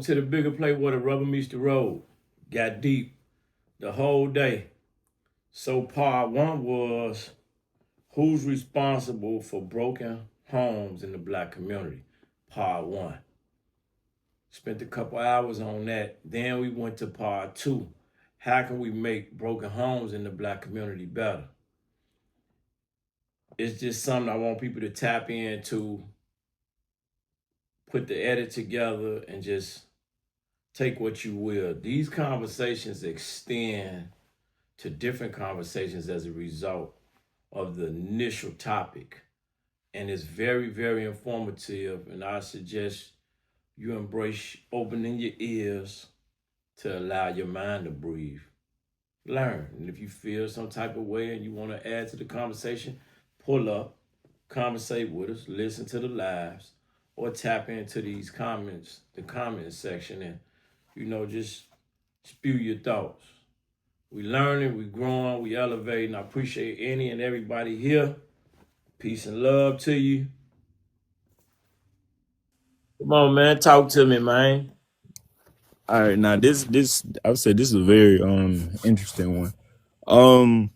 to the bigger play where the rubber meets the road. Got deep the whole day. So part one was who's responsible for broken homes in the black community? Part one. Spent a couple hours on that. Then we went to part two. How can we make broken homes in the black community better? It's just something I want people to tap into, put the edit together, and just take what you will. These conversations extend to different conversations as a result of the initial topic. And it's very, very informative. And I suggest you embrace opening your ears to allow your mind to breathe. Learn. And if you feel some type of way and you want to add to the conversation, pull up, conversate with us, listen to the lives, or tap into these comments, the comment section, and just spew your thoughts. We learning, we growing, we elevating. I appreciate any and everybody here. Peace and love to you. Come on, man. Talk to me, man. All right, now this I would say this is a very interesting one. Um,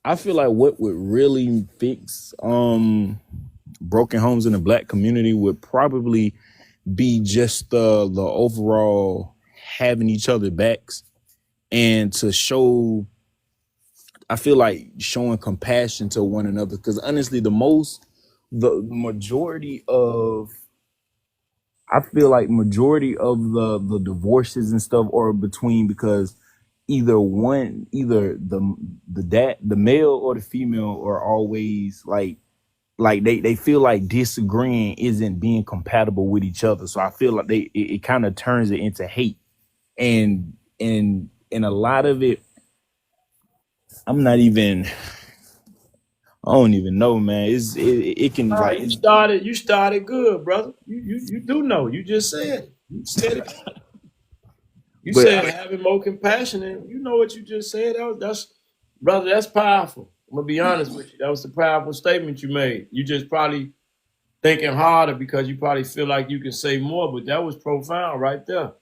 I feel like what would really fix broken homes in the black community would probably be just the overall having each other backs and to show. I feel like showing compassion to one another because honestly, the majority of I feel like majority of the divorces and stuff are between because either the male or the female are always like they feel like disagreeing isn't being compatible with each other. So I feel like it kind of turns it into hate. And a lot of it, I'm not even I don't even know, man. It can All right, like you started good, brother. You do know. You just said it. You but said having more compassion, and you know what you just said. That's brother. That's powerful. I'm gonna be honest with you. That was a powerful statement you made. You just probably thinking harder because you probably feel like you can say more, but that was profound right there.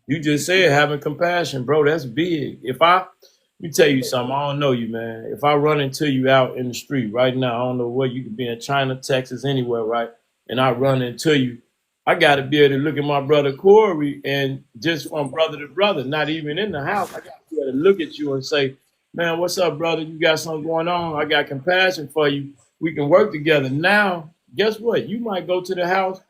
You just said having compassion, bro. That's big. Let me tell you something. I don't know you, man. If I run into you out in the street right now, I don't know where you could be in China, Texas, anywhere, right? And I run into you, I got to be able to look at my brother Corey and just from brother to brother, not even in the house, I got to be able to look at you and say, man, what's up, brother? You got something going on? I got compassion for you. We can work together. Now, guess what? You might go to the house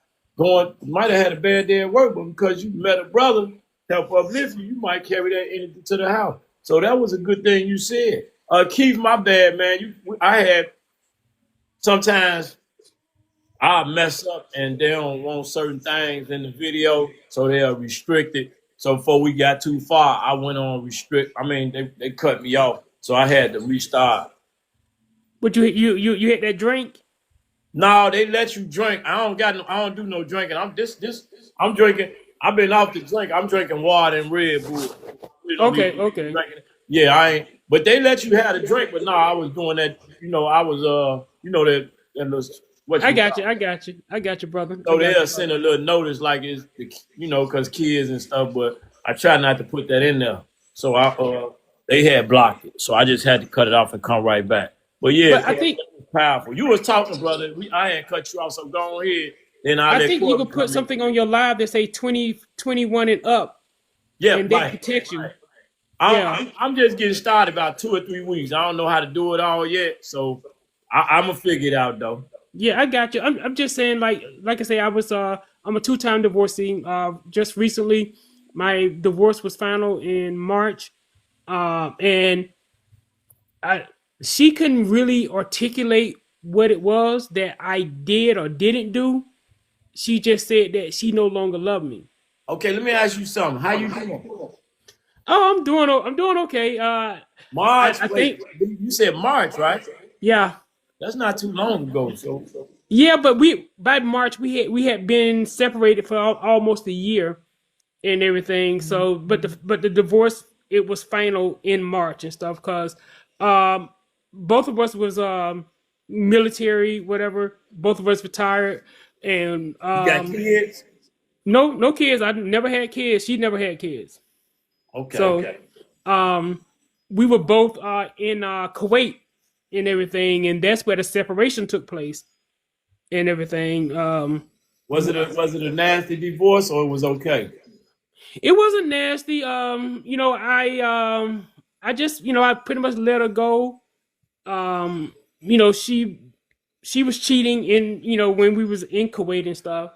might have had a bad day at work, but because you met a brother help uplift you, you might carry that energy to the house. So that was a good thing you said. Keith, my bad, man. I had sometimes I mess up and they don't want certain things in the video, so they'll restrict it. So before we got too far, I went on restrict. I mean, they cut me off, so I had to restart. But you hit that drink? No, they let you drink. I don't do no drinking. I'm drinking. I've been off the drink. I'm drinking water and Red Bull. You don't Okay, need okay. drinking. Yeah, I ain't. But they let you have a drink. But no, I was doing that. I was that and those what I you got call. you. I got you. I got you, brother. I So got they'll you. send a little notice like it's because kids and stuff. But I try not to put that in there. So they had blocked it. So I just had to cut it off and come right back. But yeah, But Corey, that was powerful. You was talking, brother. I had cut you off, so go ahead. Then I I let think you Corey could put come in. something on your live that say 2021 and up, Yeah, and that right. protects you. Yeah, I'm just getting started about 2 or 3 weeks. I don't know how to do it all yet, so I'm gonna figure it out though. yeah, I got you. I'm just saying, like I say, I'm a two-time divorcee. Just recently, my divorce was final in March, and I she couldn't really articulate what it was that I did or didn't do. She just said that she no longer loved me. Okay, let me ask you something. How you doing? Oh, I'm doing okay. March. I Wait, think you said March, right? yeah, That's not too long ago. So yeah, but we by March we had been separated for almost a year and everything. So, but the divorce it was final in March and stuff because um both of us was military, whatever. Both of us retired, and you got kids? No kids. I never had kids. She never had kids. Okay. So, um, we were both in Kuwait and everything, and that's where the separation took place and everything. Was it a nasty divorce or it was okay? It wasn't nasty. I just I pretty much let her go. Um, she was cheating in when we was in Kuwait and stuff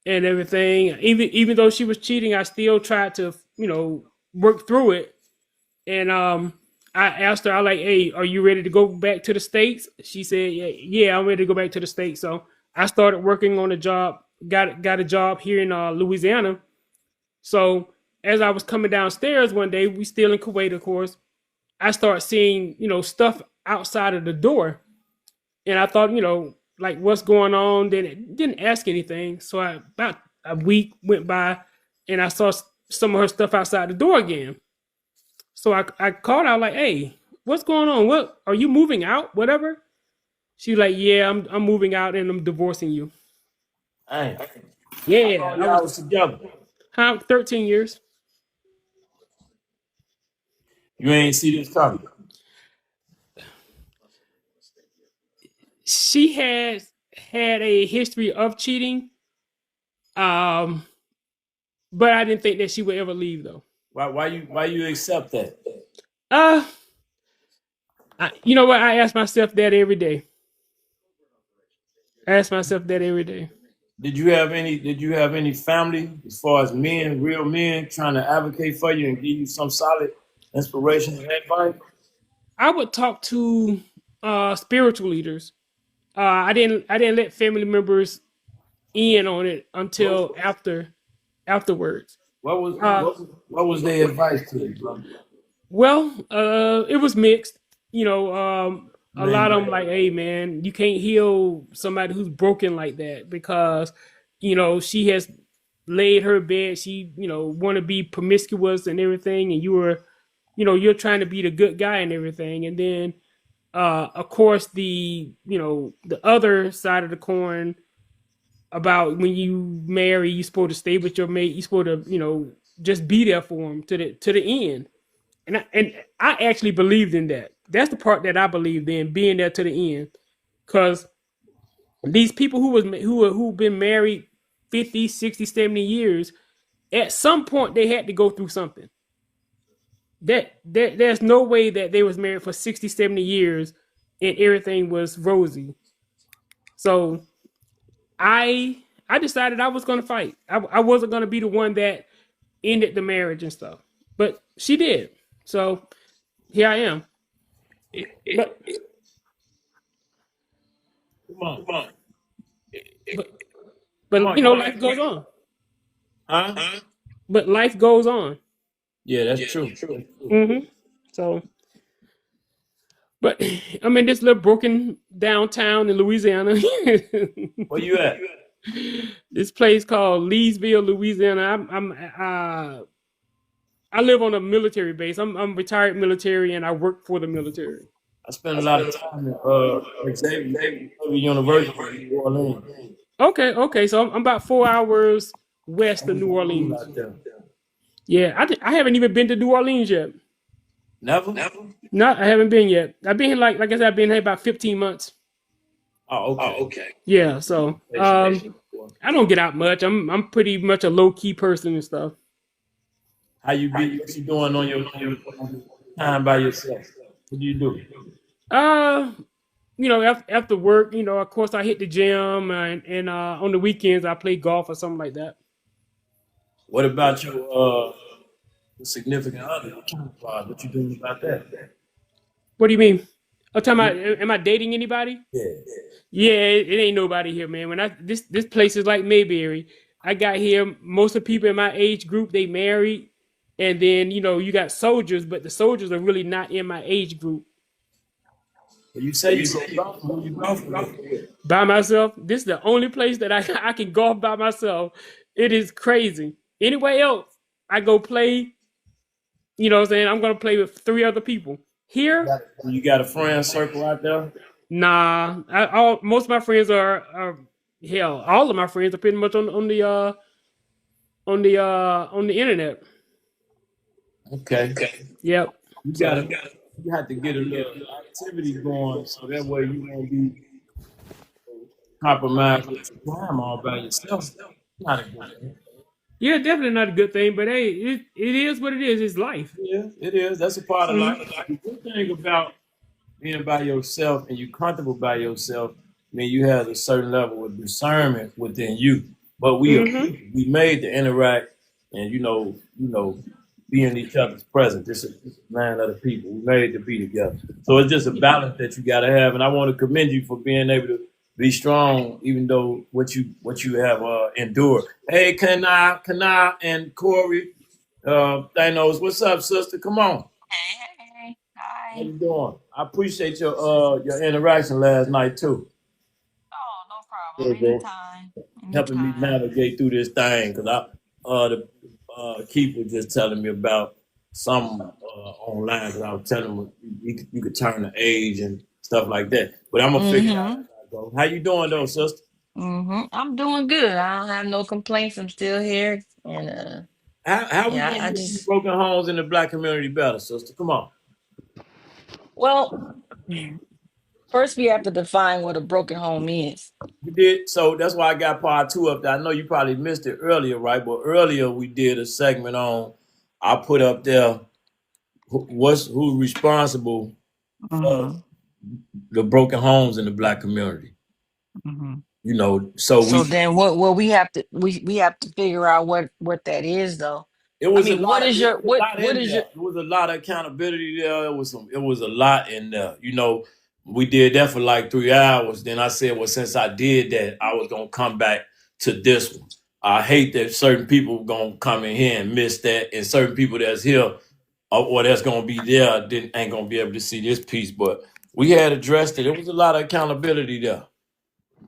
and everything. Even though she was cheating, I still tried to work through it. And I asked her, I like, hey, are you ready to go back to the States? She said, yeah, I'm ready to go back to the States. So I started working on a job, got a job here in Louisiana. So as I was coming downstairs one day, we still in Kuwait, of course. I started seeing stuff outside of the door, and I thought like what's going on. Then didn't ask anything. So about a week went by, and I saw some of her stuff outside the door again. So I called out like, hey, what's going on? What are you moving out? Whatever. She's like, yeah, I'm moving out and I'm divorcing you. Hey, Yeah, I y'all was was together. 13 years. You ain't see this coming. She has had a history of cheating, um, but I didn't think that she would ever leave though. Why you accept that? Uh, you know what? I ask myself that every day. I ask myself that every day. Did you have any family as far as men, real men trying to advocate for you and give you some solid inspiration and advice? I would talk to spiritual leaders. I didn't let family members in on it What, until afterwards. Uh, what was their advice to you, bro? it was mixed. A lot Man, of them like, hey man, you can't heal somebody who's broken like that because, she has laid her bed. She, want to be promiscuous and everything, and you're trying to be the good guy and everything, and then, of course, the other side of the coin about when you marry, you're supposed to stay with your mate. You're supposed to, just be there for him to the end. And I actually believed in that. That's the part that I believed in, being there to the end. Because these people who've been married 50, 60, 70 years, at some point they had to go through something. There's no way that they was married for 60, 70 years and everything was rosy. So I decided I was gonna fight. I wasn't gonna be the one that ended the marriage and stuff. But she did. So here I am. But come on, but come but on, life goes on. huh? But life goes on. Yeah, that's true. So, but I'm in this little broken downtown in Louisiana. Where you at? This place called Leesville, Louisiana. I live on a military base. I'm retired military and I work for the military. I spent a lot of time at Xavier University in New Orleans. Okay. So I'm about 4 hours I west of went New to school Orleans. out there. Yeah, I haven't even been to New Orleans yet. Never? No, I haven't been yet. I've been here like I said, I've been here about 15 months. Oh, okay. Yeah, so I don't get out much. I'm pretty much a low key person and stuff. How you be? What you doing on your time by yourself? What do you do? Uh, after work, of course I hit the gym and on the weekends I play golf or something like that. What about your significant other? What you doing about that? What do you mean? Oh, talking about am I dating anybody? Yeah. Yeah, it ain't nobody here, man. When I this place is like Mayberry. I got here. Most of the people in my age group they married, and then you got soldiers, but the soldiers are really not in my age group. Well, you say you go golf. Who you golfing with? By myself, this is the only place that I can golf by myself. It is crazy. Anywhere else, I go play. You know what I'm saying? I'm gonna play with three other people. Here, You got a friend circle out there? nah. Most of my friends are hell. All of my friends are pretty much on the on the internet. Okay. Yep. You So gotta you have to get a little activity going so that way you won't be compromised with your time all by yourself. Not a good thing. yeah, definitely not a good thing, but hey, it is what it is. It's life. Yeah, it is. That's a part of life. Hmm. The good thing about being by yourself and you comfortable by yourself, I mean you have a certain level of discernment within you. But we are Hmm. people. We made to interact and be in each other's presence. This is land of the people. We made to be together. So it's just a balance that you gotta have. And I want to commend you for being able to be strong, even though what you have endured. Hey, Kana, and Corey, Thanos, what's up, sister? Come on. Hey, hey, hey. How Hi. you doing? I appreciate your interaction last night too. Oh, no problem. Yeah, bro. Anytime. Helping me Anytime. navigate through this thing because the keeper just telling me about some online because I was telling him you could turn the age and stuff like that. But I'm gonna figure it out Mm-hmm. as I go. How you doing though, sister? Mm-hmm. I'm doing good. I don't have no complaints. I'm still here. And How we yeah, gonna I get these just broken homes in the black community better, sister? Come on. well, first we have to define what a broken home is. We did so that's why I got part two up there. I know you probably missed it earlier, right? But earlier we did a segment on I put up there who's responsible for Mm-hmm. the broken homes in the black community. Mm-hmm. So So then what we have to we have to figure out what that is though. it I was a mean, what lot. is It your was a lot what in is there. your It was a lot of accountability there. It was a lot in there. We did that for like 3 hours. Then I said, well, since I did that, I was gonna come back to this one. I hate that certain people gonna come in here and miss that, and certain people that's here or that's gonna be there didn't ain't gonna be able to see this piece. But we had addressed it. It was a lot of accountability there.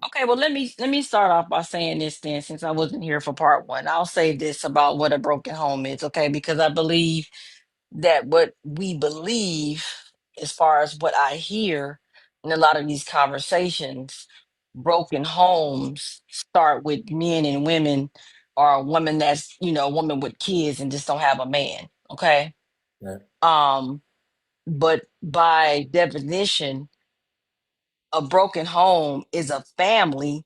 Okay, well let me start off by saying this then, since I wasn't here for part one. I'll say this about what a broken home is, okay? Because I believe that what we believe, as far as what I hear in a lot of these conversations, broken homes start with men and women, or a woman that's, a woman with kids and just don't have a man. Okay. Right. Um, but by definition, a broken home is a family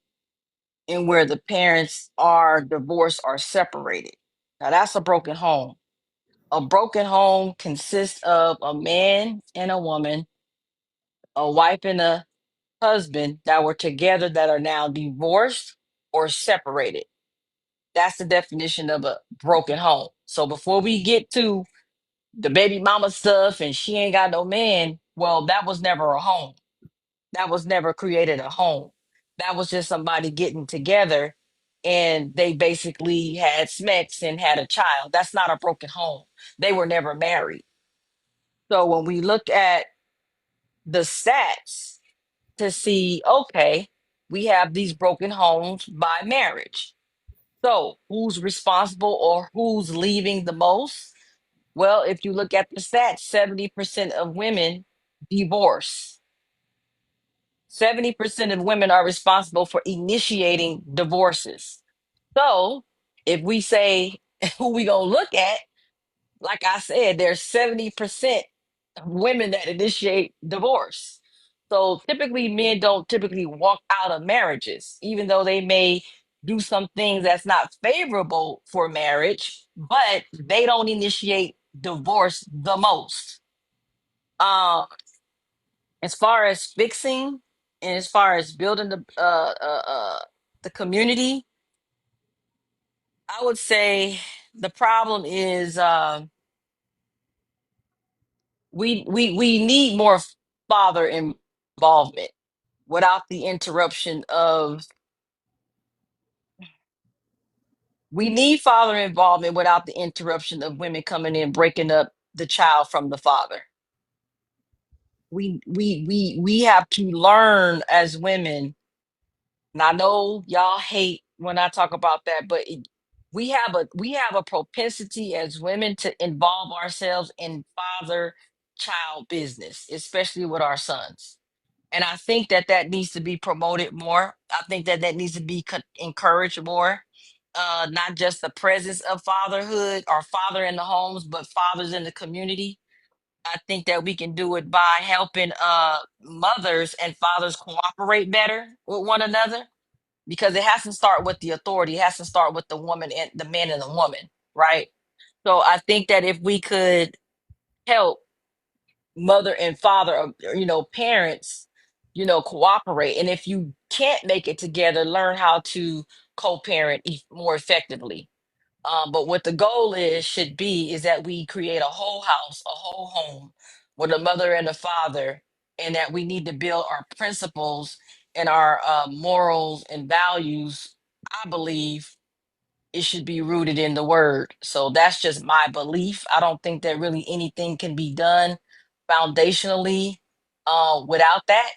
in where the parents are divorced or separated. Now that's a broken home. A broken home consists of a man and a woman, a wife and a husband that were together that are now divorced or separated. That's the definition of a broken home. So before we get to the baby mama stuff and she ain't got no man, well, that was never a home. That was never created a home. That was just somebody getting together and they basically had sex and had a child. That's not a broken home. They were never married. So when we look at the stats to see, okay, we have these broken homes by marriage. So who's responsible or who's leaving the most? Well, if you look at the stats, 70% of women divorce. 70% of women are responsible for initiating divorces. So if we say who we gonna look at, like I said, there's 70% of women that initiate divorce. So typically men don't typically walk out of marriages, even though they may do some things that's not favorable for marriage, but they don't initiate divorce the most. Uh, as far as fixing and as far as building the community, I would say the problem is we need more father involvement without the interruption of we need father involvement without the interruption of women coming in breaking up the child from the father. We have to learn as women, and I know y'all hate when I talk about that, but we have a propensity as women to involve ourselves in father child business, especially with our sons. And I think that that needs to be promoted more. I think that that needs to be encouraged more. not just the presence of fatherhood or father in the homes, but fathers in the community. I think that we can do it by helping mothers and fathers cooperate better with one another, because it has to start with the authority. It has to start with the woman and the man and the woman, right? So I think that if we could help mother and father, or, parents, cooperate, and if you can't make it together, learn how to co-parent more effectively. But what the goal should be is that we create a whole house, a whole home with a mother and a father, and that we need to build our principles and our morals and values. I believe it should be rooted in the word. So that's just my belief. I don't think that really anything can be done foundationally without that.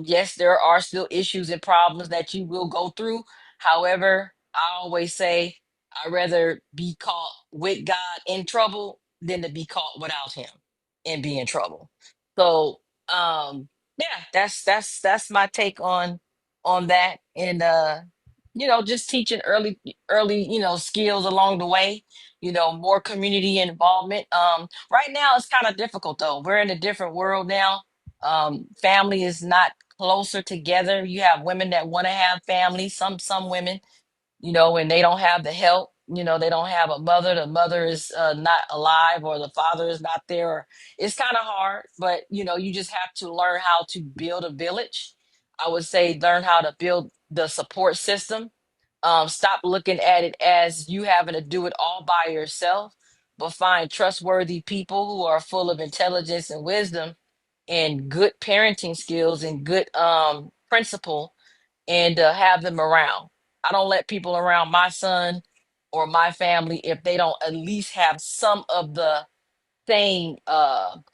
Yes, there are still issues and problems that you will go through. However, I always say I'd rather be caught with God in trouble than to be caught without him and be in trouble. So yeah, that's my take on that. And just teaching early, skills along the way, more community involvement. Right now it's kind of difficult though. We're in a different world now. Family is not closer together. You have women that want to have families, some women, and they don't have the help. They don't have a mother. The mother is not alive, or the father is not there. Or it's kind of hard, but you just have to learn how to build a village. I would say learn how to build the support system. Stop looking at it as you having to do it all by yourself, but find trustworthy people who are full of intelligence and wisdom and good parenting skills and good principle, and have them around. I don't let people around my son or my family if they don't at least have some of the same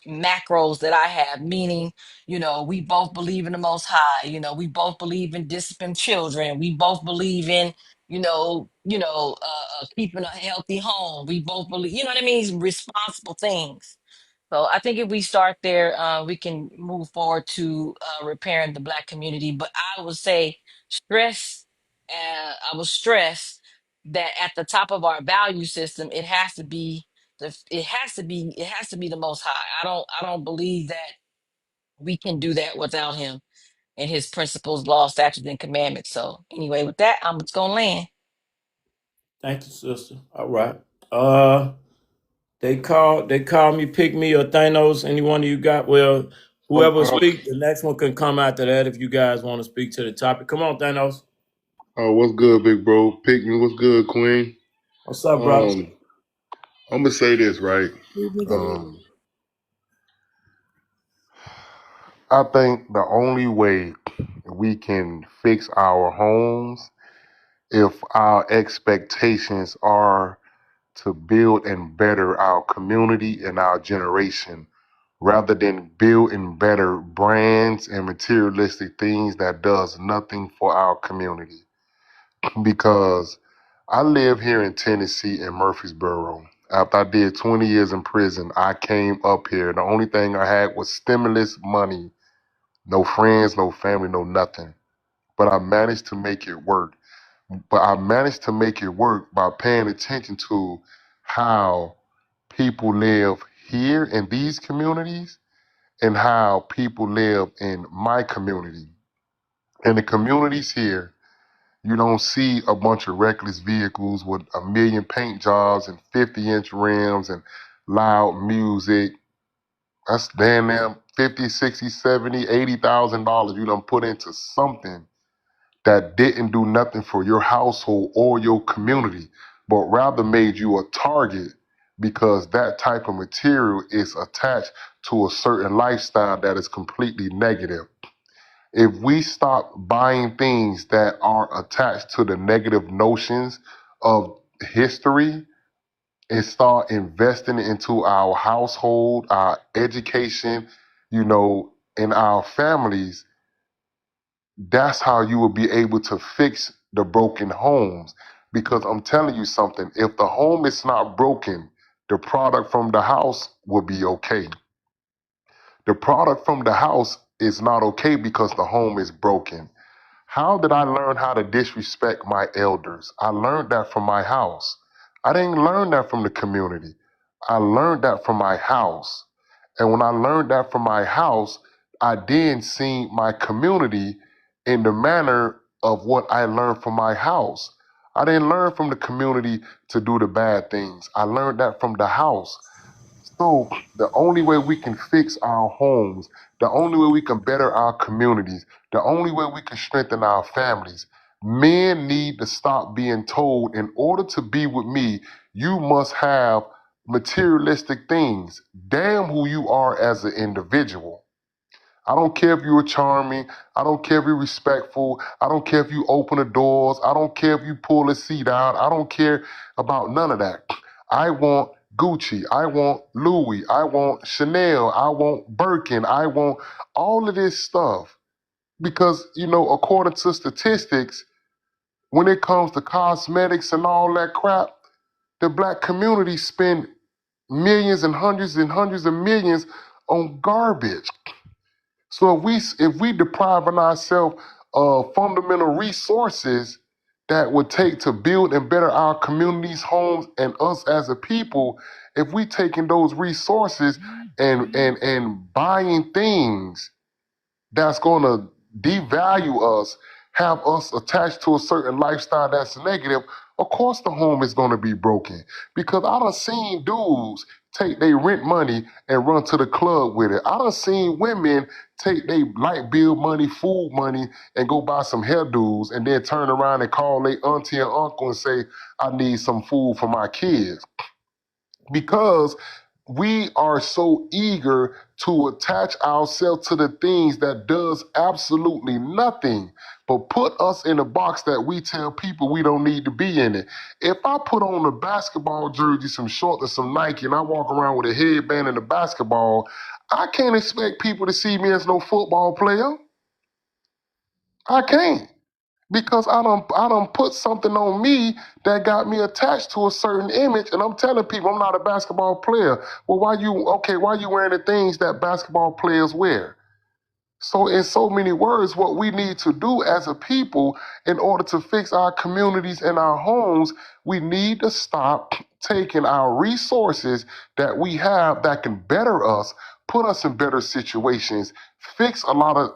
macros that I have, meaning, we both believe in the most high, we both believe in disciplined children, we both believe in, keeping a healthy home. We both believe, you know what I mean, responsible things. So I think if we start there, we can move forward to repairing the Black community. But I would say stress. I will stress that at the top of our value system, it has to be the Most High. I don't believe that we can do that without Him and His principles, laws, statutes, and commandments. So anyway, with that, I'm just gonna land. Thank you, sister. All right. Uh, they call me, pick me, or Thanos. Any one of you got? Well, Um, whoever um, speak, the next one can come after that. If you guys want to speak to the topic, come on, Thanos. what's good, big bro? Pick me. What's good, Queen? What's up, brother? Um, I'm gonna say this right. Um, I think the only way we can fix our homes if our expectations are to build and better our community and our generation, rather than build and better brands and materialistic things that does nothing for our community. Because I live here in Tennessee in Murfreesboro. After I did 20 years in prison, I came up here. The only thing I had was stimulus money, no friends, no family, no nothing. But I managed to make it work. But I managed to make it work by paying attention to how people live here in these communities and how people live in my community. In the communities here, you don't see a bunch of reckless vehicles with a million paint jobs and 50-inch rims and loud music. That's damn near 50, 60, 70, $80,000 you done put into something that didn't do nothing for your household or your community, but rather made you a target because that type of material is attached to a certain lifestyle that is completely negative. If we stop buying things that are attached to the negative notions of history and start investing into our household, our education, in our families, that's how you will be able to fix the broken homes. Because I'm telling you something, if the home is not broken, the product from the house will be okay. The product from the house is not okay because the home is broken. How did I learn how to disrespect my elders? I learned that from my house. I didn't learn that from the community. I learned that from my house. And when I learned that from my house, I then seen my community in the manner of what I learned from my house. I didn't learn from the community to do the bad things. I learned that from the house. So the only way we can fix our homes, the only way we can better our communities, the only way we can strengthen our families, men need to stop being told in order to be with me, you must have materialistic things. Damn who you are as an individual. I don't care if you're charming. I don't care if you're respectful. I don't care if you open the doors. I don't care if you pull the seat out. I don't care about none of that. I want Gucci. I want Louis. I want Chanel. I want Birkin. I want all of this stuff. Because, according to statistics, when it comes to cosmetics and all that crap, the black community spend millions and hundreds of millions on garbage. So if we depriving ourselves of fundamental resources that would take to build and better our communities, homes, and us as a people, if we taking those resources and buying things that's going to devalue us, have us attached to a certain lifestyle that's negative, of course the home is going to be broken. Because I done seen dudes take their rent money and run to the club with it. I done seen women take their light bill money, food money, and go buy some hairdos and then turn around and call their auntie and uncle and say, I need some food for my kids. Because we are so eager to attach ourselves to the things that does absolutely nothing but put us in a box that we tell people we don't need to be in it. If I put on a basketball jersey, some shorts, and some Nike, and I walk around with a headband and a basketball, I can't expect people to see me as no football player. I can't. Because I don't put something on me that got me attached to a certain image, and I'm telling people I'm not a basketball player. Well, why you wearing the things that basketball players wear? So, in so many words, what we need to do as a people in order to fix our communities and our homes, we need to stop taking our resources that we have that can better us, put us in better situations, fix a lot of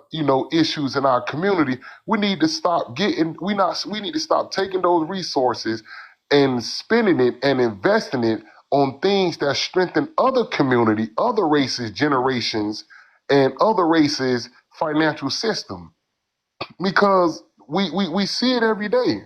issues in our community. We need to stop we need to stop taking those resources and spending it and investing it on things that strengthen other community, other races, generations, and other races' financial system, because we see it every day.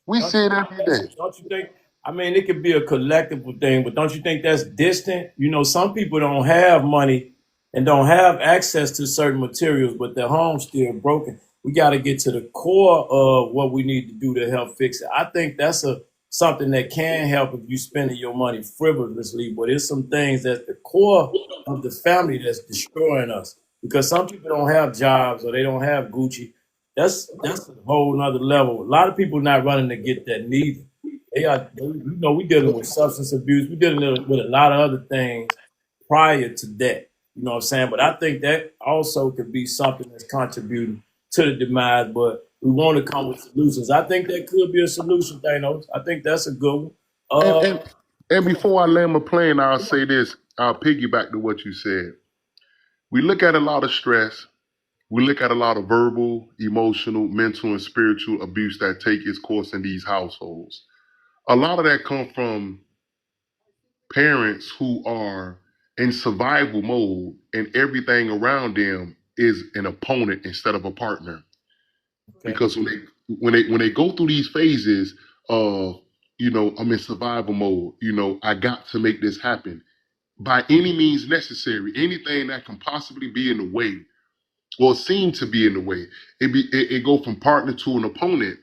We Don't see it you think every day. don't you think? I mean, it could be a collective thing, but don't you think that's distant? Some people don't have money and don't have access to certain materials, but their home's still broken. We got to get to the core of what we need to do to help fix it. I think that's something that can help if you spending your money frivolously, but it's some things that's the core of the family that's destroying us. Because some people don't have jobs or they don't have Gucci. That's a whole nother level. A lot of people not running to get that neither. We dealing with substance abuse. We dealing with a lot of other things prior to that. You know what I'm saying? But I think that also could be something that's contributing to the demise. But we want to come with solutions. I think that could be a solution, Thanos. I think that's a good one. And Uh, and, and before I land my plane, I'll say this. I'll piggyback to what you said. We look at a lot of stress. We look at a lot of verbal, emotional, mental, and spiritual abuse that take its course in these households. A lot of that comes from parents who are in survival mode and everything around them is an opponent instead of a partner. okay. Because when they go through these phases of, I'm in survival mode, I got to make this happen by any means necessary, anything that can possibly be in the way or seem to be in the way, it go from partner to an opponent.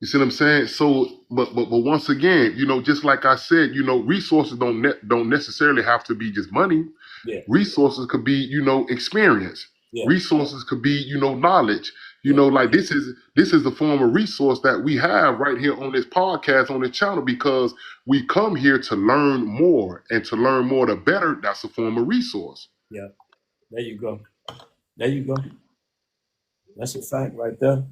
You see what I'm saying? So, but once again, just like I said, resources don't necessarily have to be just money. Yeah. Resources could be, experience. Yeah. Resources could be, knowledge. Yeah. Like this is the form of resource that we have right here on this podcast, on this channel, because we come here to learn more, and to learn more the better. That's a form of resource. Yeah. There you go. There you go. That's a fact right there.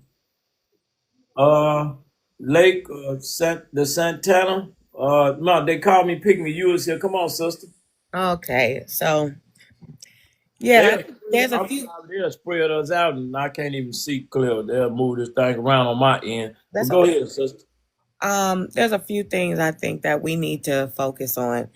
Uh, Lake the Santana. No, they called me, pick me. You was here. Come on, sister. Okay, so yeah, They'll there's a I'm few. sorry, they'll spread us out, and I can't even see clear. They'll move this thing around on my end. But That's go okay. ahead, sister. There's a few things I think that we need to focus on.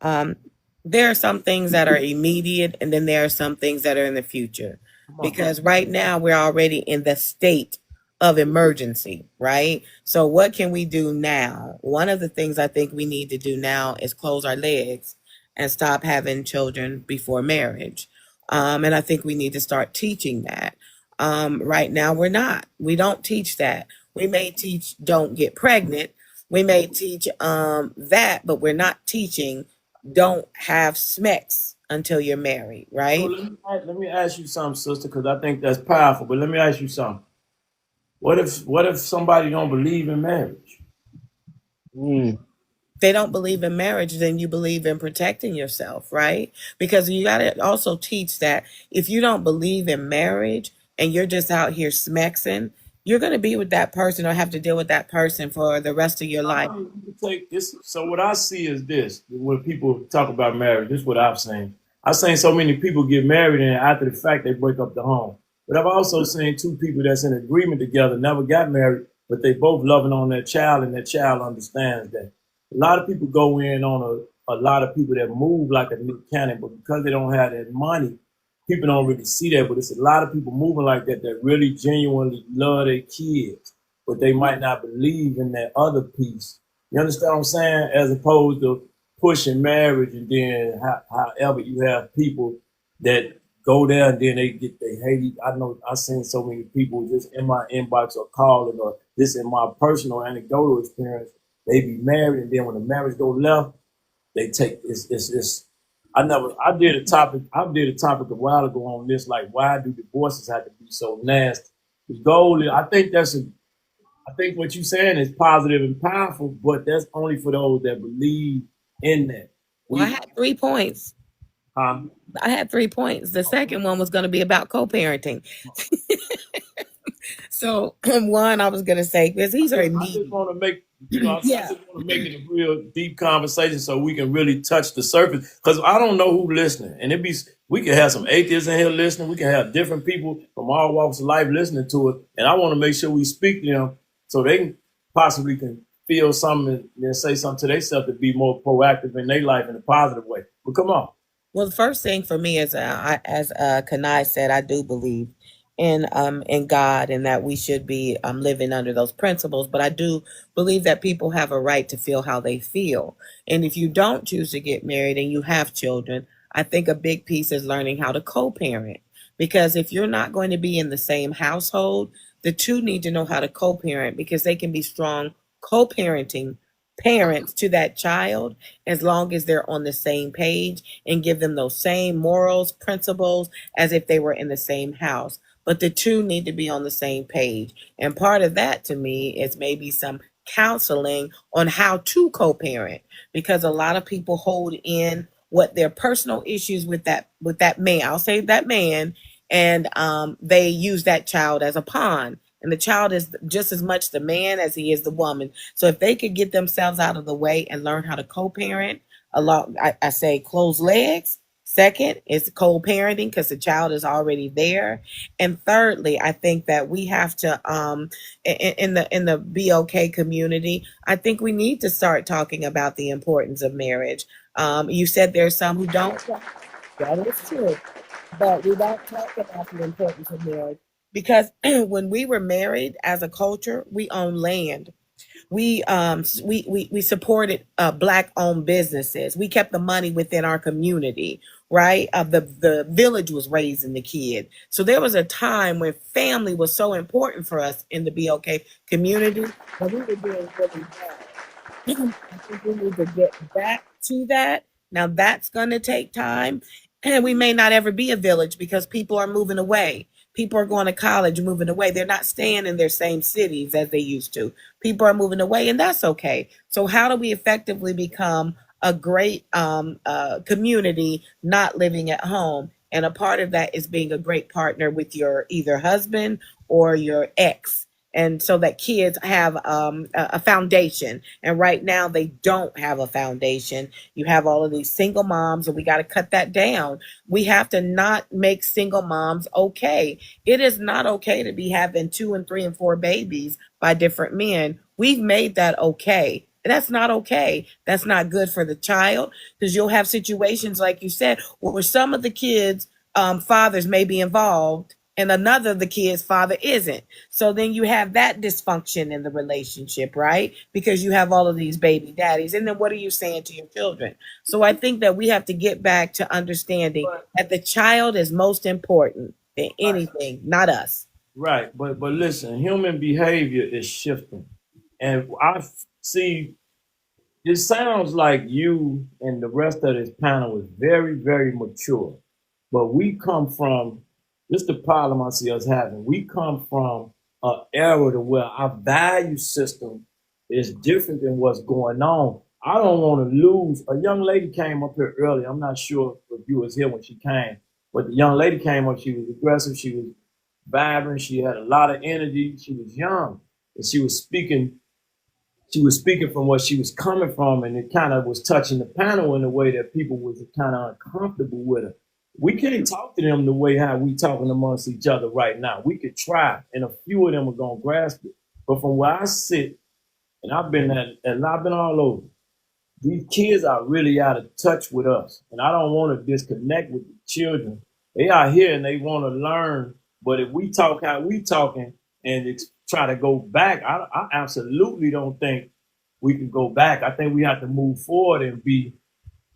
Um, there are some things that are immediate, and then there are some things that are in the future. Come on. Because right now we're already in the state of emergency, right? So what can we do now? One of the things I think we need to do now is close our legs and stop having children before marriage. And I think we need to start teaching that. Right now we're not. We don't teach that. We may teach don't get pregnant. We may teach that, but we're not teaching don't have smecks until you're married, So right? let me ask you something, sister, because I think that's powerful. But let me ask you something. What if somebody don't believe in marriage? Mm. They don't believe in marriage, then you believe in protecting yourself, right? Because you got to also teach that if you don't believe in marriage and you're just out here smexing, you're going to be with that person or have to deal with that person for the rest of your I life. mean, you can take this. So what I see is this: when people talk about marriage, this is what I've seen. I've seen so many people get married, and after the fact, they break up the home. But I've also seen two people that's in agreement together, never got married, but they both loving on their child, and their child understands that. A lot of people go in on a lot of people that move like a new cannon, but because they don't have that money, people don't really see that. But it's a lot of people moving like that that really genuinely love their kids, but they might not believe in that other piece. You understand what I'm saying? As opposed to pushing marriage, and then however you have people that go there and then they hate it. I know I've seen so many people just in my inbox or calling or just in my personal anecdotal experience. They be married, and then when the marriage go left, they take it's I did a topic a while ago on this, like why do divorces have to be so nasty? The goal is I think what you're saying is positive and powerful, but that's only for those that believe in that. Well, I We had 3 points. um I had 3 points. The second one was going to be about co-parenting. So one, I was going to say because these are I just immediate. want to make, I Yeah. just want to make it a real deep conversation so we can really touch the surface. Because I don't know who listening, and we can have some atheists in here listening. We can have different people from all walks of life listening to it, and I want to make sure we speak to them so they can possibly can feel something and then say something to themselves to be more proactive in their life in a positive way. But come on. Well, the first thing for me is, as Kanai said, I do believe in God and that we should be living under those principles. But I do believe that people have a right to feel how they feel. And if you don't choose to get married and you have children, I think a big piece is learning how to co-parent. Because if you're not going to be in the same household, the two need to know how to co-parent because they can be strong co-parenting parents to that child as long as they're on the same page and give them those same morals, principles as if they were in the same house. But the two need to be on the same page. And part of that to me is maybe some counseling on how to co-parent because a lot of people hold in what their personal issues with that man. I'll say that man, and they use that child as a pawn. And the child is just as much the man as he is the woman. So if they could get themselves out of the way and learn how to co-parent, a lot, I say close legs. Second is co-parenting because the child is already there. And thirdly, I think that we have to, in the BOK community, I think we need to start talking about the importance of marriage. You said there's some who don't. That is true. But we don't talk about the importance of marriage because when we were married as a culture, we owned land. We supported black owned businesses. We kept the money within our community, right? The village was raising the kid. So there was a time when family was so important for us in the BOK community that we were doing really well. I think we need to get back to that. Now that's going to take time. And we may not ever be a village because people are moving away. People are going to college, moving away. They're not staying in their same cities as they used to. People are moving away, and that's okay. So, how do we effectively become a great community not living at home? And a part of that is being a great partner with your either husband or your ex and so that kids have a foundation. And right now they don't have a foundation. You have all of these single moms, and we got to cut that down. We have to not make single moms okay. It is not okay to be having 2 and 3 and 4 babies by different men. We've made that okay. That's not okay. That's not good for the child, because you'll have situations like you said where some of the kids' fathers may be involved and another of the kids' father isn't. So then you have that dysfunction in the relationship, right? Because you have all of these baby daddies. And then what are you saying to your children? So I think that we have to get back to understanding But that the child is most important than right, anything, not us. right. But listen, human behavior is shifting, and see. It sounds like you and the rest of this panel is very, very mature. But we come from, this is the problem I see us having. We come from an era to where our value system is different than what's going on. I don't want to lose. A young lady came up here earlier. I'm not sure if you was here when she came, but the young lady came up. She was aggressive. She was vibrant. She had a lot of energy. She was young. And she was speaking from what she was coming from, and it kind of was touching the panel in a way that people was kind of uncomfortable with her. We can't talk to them the way how we talking amongst each other right now. We could try, and a few of them are gonna grasp it. But from where I sit, and I've been all over, these kids are really out of touch with us, and I don't want to disconnect with the children. They are here and they want to learn, but if we talk how we talking and try to go back, I absolutely don't think we can go back. I think we have to move forward and be,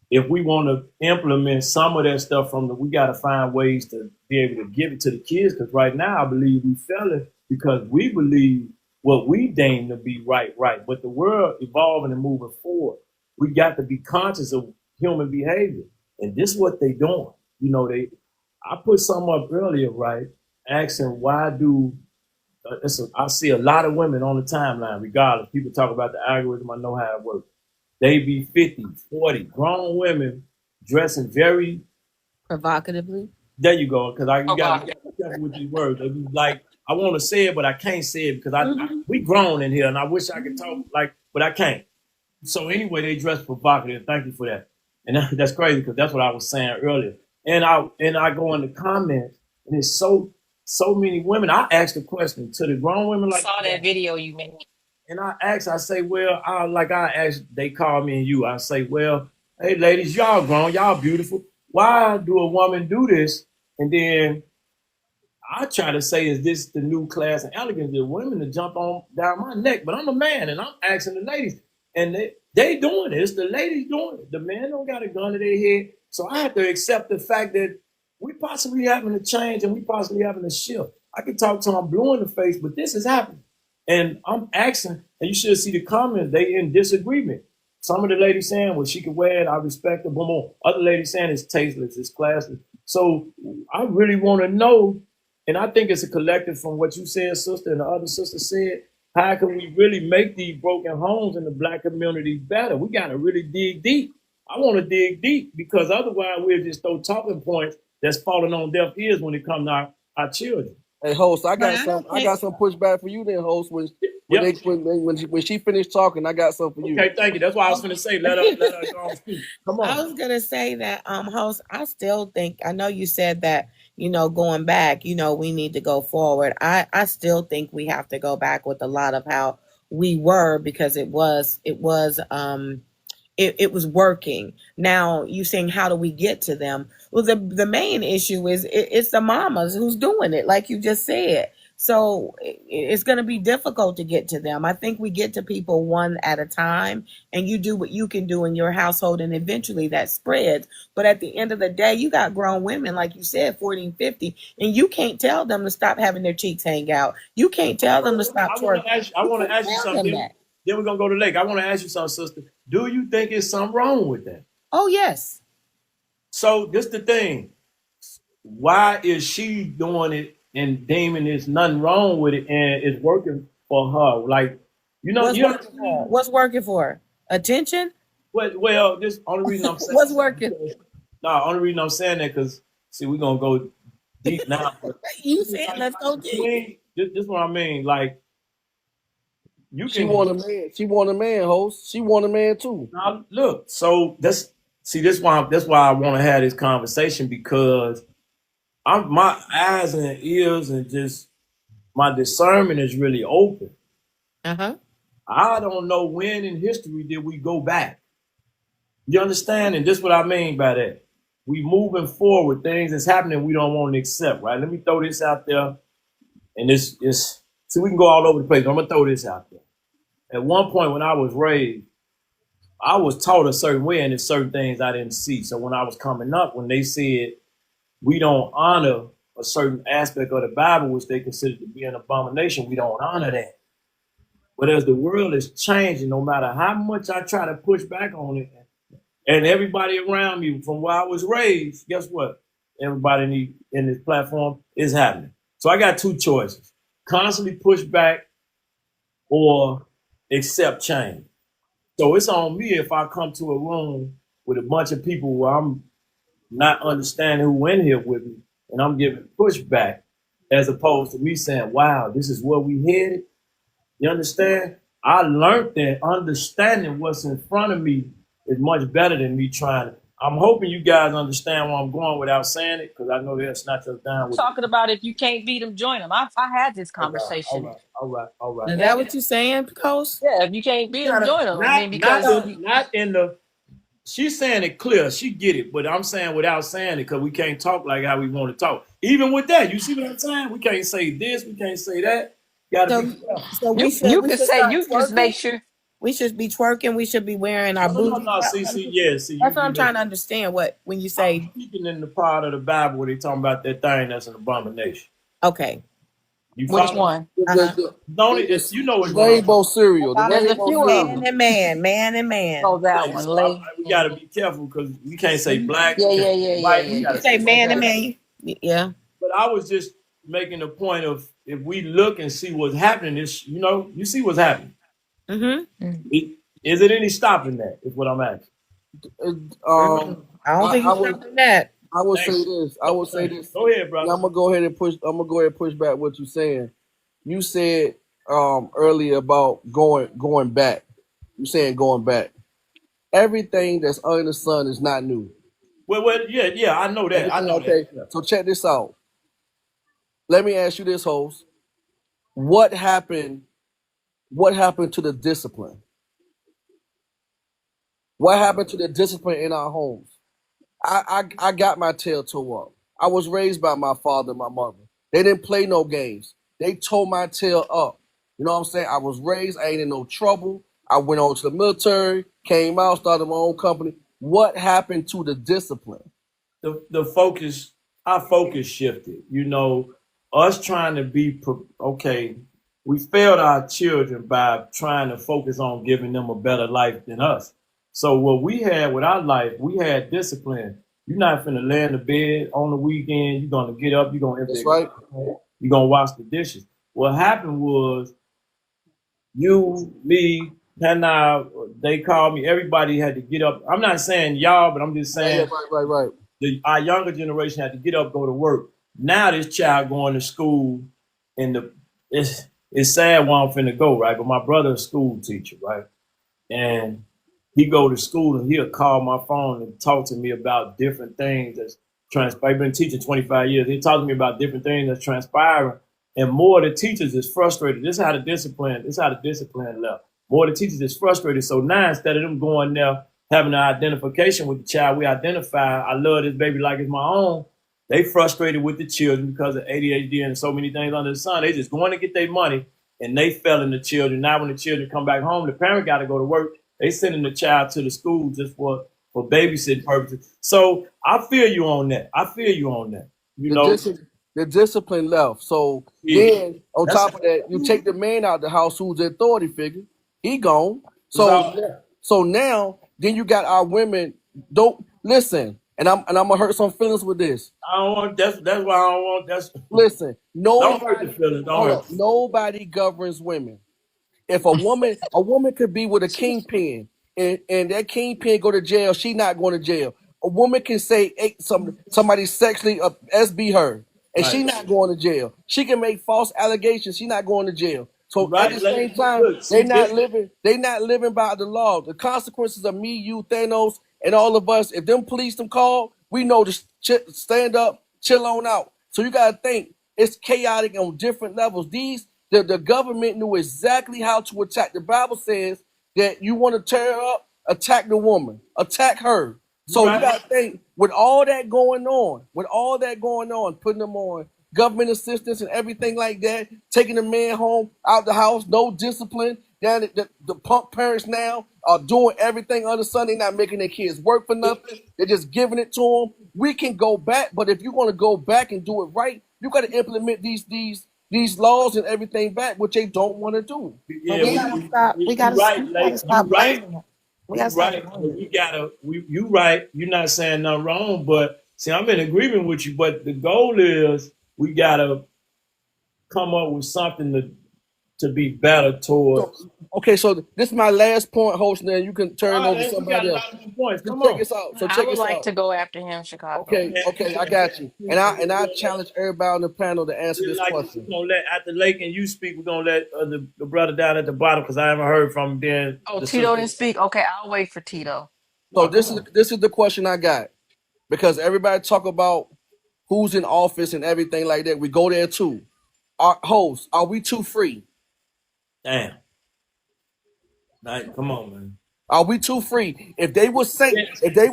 if we want to implement some of that stuff we got to find ways to be able to give it to the kids. Because right now, I believe we fell it because we believe what we deem to be right. But the world evolving and moving forward, we got to be conscious of human behavior, and this is what they doing. I put something up earlier, right? Asking why do I see a lot of women on the timeline, regardless. People talk about the algorithm. I know how it works. They be 50, 40, grown women dressing very. Provocatively. There you go. Because you got to be careful with these words. They be like, I want to say it, but I can't say it because we grown in here, and I wish I could talk but I can't. So anyway, they dress provocative. Thank you for that. And that's crazy because that's what I was saying earlier. And I go in the comments, and it's so many women. I asked the question to the grown women I like, saw that video you made. and I say, well, they call me and you. I say, well, hey, ladies, y'all grown, y'all beautiful. Why do a woman do this? And then I try to say, is this the new class and elegance? The women to jump on down my neck, but I'm a man and I'm asking the ladies, and they doing it. It's the ladies doing it. The men don't got a gun to their head, so I have to accept the fact that we possibly having a change and we possibly having a shift. I can talk till I'm blue in the face, but this is happening, and I'm asking. And you should see the comments. They in disagreement. Some of the ladies saying, well, she can wear it. I respect her. Boom, boom. Other ladies saying it's tasteless, it's classless. So I really want to know, and I think it's a collective from what you said, sister, and the other sister said. How can we really make these broken homes in the Black community better? We got to really dig deep. I want to dig deep because otherwise we'll just throw talking points that's falling on deaf ears when it comes to our children. Hey, host, I got Right. some pushback for you then, host. When Yep. when she finished talking, I got something for you. Okay, thank you. That's what I was going to say. Let her go on speak. Come I on. was gonna say that, host, I still think, I know you said that, going back, we need to go forward. I still think we have to go back with a lot of how we were, because it was working. Now you saying, how do we get to them? Well, the main issue is it's the mamas who's doing it, like you just said. So it's going to be difficult to get to them. I think we get to people one at a time, and you do what you can do in your household, and eventually that spreads. But at the end of the day, you got grown women, like you said, 40 and 50, and you can't tell them to stop having their cheeks hang out. You can't tell them to stop twerking. I want to ask you Tell them something. that. Then we're going to go to Lake. I want to ask you something, sister. Do you think there's something wrong with that? Oh, yes. So this the thing. Why is she doing it and deeming there's nothing wrong with it and it's working for her? Like, What's you working for? What's working for? Attention? well, this only reason I'm saying What's working? no, only reason I'm saying that because see, we're gonna go deep now. But You said let's go deep. this is what I mean. Like, you She can want a man. She want a man, host. She want a man too. now look. So that's why I want to have this conversation because my eyes and ears and just my discernment is really open. Uh-huh. I don't know when in history did we go back. You understand? And this is what I mean by that. We moving forward, things that's happening we don't want to accept, right? Let me throw this out there. And this is so we can go all over the place. I'm gonna throw this out there. At one point when I was raised, I was taught a certain way and there's certain things I didn't see. So when I was coming up, when they said we don't honor a certain aspect of the Bible, which they consider to be an abomination, we don't honor that. But as the world is changing, no matter how much I try to push back on it, and everybody around me from where I was raised, guess what? Everybody in this platform is happening. So I got two choices: constantly push back or accept change. So it's on me if I come to a room with a bunch of people where I'm not understanding who in here with me, and I'm giving pushback, as opposed to me saying, "Wow, this is where we headed." You understand? I learned that understanding what's in front of me is much better than me trying to. I'm hoping you guys understand where I'm going without saying it, because I know they'll snatch us down with it. Talking about if you can't beat them, join them. I had this All right, all conversation. right, all right, all right. Is Yeah, that what you saying, Coach? yeah. If you can't beat them, join them. I mean, because Not in the. She's saying it clear. She get it, but I'm saying without saying it because we can't talk like how we want to talk. Even with that, you see what I'm saying? We can't say this. We can't say that. Got to be So, careful. so you we you should can say start you just twerking. make sure. We should be twerking. We should be wearing our No, no, no, booties no. out. See, yeah. See, That's what I'm you know, trying to understand. What when you I'm say speaking in the part of the Bible where they talking about that thing that's an abomination. okay, You Which follow? one? uh-huh. Don't it? You know The which one I'm rainbow talking cereal. The There's a rainbow few of Man them. cereal. and man, man and Oh, man. that about. one, So Lay. we got to be careful because we can't say black, Yeah, we can't yeah, say yeah, yeah, white. yeah, We got You to yeah. say say man and humanity. man. Yeah. But I was just making the point of if we look and see what's happening, it's you see what's happening. Mm-hmm. Mm. Is it any stopping that? Is what I'm asking. I don't think I he's would stopping that. I would say Thanks. this. I would say this. Go ahead, And brother. I'm gonna go ahead and push. I'm gonna go ahead and push back what you're saying. You said earlier about going back. You saying going back. Everything that's under the sun is not new. Well, yeah, I know that. I Everything know that. okay. So check this out. Let me ask you this, host. What happened? What happened to the discipline? What happened to the discipline in our homes? I got my tail tore up. I was raised by my father and my mother. They didn't play no games. They tore my tail up. You know what I'm saying? I was raised, I ain't in no trouble. I went on to the military, came out, started my own company. What happened to the discipline? The focus, our focus shifted. Us trying to be okay. We failed our children by trying to focus on giving them a better life than us. So what we had with our life, we had discipline. You're not finna lay in the bed on the weekend. You're gonna get up. You're gonna empty. That's right. You're gonna wash the dishes. What happened was you, me, Hannah, they called me. Everybody had to get up. I'm not saying y'all, but I'm just Yeah, saying right. our younger generation had to get up, go to work. Now this child going to school, and it's sad where I'm finna go, right? But my brother's a school teacher, right? And he go to school and he'll call my phone and talk to me about different things that's transpiring. I've been teaching 25 years. He talks to me about different things that's transpiring. And more of the teachers is frustrated. This is how the discipline left. More of the teachers is frustrated. So now instead of them going there, having an identification with the child, we identify, I love this baby like it's my own. They frustrated with the children because of ADHD and so many things under the sun. They just going to get their money and they fell in the children. Now when the children come back home, the parent got to go to work. They sending the child to the school just for babysitting purposes. So I feel you on that. You The, know, the discipline left. So yeah, then on that's top of that, you take the man out the house who's the authority figure. He gone. it's all there. So now then you got our women. Don't listen. And I'm gonna hurt some feelings with this. I don't want that's why I don't want that's Listen, don't hurt the feelings. Don't hold hurt. up, nobody governs women. If a woman could be with a kingpin and that kingpin go to jail, she not going to jail. A woman can say somebody sexually SB her and she Right. not going to jail. She can make false allegations, she not going to jail. You So at right, the Blake. same time, Look, see this. they not living by the law. The consequences of me, you, Thanos, and all of us, if them police them call, we know to stand up, chill on out. So you gotta think it's chaotic on different levels. The government knew exactly how to attack. The Bible says that you want to tear her up, attack the woman, attack her. You So you right. got to think with all that going on, putting them on government assistance and everything like that, taking the man home out the house, no discipline. Down the punk parents now are doing everything under the sun. They're not making their kids work for nothing. They're just giving it to them. We can go back, but if you want to go back and do it right, you got to implement these laws and everything back, which they don't want to do. But Yeah, we you right, gotta like stop you right. blaming it. We gotta You stop right, but blaming we it. gotta. You right. You're not saying nothing wrong, but see, I'm in agreement with you. But the goal is we gotta come up with something to be better So, towards. okay, so this is my last point, host. Now you can turn it All over to right, we got somebody a else. lot of good points. Just Come check on. this out. So I check would this like out. to go after him, Chicago. Okay, okay, I got you. And I challenge everybody on the panel to answer this Like question. we're gonna let after Lake and you speak, we're gonna let the brother down at the bottom because I haven't heard from him. Then Oh, the Tito sister. didn't speak. Okay, I'll wait for Tito. So No, come on. this is the question I got because everybody talk about who's in office and everything like that. We go there too. Our hosts, are we too free? Damn. Come on, man. Are we too free? If they would say, Yes, if they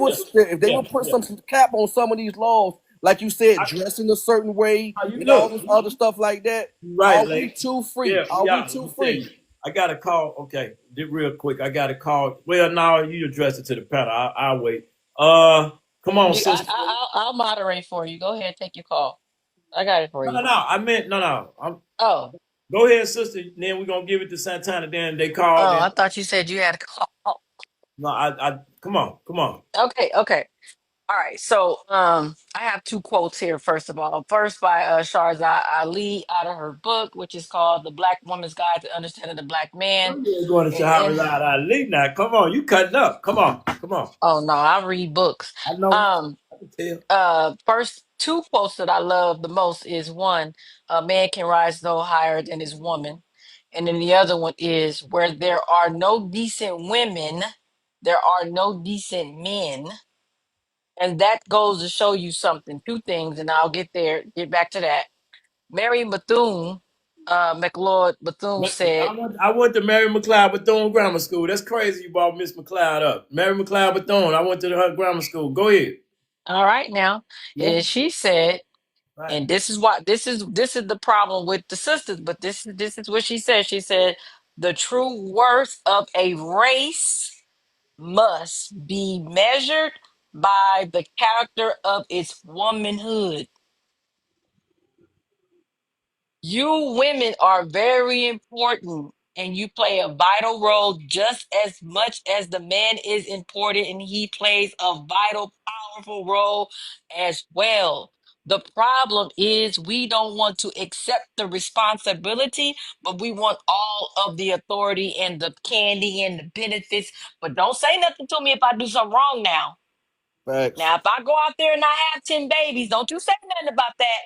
yeah, would put yeah. some cap on some of these laws, like you said, I, dressing a certain way how you and all look? this other stuff like that, You are right, we Lake. too free? Yeah, Are we we are. Let too me tell you. free? I got a call. Okay, real quick. I got a call. Well, now you address it to the panel. I'll wait. Come on, You, sister. I'll moderate for you. Go ahead, take your call. I got it for No, you. no, no. I meant no, no. Oh, Go ahead, sister. Then we're gonna give it to Santana. Then they called. oh, Then I thought you said you had a call. no, I come on, come on. Okay, okay. All right. So, I have two quotes here. First of all, first by Sharzad Ali out of her book, which is called "The Black Woman's Guide to Understanding the Black Man." You ain't going to And Shahrazad Ali now. Come on, you cutting up. Come on, come on. oh no, I read books. I know. Um, I can tell. First two quotes that I love the most is one, "A man can rise no higher than his woman," and then the other one is, "Where there are no decent women, there are no decent men." And that goes to show you something, two things, and I'll get back to that. Mary Bethune, McLeod Bethune said, I went to Mary McLeod Bethune Grammar School. That's crazy. You brought Miss McLeod up. Mary McLeod Bethune. I went to her grammar school. Go ahead. all right now, Yeah. and she said, Right. and this is what this is the problem with the sisters, but this is what she said. She said, the true worth of a race must be measured by the character of its womanhood. You women are very important and you play a vital role just as much as the man is important and he plays a vital, powerful role as well. The problem is we don't want to accept the responsibility, but we want all of the authority and the candy and the benefits. But don't say nothing to me if I do something wrong now. Facts. Now, if I go out there and I have 10 babies, don't you say nothing about that.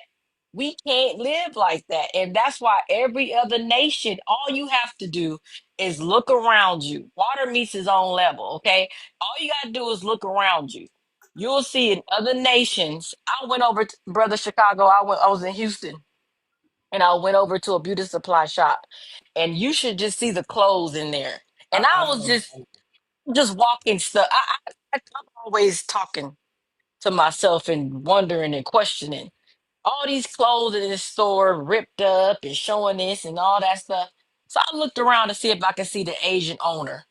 We can't live like that. And that's why every other nation, all you have to do is look around you. Water meets its own level, okay? All you got to do is look around you. You'll see in other nations. I went over to Brother Chicago. I was in Houston and I went over to a beauty supply shop. And you should just see the clothes in there. And I I was know. just walking stuff. I'm always talking to myself and wondering and questioning. All these clothes in this store ripped up and showing this and all that stuff. So I looked around to see if I could see the Asian owner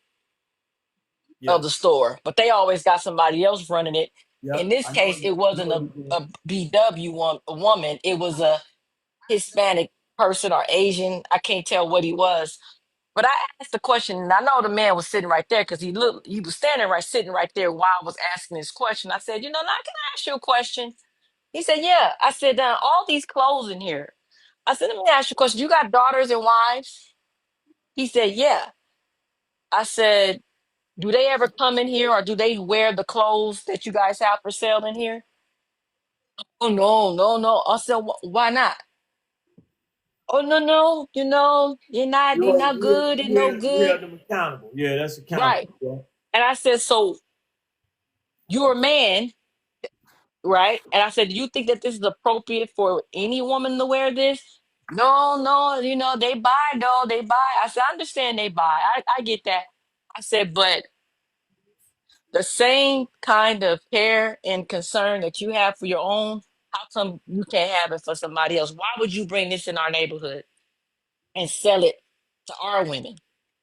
Yeah. of the store, but they always got somebody else running it. In Yep. this I know. case, it wasn't a BW a woman, it was a Hispanic person or Asian. I can't tell what he was. But I asked the question, and I know the man was sitting right there because he was standing right, sitting right there while I was asking this question. I said, now can I ask you a question? He said, yeah. I said, all these clothes in here. I said, let me ask you a question. You got daughters and wives? He said, yeah. I said, do they ever come in here or do they wear the clothes that you guys have for sale in here? Oh, no, no, no. I said, why not? oh no, no, you're not good and no You good. held them accountable. Yeah, that's Right. accountable. Yeah. And I said, so you're a man, right? And I said, do you think that this is appropriate for any woman to wear this? No, no, they buy though, they buy. I said, I understand they buy. I get that. I said, but the same kind of care and concern that you have for your own, how come you can't have it for somebody else? Why would you bring this in our neighborhood and sell it to our women?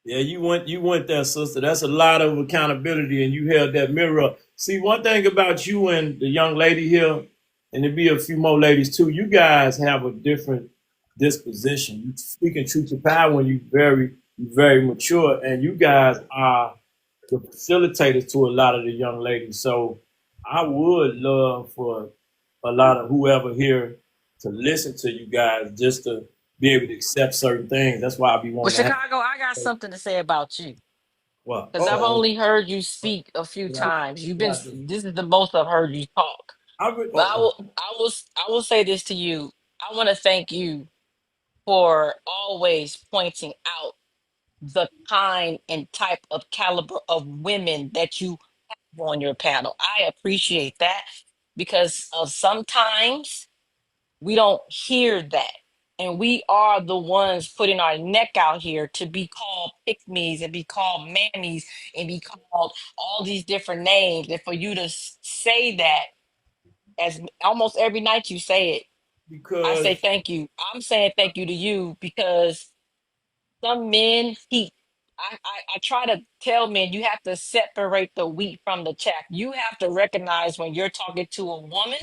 Yeah, you went there, sister. That's a lot of accountability, and you held that mirror up. See, one thing about you and the young lady here, and there be a few more ladies too. You guys have a different disposition. You speaking truth to power when you very mature, and you guys are the facilitators to a lot of the young ladies. So I would love for a lot of whoever here to listen to you guys just to be able to accept certain things. That's why I be Well, wanting to have. Chicago, I got something to say about you Well, because I've oh, only heard you speak a few yeah, times. yeah, This is the most I've heard you talk. But oh, I will say this to you. I want to thank you for always pointing out the kind and type of caliber of women that you have on your panel. I appreciate that because of sometimes we don't hear that. And we are the ones putting our neck out here to be called pick-me's and be called mammies and be called all these different names. And for you to say that as almost every night you say it, I say because thank you. I'm saying thank you to you because some men keep I try to tell men you have to separate the wheat from the chaff. You have to recognize when you're talking to a woman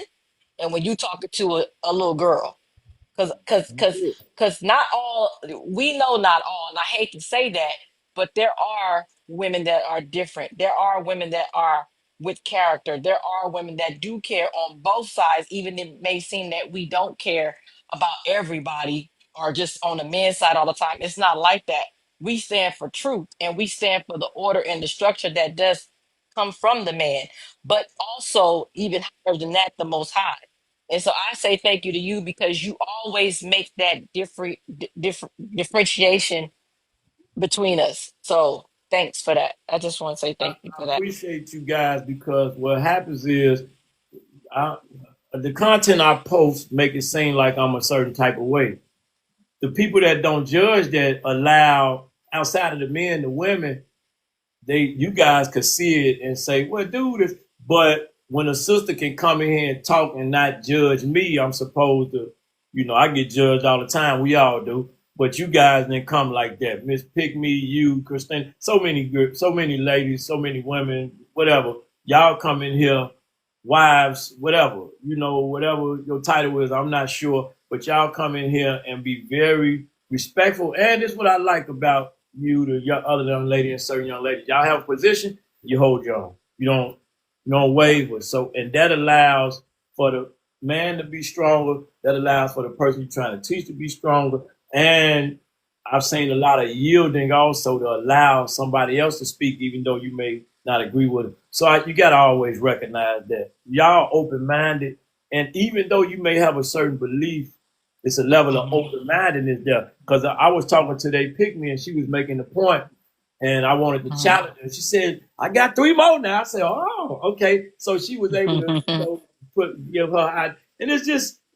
and when you're talking to a little girl. Cause not all, we know not all, and I hate to say that, but there are women that are different. There are women that are with character. There are women that do care on both sides, even if it may seem that we don't care about everybody or just on the men's side all the time. It's not like that. We stand for truth and we stand for the order and the structure that does come from the man, but also even higher than that, the most high. And so I say thank you to you because you always make that differentiation between us. So thanks for that. I just want to say I, thank you I for that. appreciate you guys because what happens is I, the content I post make it seem like I'm a certain type of way. The people that don't judge that allow outside of the men, the women, you guys could see it and say, well, do this. But when a sister can come in here and talk and not judge me, I'm supposed to, I get judged all the time. We all do. But you guys didn't come like that. Miss Pick Me, you, Christine, so many ladies, so many women, whatever. Y'all come in here, wives, whatever, whatever your title is, I'm not sure. But y'all come in here and be very respectful. And this is what I like about you, the other young lady and certain young ladies. Y'all have a position, you hold your own. You don't waver. So, and that allows for the man to be stronger. That allows for the person you're trying to teach to be stronger. And I've seen a lot of yielding also to allow somebody else to speak, even though you may not agree with it. So you got to always recognize that y'all open minded, and even though you may have a certain belief, it's a level of Mhm. open mindedness there. Because I was talking to they pick me, and she was making the point, and I wanted to challenge her. She said, "I got three more now." I said, "Oh, okay." So she was able to, Mhm. give her, and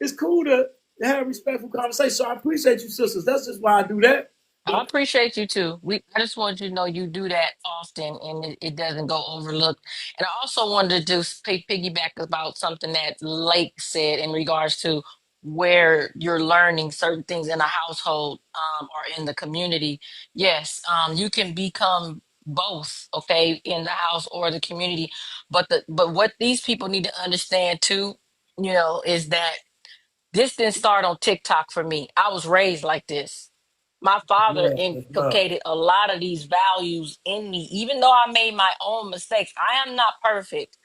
it's cool to have a respectful conversation. So I appreciate you, sisters. That's just why I do that. I But appreciate you too. I just want you to know you do that often and it doesn't go overlooked. And I also wanted to just piggyback about something that Lake said in regards to where you're learning certain things in a household or in the community. Yes, you can become both, okay, in the house or the community. But what these people need to understand too, is that this didn't start on TikTok for me. I was raised like this. My father yeah, that's love. inculcated a lot of these values in me, even though I made my own mistakes. I am not perfect,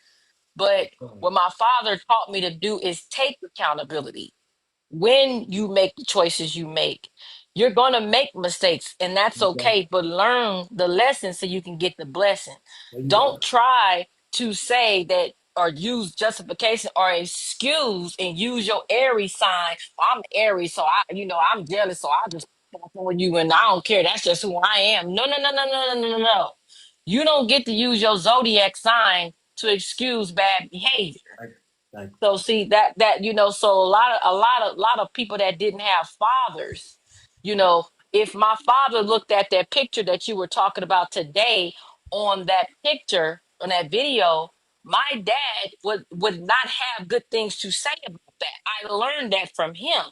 but what my father taught me to do is take accountability. When you make the choices you make, you're going to make mistakes, and that's Okay. okay, but learn the lesson so you can get the blessing. There you Don't go. try to say that or use justification or excuse and use your Aries sign. Well, I'm Aries, so I'm jealous, so I just fuck on you and I don't care. That's just who I am. No, no, no, no, no, no, no, no, no. You don't get to use your zodiac sign to excuse bad behavior. Thank So see that so a lot of people that didn't have fathers, if my father looked at that picture that you were talking about today on that picture, on that video, my dad would not have good things to say about that. I learned that from him.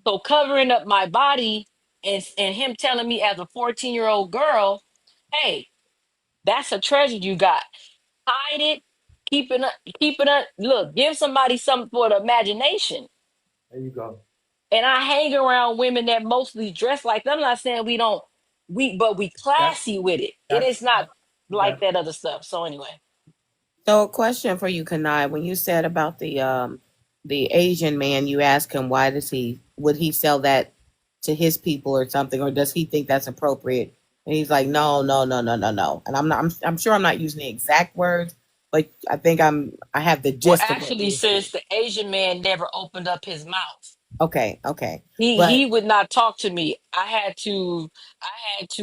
So covering up my body and him telling me as a 14-year-old girl, hey, that's a treasure you got. Hide it, keep it up. Look, give somebody something for the imagination. There you go. And I hang around women that mostly dress like them. I'm not saying we don't, but we Got classy with it. It got is not like got that other stuff. So anyway, So, a question for you, Kanai. When you said about the Asian man, you asked him why would he sell that to his people or something, or does he think that's appropriate? And he's like, no, no, no, no, no, no. And I'm not. I'm sure I'm not using the exact words, but I think I have the well, gist of what actually, you're saying. since the Asian man never opened up his mouth. Okay, okay, He but would not talk to me. I had to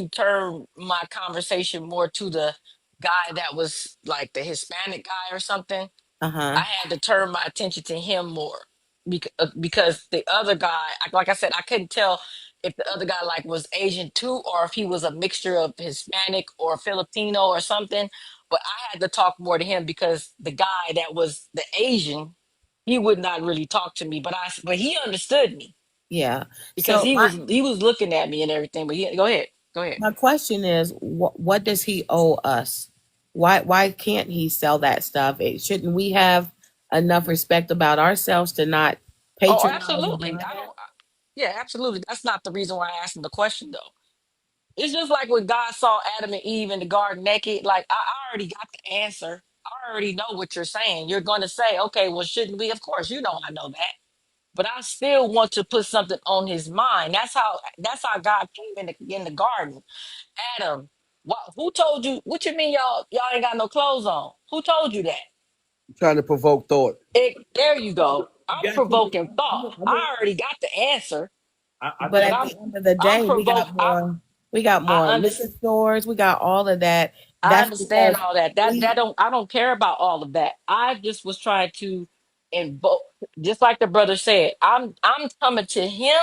turn my conversation more to the guy that was like the Hispanic guy or something. uh-huh. I had to turn my attention to him more because the other guy, like I said, I couldn't tell if the other guy like was Asian too, or if he was a mixture of Hispanic or Filipino or something. But I had to talk more to him because the guy that was the Asian, he would not really talk to me, but he understood me Yeah. because So he was looking at me and everything. But go ahead. my question is, what does he owe us? Why can't he sell that stuff? Shouldn't we have enough respect about ourselves to not Oh, patronize or absolutely. buy that? Yeah, absolutely. That's not the reason why I asked him the question though. It's just like when God saw Adam and Eve in the garden naked. Like I already got the answer. I already know what you're saying. You're going to say, okay, well, shouldn't we? Of course, you know I know that. But I still want to put something on his mind. That's how God came in the garden. Adam, who told you? What you mean, y'all ain't got no clothes on? Who told you that? Trying to provoke thought. There you go. you I'm got to. provoking thought. I already got the answer, I But but think at I'm the end of the I'm day, provoke. we got I more liquor understand. stores, we got all of that. I That's understand because all that. That we that don't I don't care about all of that. I just was trying to invoke, just like the brother said. I'm coming to him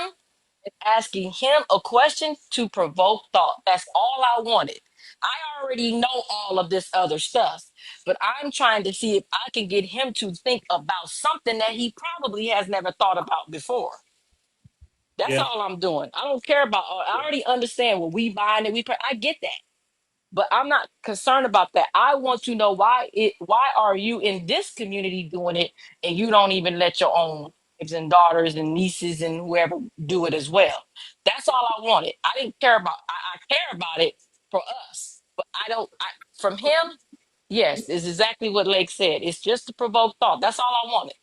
and asking him a question to provoke thought. That's all I wanted. I already know all of this other stuff, but I'm trying to see if I can get him to think about something that he probably has never thought about before. That's yeah. all I'm doing. I don't care about. I already understand what we buying and I get that, but I'm not concerned about that. I want to know why are you in this community doing it and you don't even let your own wives and daughters and nieces and whoever do it as well. That's all I wanted. I didn't care about I care about it for us. But from him, yes, it's exactly what Lake said. It's just to provoke thought. That's all I wanted.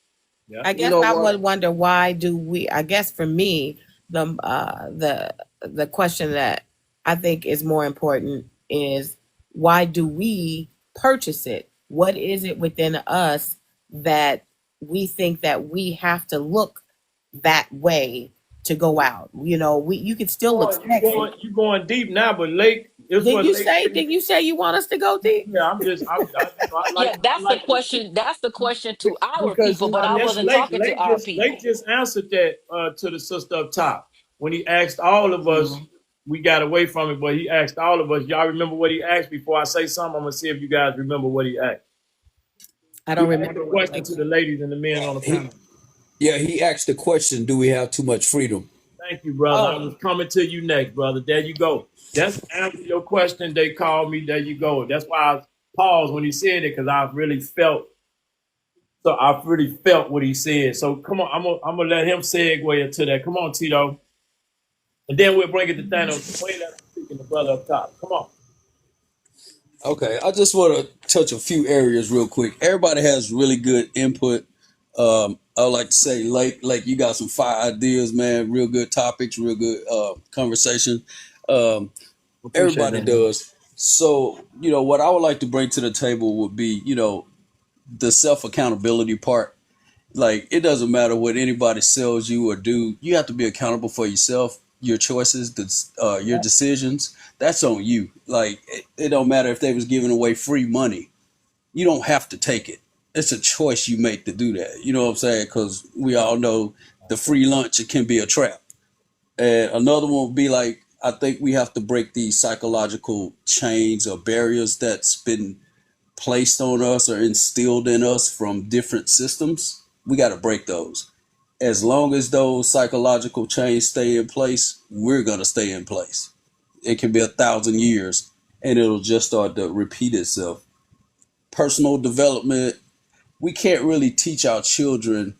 Yeah. I You guess know I what? would wonder why do we? I guess for me, the question that I think is more important is why do we purchase it? What is it within us that we think that we have to look that way to go out? We you can still look sexy. You going deep now, but Lake is Did what you Lake say? said. Did you say you want us to go deep? Yeah, I'm just I like Yeah, that's the to question. That's the question to our Because people, you but I that's wasn't Lake. talking to our Lake people. just answered that to the sister up top when he asked all of us. Mhm. We got away from it, but he asked all of us. Y'all remember what he asked before I say something? I'm gonna see if you guys remember what he asked. I He don't asked remember a what question Blake to the said. ladies and the men on the He, panel. yeah, he asked the question, do we have too much freedom? Thank you, brother. I Oh, was coming to you next, brother. There you go. That's answer your question. They called me. There you go. That's why I paused when he said it because I really felt. So I really felt what he said. So come on, I'm gonna let him segue into that. Come on, Tito, and then we'll bring it to Thanos. Wait, let him speak in the brother up top. Come on. Okay, I just want to touch a few areas real quick. Everybody has really good input. I would like to say, like you got some fire ideas, man. Real good topics, real good conversation. Um, appreciate Everybody that, man. does. So, what I would like to bring to the table would be, the self accountability part. Like, it doesn't matter what anybody sells you or do. You have to be accountable for yourself, your choices, your decisions. That's on you. Like, it don't matter if they was giving away free money. You don't have to take it. It's a choice you make to do that. You know what I'm saying? Because we all know the free lunch, it can be a trap. And another one would be like, I think we have to break these psychological chains or barriers that's been placed on us or instilled in us from different systems. We got to break those. As long as those psychological chains stay in place, we're going to stay in place. It can be 1,000 years and it'll just start to repeat itself. Personal development, we can't really teach our children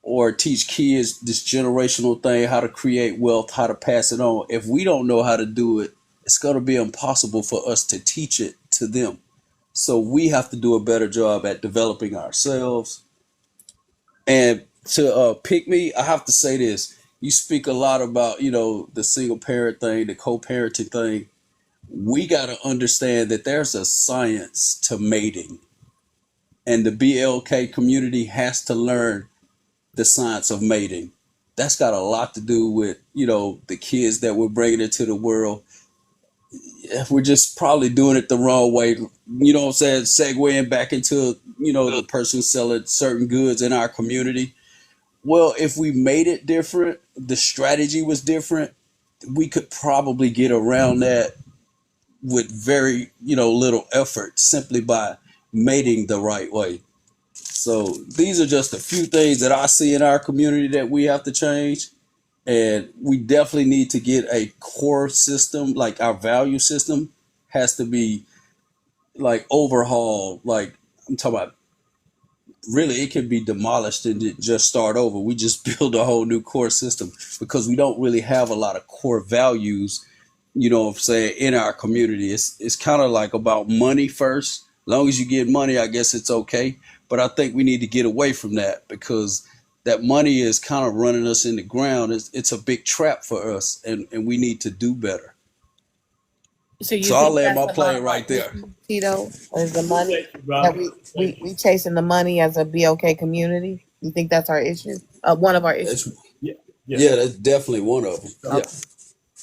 or teach kids this generational thing, how to create wealth, how to pass it on. If we don't know how to do it, it's going to be impossible for us to teach it to them. So we have to do a better job at developing ourselves. And to pick me, I have to say this. You speak a lot about, the single parent thing, the co-parenting thing. We got to understand that there's a science to mating. And the BLK community has to learn the science of mating. That's got a lot to do with, the kids that we're bringing into the world. We're just probably doing it the wrong way. You know what I'm saying? Segueing back into, the person selling certain goods in our community. Well, if we made it different, the strategy was different, we could probably get around that with very, little effort simply by mating the right way. So these are just a few things that I see in our community that we have to change. And we definitely need to get a core system, like our value system has to be like overhauled. Like, I'm talking about, really, it can be demolished and just start over. We just build a whole new core system because we don't really have a lot of core values, what I'm saying, in our community. It's kind of like about money first. As long as you get money, I guess it's okay. But I think we need to get away from that because that money is kind of running us in the ground. It's a big trap for us, and we need to do better. So you So I'll think land that's my a lot of plane our right there. issue, Tito? Is the money Appreciate you, that brother. we chasing the money as a BOK community? You think that's our issue? One of our issues. That's, Yeah, yeah. yeah, that's definitely one of them. Yeah. Okay.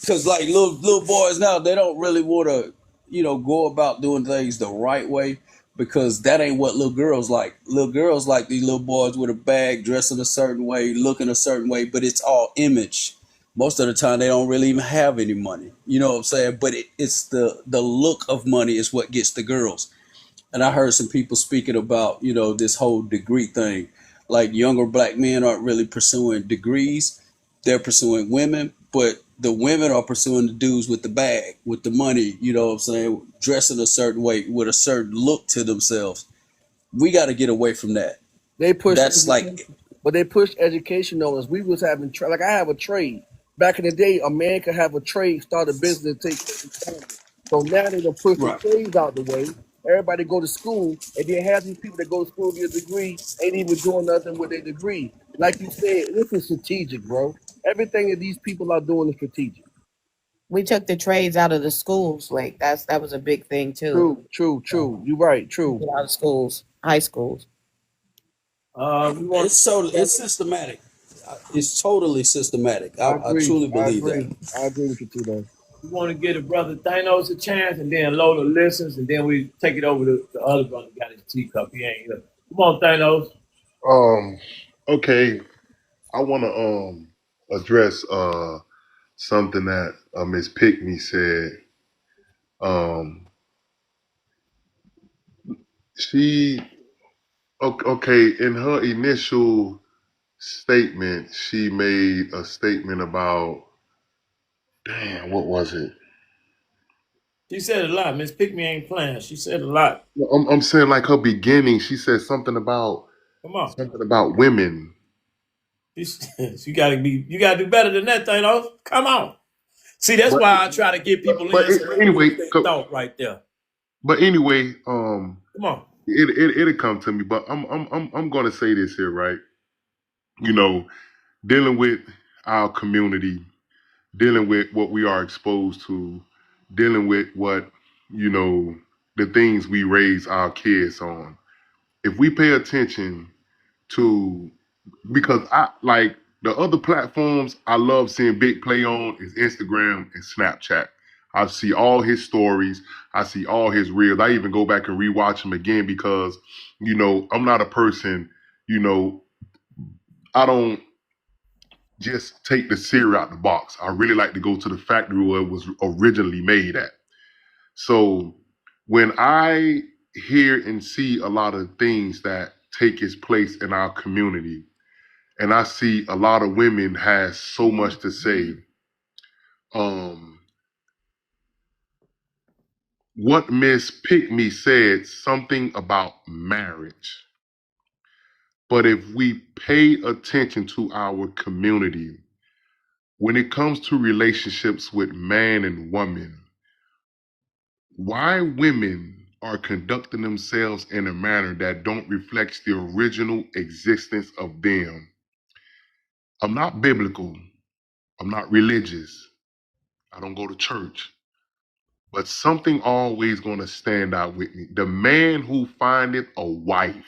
Because like little boys now, they don't really want to, go about doing things the right way because that ain't what little girls like. Little girls like these little boys with a bag, dressing a certain way, looking a certain way, but it's all image. Most of the time, they don't really even have any money. You know what I'm saying? But it's the look of money is what gets the girls. And I heard some people speaking about, this whole degree thing. Like, younger black men aren't really pursuing degrees. They're pursuing women, but the women are pursuing the dudes with the bag, with the money, you know what I'm saying, dressing a certain way with a certain look to themselves. We got to get away from that. They push That's like, education, but they push education on us. We was having like I have a trade. Back in the day, a man could have a trade, start a business, and take care of his family. So now they don't push the right. trades out the way. Everybody go to school, and then half these people that go to school with a degree ain't even doing nothing with their degree. Like you said, this is strategic, bro. Everything that these people are doing is strategic. We took the trades out of the schools. Like that was a big thing too. True, true, true. You're right. Took True. it out of schools, high schools. We want It's systematic. It's totally systematic. I I agree. truly I believe that. agree. I agree with you, Tito. we want to give the brother Thanos a chance, and then Lola listens, and then we take it over to the other brother. Got his teacup. He ain't here. Come on, Thanos. Um, okay, I want to address something that Miss Pickney said. Um, she okay in her initial statement, she made a statement about damn, what was it? She said a lot. Miss Pick Me ain't playing. She said a lot. No, I'm saying like her beginning. She said Come on. something about women. You gotta be. You gotta do better than that, Thanos. Come on. See, that's But why I try to get people in so they can anyway, finish their thought right there. but anyway, Come on. it'll come to me. But I'm gonna say this here, right? You know, dealing with our community, dealing with what we are exposed to, dealing with what you know the things we raise our kids on. if we pay attention to, because I like the other platforms I love seeing Big play on is Instagram and Snapchat. I see all his stories. I see all his reels. I even go back and rewatch them again because, I'm not a person, you know, I don't just take the cereal out the box. I really like to go to the factory where it was originally made at. So when I hear and see a lot of things that take its place in our community, and I see a lot of women has so much to say. Um, what Miss Pick Me said something about marriage. But if we pay attention to our community, when it comes to relationships with man and woman, why women are conducting themselves in a manner that don't reflect the original existence of them. I'm not biblical. I'm not religious. I don't go to church. But something always going to stand out with me. The man who findeth a wife,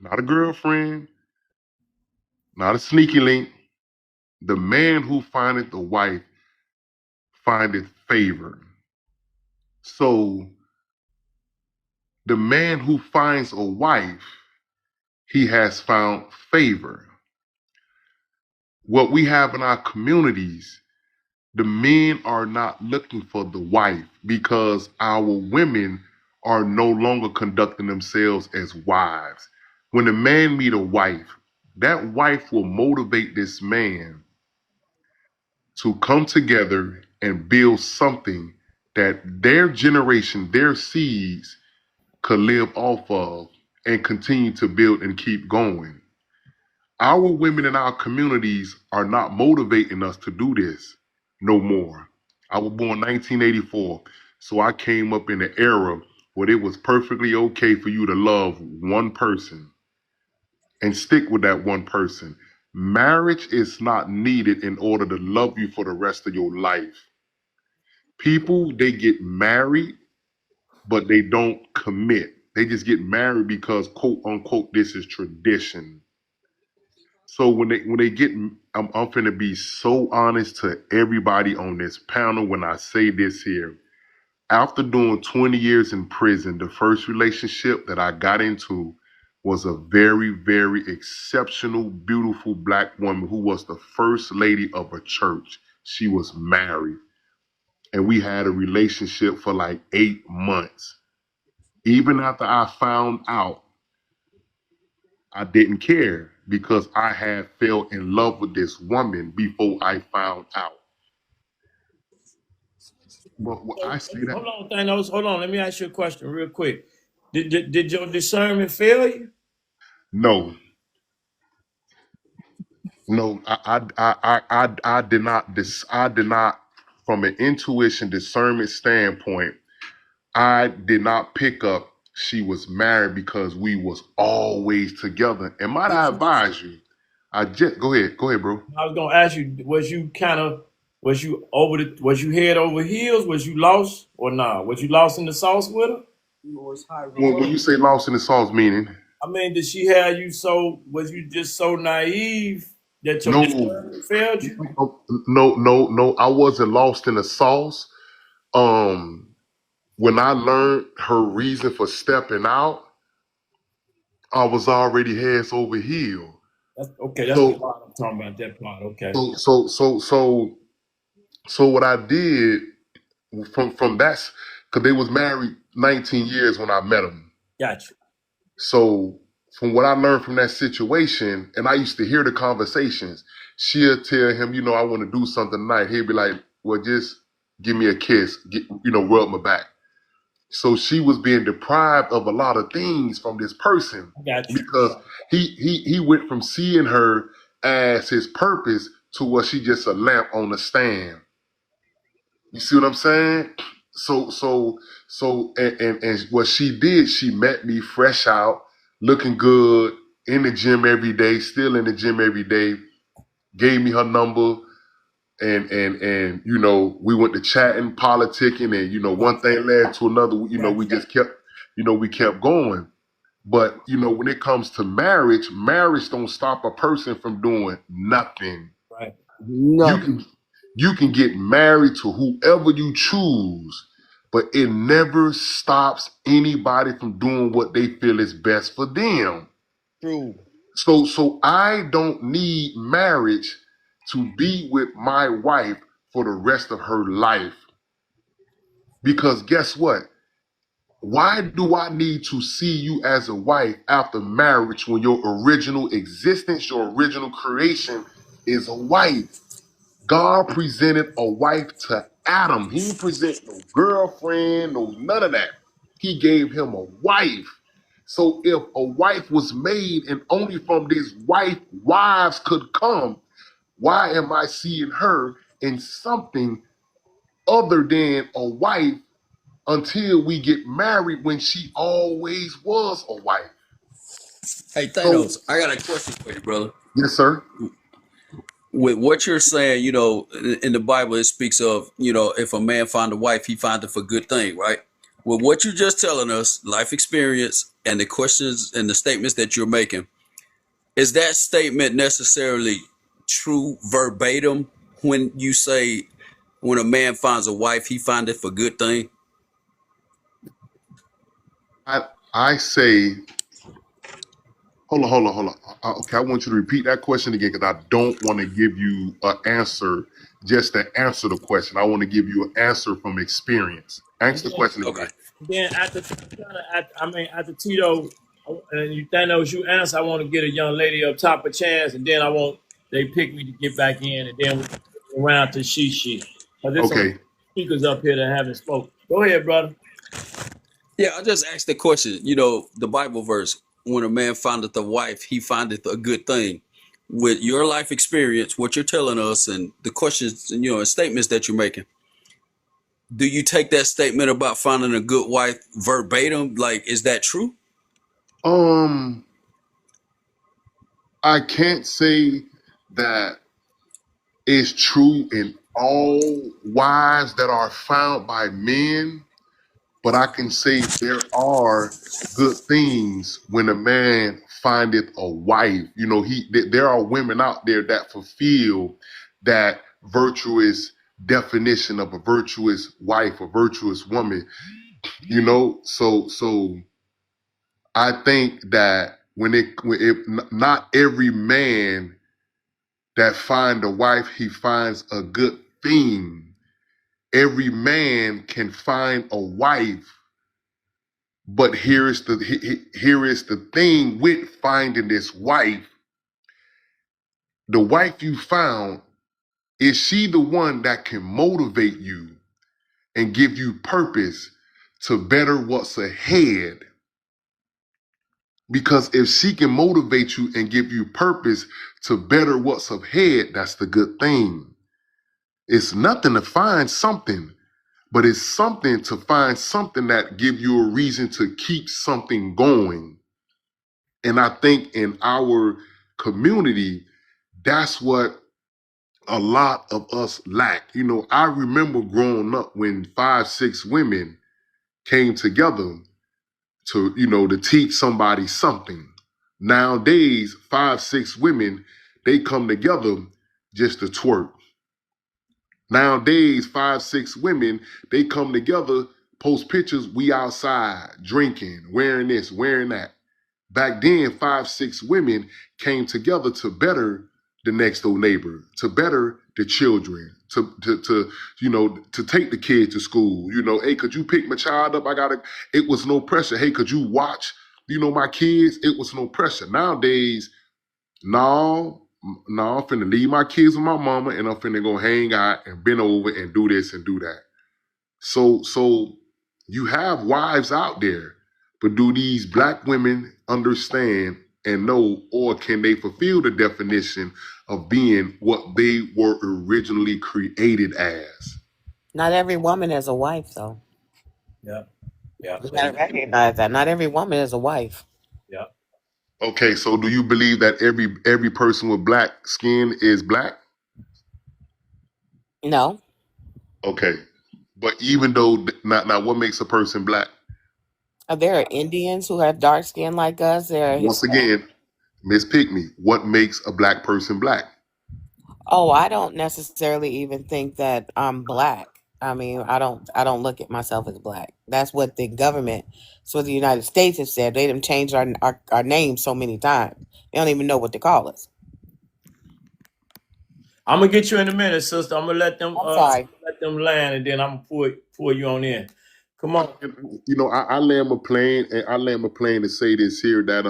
not a girlfriend, not a sneaky link. The man who findeth a wife findeth favor. So the man who finds a wife, he has found favor. What we have in our communities, the men are not looking for the wife because our women are no longer conducting themselves as wives. When a man meet a wife, that wife will motivate this man to come together and build something that their generation, their seeds could live off of and continue to build and keep going. Our women in our communities are not motivating us to do this no more. I was born 1984, so I came up in an era where it was perfectly okay for you to love one person and stick with that one person. Marriage is not needed in order to love you for the rest of your life. People, they get married, but they don't commit. They just get married because, quote unquote, this is tradition. So when they get, I'm finna be so honest to everybody on this panel when I say this here. After doing 20 years in prison, the first relationship that I got into was a very, very exceptional, beautiful black woman who was the first lady of a church. She was married, and we had a relationship for like 8 months. Even after I found out, I didn't care because I had fell in love with this woman before I found out. But I So, say that hold on, Thanos. Hold on. Let me ask you a question real quick. Did your discernment fail you? no, no, I did not. I did not, from an intuition discernment standpoint, I did not pick up she was married because we was always together. And might I advise you? I just go ahead, bro. I was gonna ask you, was you head over heels? Was you lost or nah? Was you lost in the sauce with her? When you say lost in the sauce, meaning I mean, did she have you so? Was you just so naive that your no, discernment failed you? no, I wasn't lost in the sauce. Um, when I learned her reason for stepping out, I was already heads over heels. That's okay. That's the So, part I'm talking about. That part. Okay, so, so, so, so, so, what I did from that's because they was married 19 years when I met him. got you. So, from what I learned from that situation, and I used to hear the conversations, she'll tell him, I want to do something tonight. He'll be like, well, just give me a kiss, rub my back. So she was being deprived of a lot of things from this person I got you. because he went from seeing her as his purpose to what she just a lamp on a stand. You see what I'm saying? And what she did, she met me fresh out, looking good, in the gym every day, still in the gym every day, gave me her number, and we went to chatting, politicking, and one thing led to another. Got We you. just kept, we kept going. But you know, when it comes to marriage, marriage don't stop a person from doing nothing. Right. You Nothing. can you can get married to whoever you choose, but it never stops anybody from doing what they feel is best for them. True. So I don't need marriage to be with my wife for the rest of her life. Because guess what? Why do I need to see you as a wife after marriage when your original existence, your original creation is a wife? God presented a wife to Adam. He didn't present no girlfriend, no none of that. He gave him a wife. So if a wife was made and only from this wife wives could come, why am I seeing her in something other than a wife until we get married when she always was a wife? Hey, So, Thanos, I got a question for you, brother. yes, sir. With what you're saying, in the Bible, it speaks of, if a man find a wife, he find it for good thing, right? With what you're just telling us, life experience, and the questions and the statements that you're making, is that statement necessarily true verbatim when you say, when a man finds a wife, he find it for good thing? I say, hold on. Okay, I want you to repeat that question again because I don't want to give you an answer just to answer the question. I want to give you an answer from experience. And Answer the then, question Okay. again. after Tito, and you Thanos, you answer. I want to get a young lady up top a chance, and then I want they pick me to get back in, and then we go around to she. Because there's some Okay. speakers up here that haven't spoken. Go ahead, brother. Yeah, I just asked the question, the Bible verse, when a man findeth a wife, he findeth a good thing. With your life experience, what you're telling us, and the questions, and statements that you're making, do you take that statement about finding a good wife verbatim? Like, is that true? Um, I can't say that it's true in all wives that are found by men, but I can say there are good things when a man findeth a wife. You know, there are women out there that fulfill that virtuous definition of a virtuous wife, a virtuous woman. You know, so I think that not every man that find a wife, he finds a good thing. Every man can find a wife, but here is the thing with finding this wife. The wife you found, is she the one that can motivate you and give you purpose to better what's ahead? Because if she can motivate you and give you purpose to better what's ahead, that's the good thing. It's nothing to find something, but it's something to find something that give you a reason to keep something going. And I think in our community, that's what a lot of us lack. You know, I remember growing up when 5, 6 women came together to teach somebody something. Nowadays, 5, 6 women, they come together just to twerk. Nowadays, 5, 6 women, they come together, post pictures, we outside, drinking, wearing this, wearing that. Back then, 5, 6 women came together to better the next door neighbor, to better the children, to take the kid to school. You know, hey, could you pick my child up? It was no pressure. Hey, could you watch, my kids? It was no pressure. Nowadays, no, I'm finna leave my kids with my mama and I'm finna go hang out and bend over and do this and do that. So you have wives out there, but do these black women understand and know, or can they fulfill the definition of being what they were originally created as? Not every woman is a wife, though. Yeah, yeah, You gotta recognize that. Not every woman is a wife. yeah. Okay, so do you believe that every person with black skin is black? No, Okay, but even though now what makes a person black? There are Indians who have dark skin like us. There are Once Hispanic. again, Miss Pickney, what makes a black person black? Oh, I don't necessarily even think that I'm black. I mean, I don't look at myself as black. That's what the government, so the United States has said. They done changed our name so many times. They don't even know what to call us. I'm gonna get you in a minute, sister. I'm sorry. Let them land, and then I'm gonna pull you on in. Come on. And, I land my plane, and I land my plane to say this here that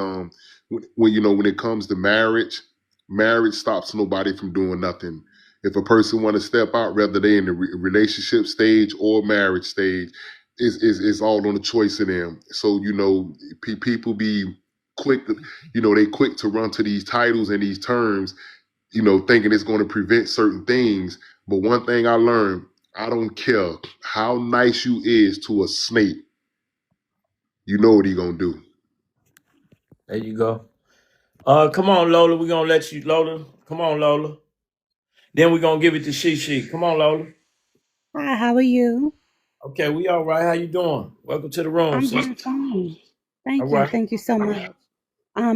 when it comes to marriage, marriage stops nobody from doing nothing. If a person want to step out, whether they in the relationship stage or marriage stage, is all on the choice of them. So people be quick, they quick to run to these titles and these terms, thinking it's going to prevent certain things. But one thing I learned, I don't care how nice you is to a snake, you know what he gonna do. There you go. Come on, Lola. We're gonna let you, Lola. Come on, Lola. Then we're gonna give it to She. Come on, Lola. Hi, how are you? Okay, we all right. How you doing? Welcome to the room, I'm sister. doing fine. All Thank you. right. Thank you so much.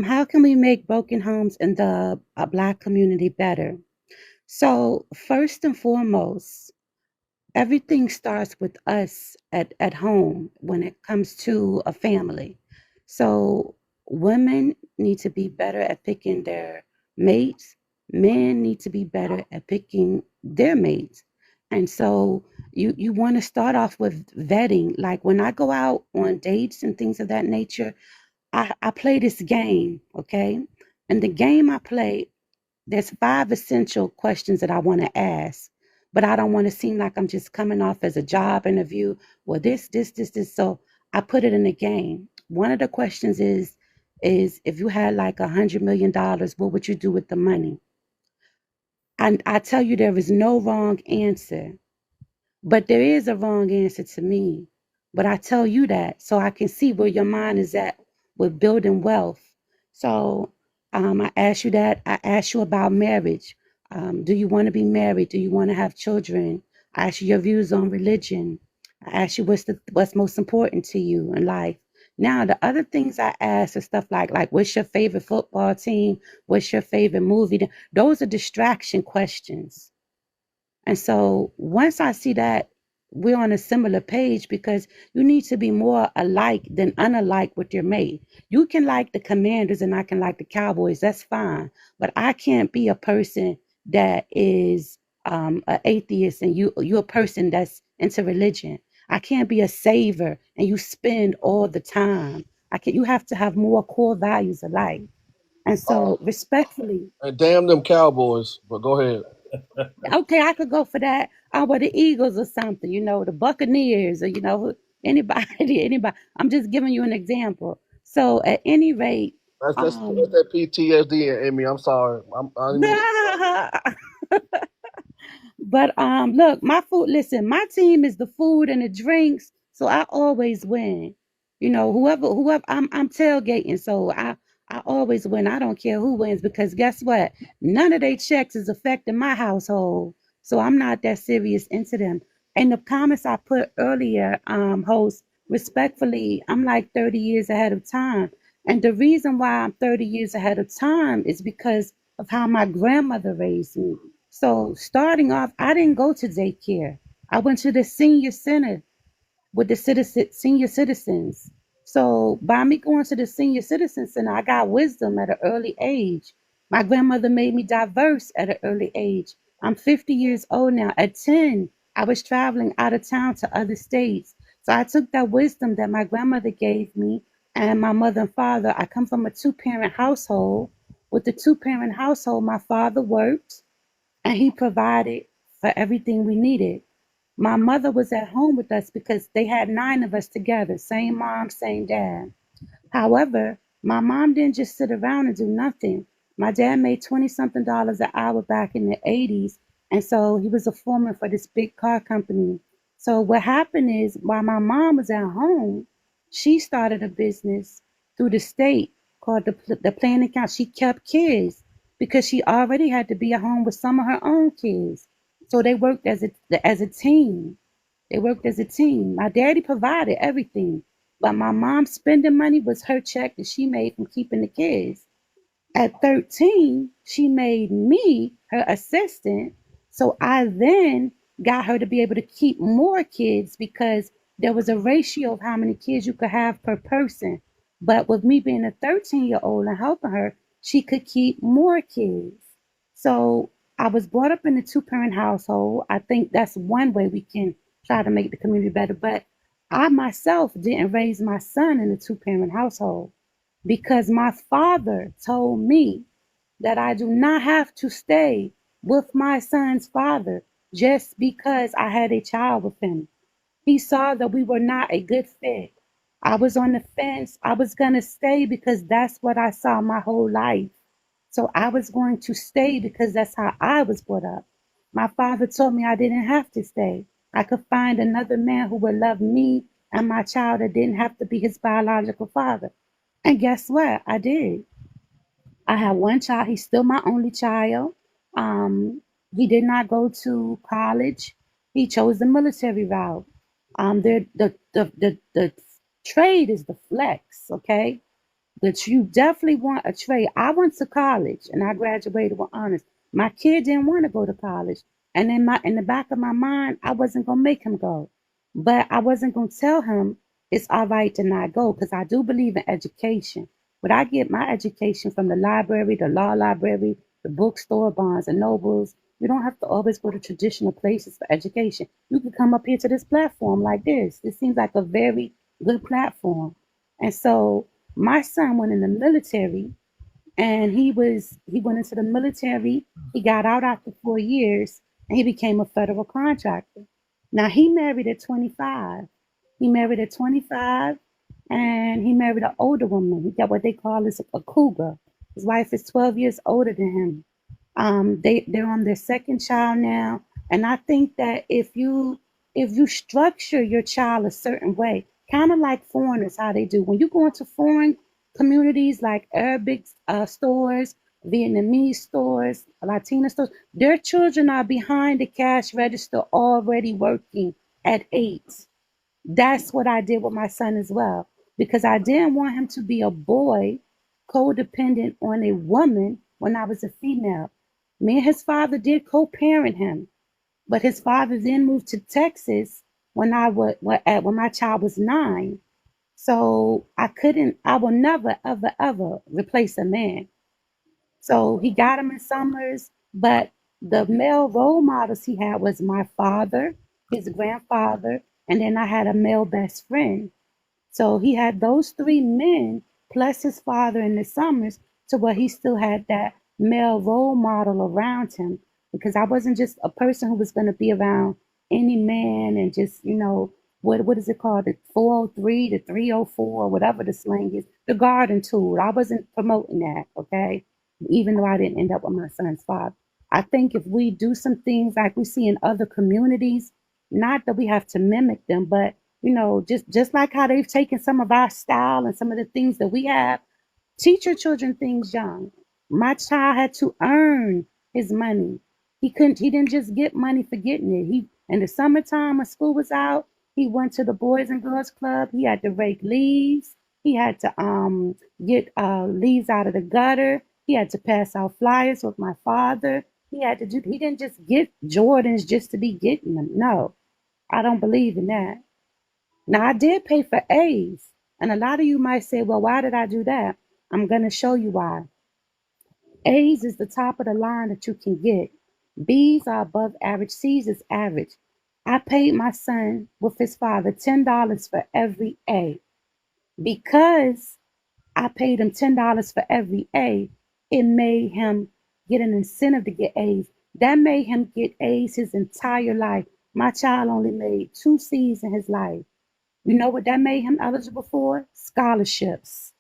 How can we make broken homes in the Black community better? So, first and foremost, everything starts with us at home when it comes to a family. So women need to be better at picking their mates. Men need to be better at picking their mates. And so you want to start off with vetting. Like when I go out on dates and things of that nature, I play this game, okay? And the game I play, there's 5 essential questions that I want to ask, but I don't want to seem like I'm just coming off as a job interview. Well, this. So I put it in the game. One of the questions is if you had like $100 million, what would you do with the money? And I tell you, there is no wrong answer. But there is a wrong answer to me. But I tell you that so I can see where your mind is at with building wealth. So I ask you that. I ask you about marriage. Do you want to be married? Do you want to have children? I ask you your views on religion. I ask you what's most important to you in life. Now the other things I ask are stuff like what's your favorite football team? What's your favorite movie? Those are distraction questions. And so once I see that we're on a similar page, because you need to be more alike than unalike with your mate. You can like the Commanders and I can like the Cowboys. That's fine. But I can't be a person that is an atheist and you're a person that's into religion. I can't be a saver and you spend all the time. You have to have more core values alike. And so respectfully, And damn them Cowboys. But go ahead. okay, I could go for that. Or the Eagles or something, the Buccaneers or anybody, anybody. I'm just giving you an example. So at any rate, That's um, that PTSD in me. I'm sorry. I didn't mean but look, my food. Listen, my team is the food and the drinks, so I always win. Whoever I'm tailgating, so I always win. I don't care who wins because guess what? None of their checks is affecting my household, so I'm not that serious into them. And the comments I put earlier, host, respectfully, I'm like 30 years ahead of time, and the reason why I'm 30 years ahead of time is because of how my grandmother raised me. So starting off, I didn't go to daycare. I went to the senior center with the senior citizens. So by me going to the senior citizen center, I got wisdom at an early age. My grandmother made me diverse at an early age. I'm 50 years old now. At 10, I was traveling out of town to other states. So I took that wisdom that my grandmother gave me and my mother and father. I come from a two-parent household. With the two-parent household, my father worked and he provided for everything we needed. My mother was at home with us because they had 9 of us together, same mom, same dad. However, my mom didn't just sit around and do nothing. My dad made 20 something dollars an hour back in the 80s. And so he was a foreman for this big car company. So what happened is while my mom was at home, she started a business through the state called the Planning Council. She kept kids because she already had to be at home with some of her own kids. So they worked as a team. They worked as a team. My daddy provided everything. But my mom's spending money was her check that she made from keeping the kids. At 13, she made me her assistant. So I then got her to be able to keep more kids because there was a ratio of how many kids you could have per person. But with me being a 13-year-old and helping her, she could keep more kids. So I was brought up in a two-parent household. I think that's one way we can try to make the community better. But I myself didn't raise my son in a two-parent household because my father told me that I do not have to stay with my son's father just because I had a child with him. He saw that we were not a good fit. I was on the fence. I was going to stay because that's what I saw my whole life. So I was going to stay because that's how I was brought up. My father told me I didn't have to stay. I could find another man who would love me and my child that didn't have to be his biological father. And guess what? I did. I have one child. He's still my only child. Um, he did not go to college. He chose the military route. The trade is the flex, okay? That you definitely want a trade. I went to college and I graduated with honors. My kid didn't want to go to college. And in the back of my mind, I wasn't gonna make him go. But I wasn't gonna tell him it's all right to not go because I do believe in education. But I get my education from the library, the law library, the bookstore, Barnes and Nobles. You don't have to always go to traditional places for education. You can come up here to this platform like this. This seems like a very good platform. And so my son went in the military and he went into the military. He got out after 4 years and he became a federal contractor. Now he married at 25. He married at 25 and he married an older woman. He got what they call is a cougar. His wife is 12 years older than him. They're on their second child now, and I think that if you structure your child a certain way, kind of like foreigners how they do when you go into foreign communities like Arabic stores, Vietnamese stores, Latina stores, their children are behind the cash register already working at 8. That's what I did with my son as well because I didn't want him to be a boy codependent on a woman when I was a female. Me and his father did co-parent him, but his father then moved to Texas when my child was 9. So I will never, ever, ever replace a man. So he got him in summers, but the male role models he had was my father, his grandfather, and then I had a male best friend. So he had those 3 men plus his father in the summers to where he still had that male role model around him because I wasn't just a person who was going to be around any man and just, what is it called? The 403, the 304, whatever the slang is, the garden tool. I wasn't promoting that, okay? Even though I didn't end up with my son's father. I think if we do some things like we see in other communities, not that we have to mimic them, but just like how they've taken some of our style and some of the things that we have, teach your children things young. My child had to earn his money. He didn't just get money for getting it. He in the summertime when school was out, he went to the Boys and Girls Club. He had to rake leaves. He had to get leaves out of the gutter. He had to pass out flyers with my father. He didn't just get Jordans just to be getting them. No, I don't believe in that. Now, I did pay for A's. And a lot of you might say, well, why did I do that? I'm going to show you why. A's is the top of the line that you can get. B's are above average. C's is average. I paid my son with his father $10 for every A. Because I paid him $10 for every A, it made him get an incentive to get A's. That made him get A's his entire life. My child only made 2 C's in his life. You know what that made him eligible for? Scholarships.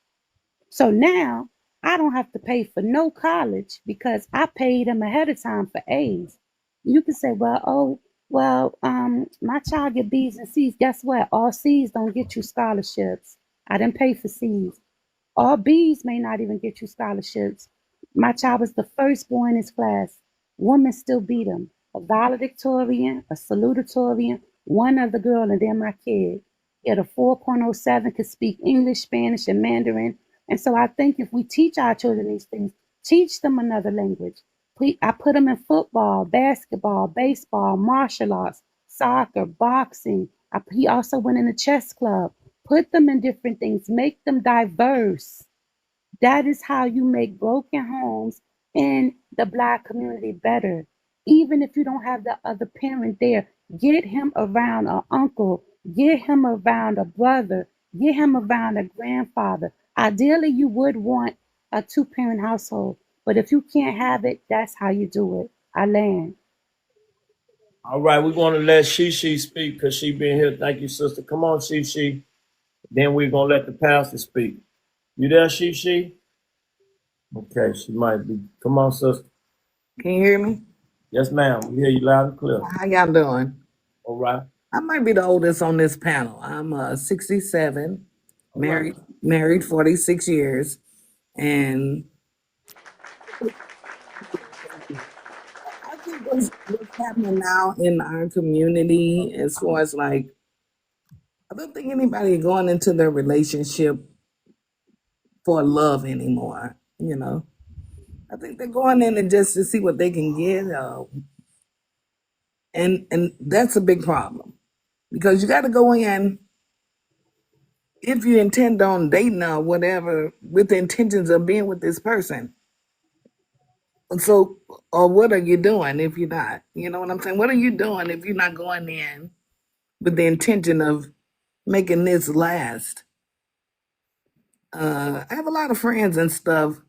So now I don't have to pay for no college because I paid him ahead of time for A's. You can say, my child get B's and C's. Guess what? All C's don't get you scholarships. I didn't pay for C's. All B's may not even get you scholarships. My child was the first boy in his class. Women still beat him. A valedictorian, a salutatorian, one other girl, and then my kid. Yeah, the 4.07 could speak English, Spanish, and Mandarin. And so I think if we teach our children these things, teach them another language. I put them in football, basketball, baseball, martial arts, soccer, boxing. He also went in the chess club. Put them in different things, make them diverse. That is how you make broken homes in the Black community better. Even if you don't have the other parent there, get him around an uncle, get him around a brother, get him around a grandfather. Ideally, you would want a two-parent household, but if you can't have it, that's how you do it. I land. All right, we want to let Shishi speak because she been here. Thank you, sister. Come on, Shishi. Then we're gonna let the pastor speak. You there, Shishi? Okay, she might be. Come on, sister. Can you hear me? Yes, ma'am. We hear you loud and clear. How y'all doing? All right. I might be the oldest on this panel. I'm 67, All right. married 46 years, and I think what's happening now in our community, as far as like, I don't think anybody going into their relationship for love anymore. You know, I think they're going in and just to see what they can get, and that's a big problem because you got to go in if you intend on dating or whatever with the intentions of being with this person. So, or what are you doing if you're not? You know what I'm saying? What are you doing if you're not going in with the intention of making this last? I have a lot of friends and stuff.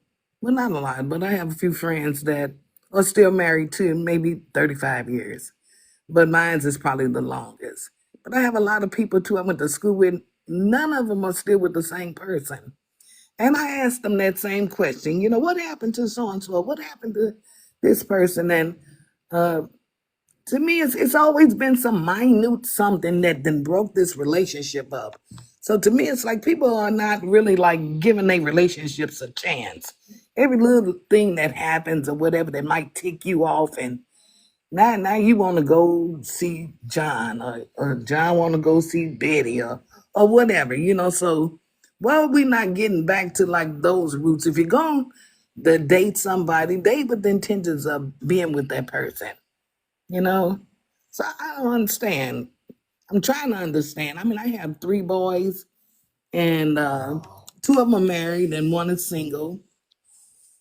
Well, not a lot, but I have a few friends that are still married to maybe 35 years. But mine's is probably the longest. But I have a lot of people too I went to school with. None of them are still with the same person. And I asked them that same question, you know, what happened to so and so? What happened to this person? And uh, to me, it's always been some minute something that then broke this relationship up. So to me, it's like people are not really like giving their relationships a chance. Every little thing that happens or whatever that might tick you off, and now you want to go see John, or John want to go see Betty, or whatever, you know. So why are we not getting back to like those roots? If you're going to date somebody, date with the intentions of being with that person, you know. So I don't understand. I'm trying to understand. I mean, I have three boys, and two of them are married, and one is single,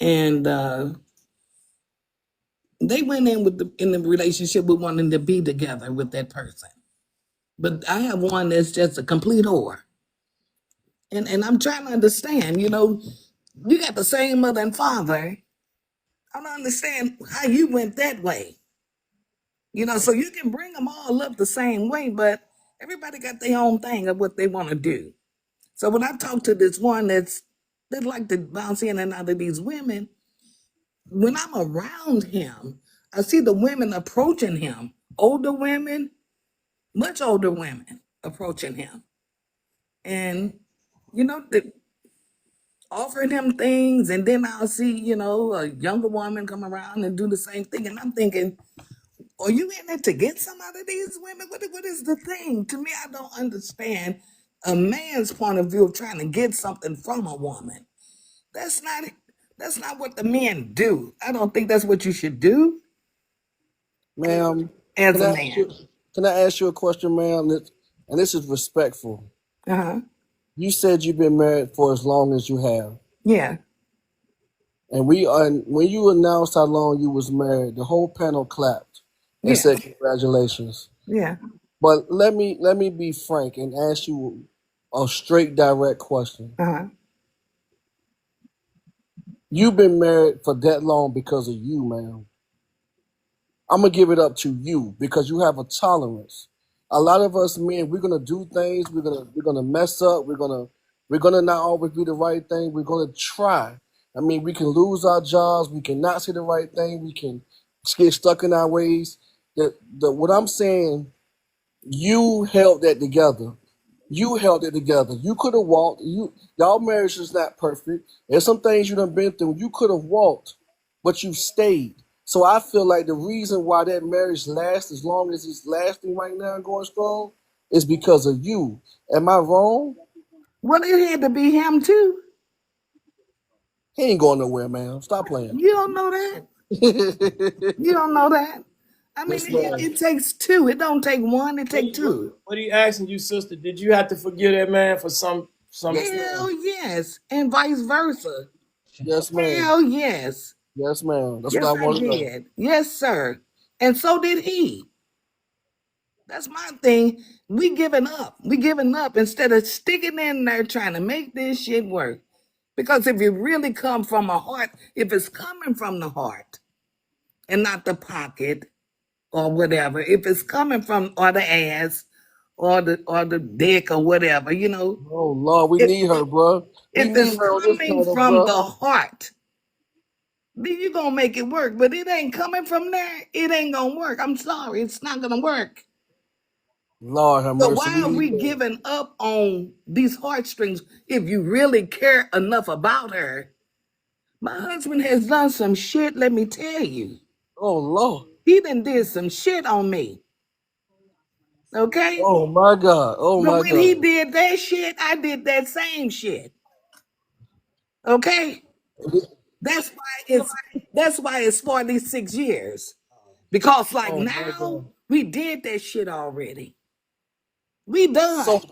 and they went in with in the relationship with wanting to be together with that person. But I have one that's just a complete whore. And I'm trying to understand, you know, you got the same mother and father. I don't understand how you went that way. You know, so you can bring them all up the same way, but everybody got their own thing of what they want to do. So when I talk to this one that like to bounce in and out of these women, when I'm around him, I see the women approaching him, older women, much older women approaching him. And you know, offering him things, and then I'll see, you know, a younger woman come around and do the same thing. And I'm thinking, are you in it to get some out of these women? What is the thing? To me, I don't understand a man's point of view of trying to get something from a woman. That's not that's not what the men do. I don't think that's what you should do Ma'am, as can a I ask you man. can I ask you a question, ma'am? And this is respectful. Uh-huh. You said you've been married for as long as you have. Yeah. And when you announced how long you was married, the whole panel clapped and Yeah. said congratulations. Yeah. But let me be frank and ask you a straight direct question. Uh-huh. You've been married for that long because of you, ma'am. I'm gonna give it up to you because you have a tolerance. A lot of us men, we're gonna do things. We're gonna mess up. We're gonna not always do the right thing. We're gonna try. I mean, we can lose our jobs. We cannot say the right thing. We can get stuck in our ways. What I'm saying, you held that together. You held it together. You could have walked. Y'all marriage is not perfect. There's some things you done been through. You could have walked, but you stayed. So I feel like the reason why that marriage lasts as long as it's lasting right now and going strong It's because of you. Am I wrong? Well, it had to be him too. He ain't going nowhere, man. Stop playing. You don't know that. You don't know that. I mean, Yes, it, ma'am. it takes two. It don't take one. It What take he, what, two. what he asking you, sister? Did you have to forgive that man for some Hell sin? yes, and vice versa. Yes, ma'am. Hell yes. Yes, ma'am. That's what I Yes, I want to know. did. Yes, sir. And so did he. That's my thing. We giving up. We giving up instead of sticking in there trying to make this shit work. Because if it really come from a heart, if it's coming from the heart and not the pocket or whatever, if it's coming from or the ass or the dick or whatever, Oh Lord, we if need her, bro. We if need it's her on this coming panel, from bro. the heart, then you gonna make it work. But it ain't coming from there, it ain't gonna work. I'm sorry, it's not gonna work. Lord have So mercy. We why are need we her. giving up on these heartstrings if you really care enough about her? My husband has done some shit, let me tell you. Oh Lord. He done did some shit on me. Okay? Oh my God. Oh But my when he God. did that shit, I did that same shit. Okay? That's why it's 46 years. Because like Oh my now God. we did that shit already. We done. So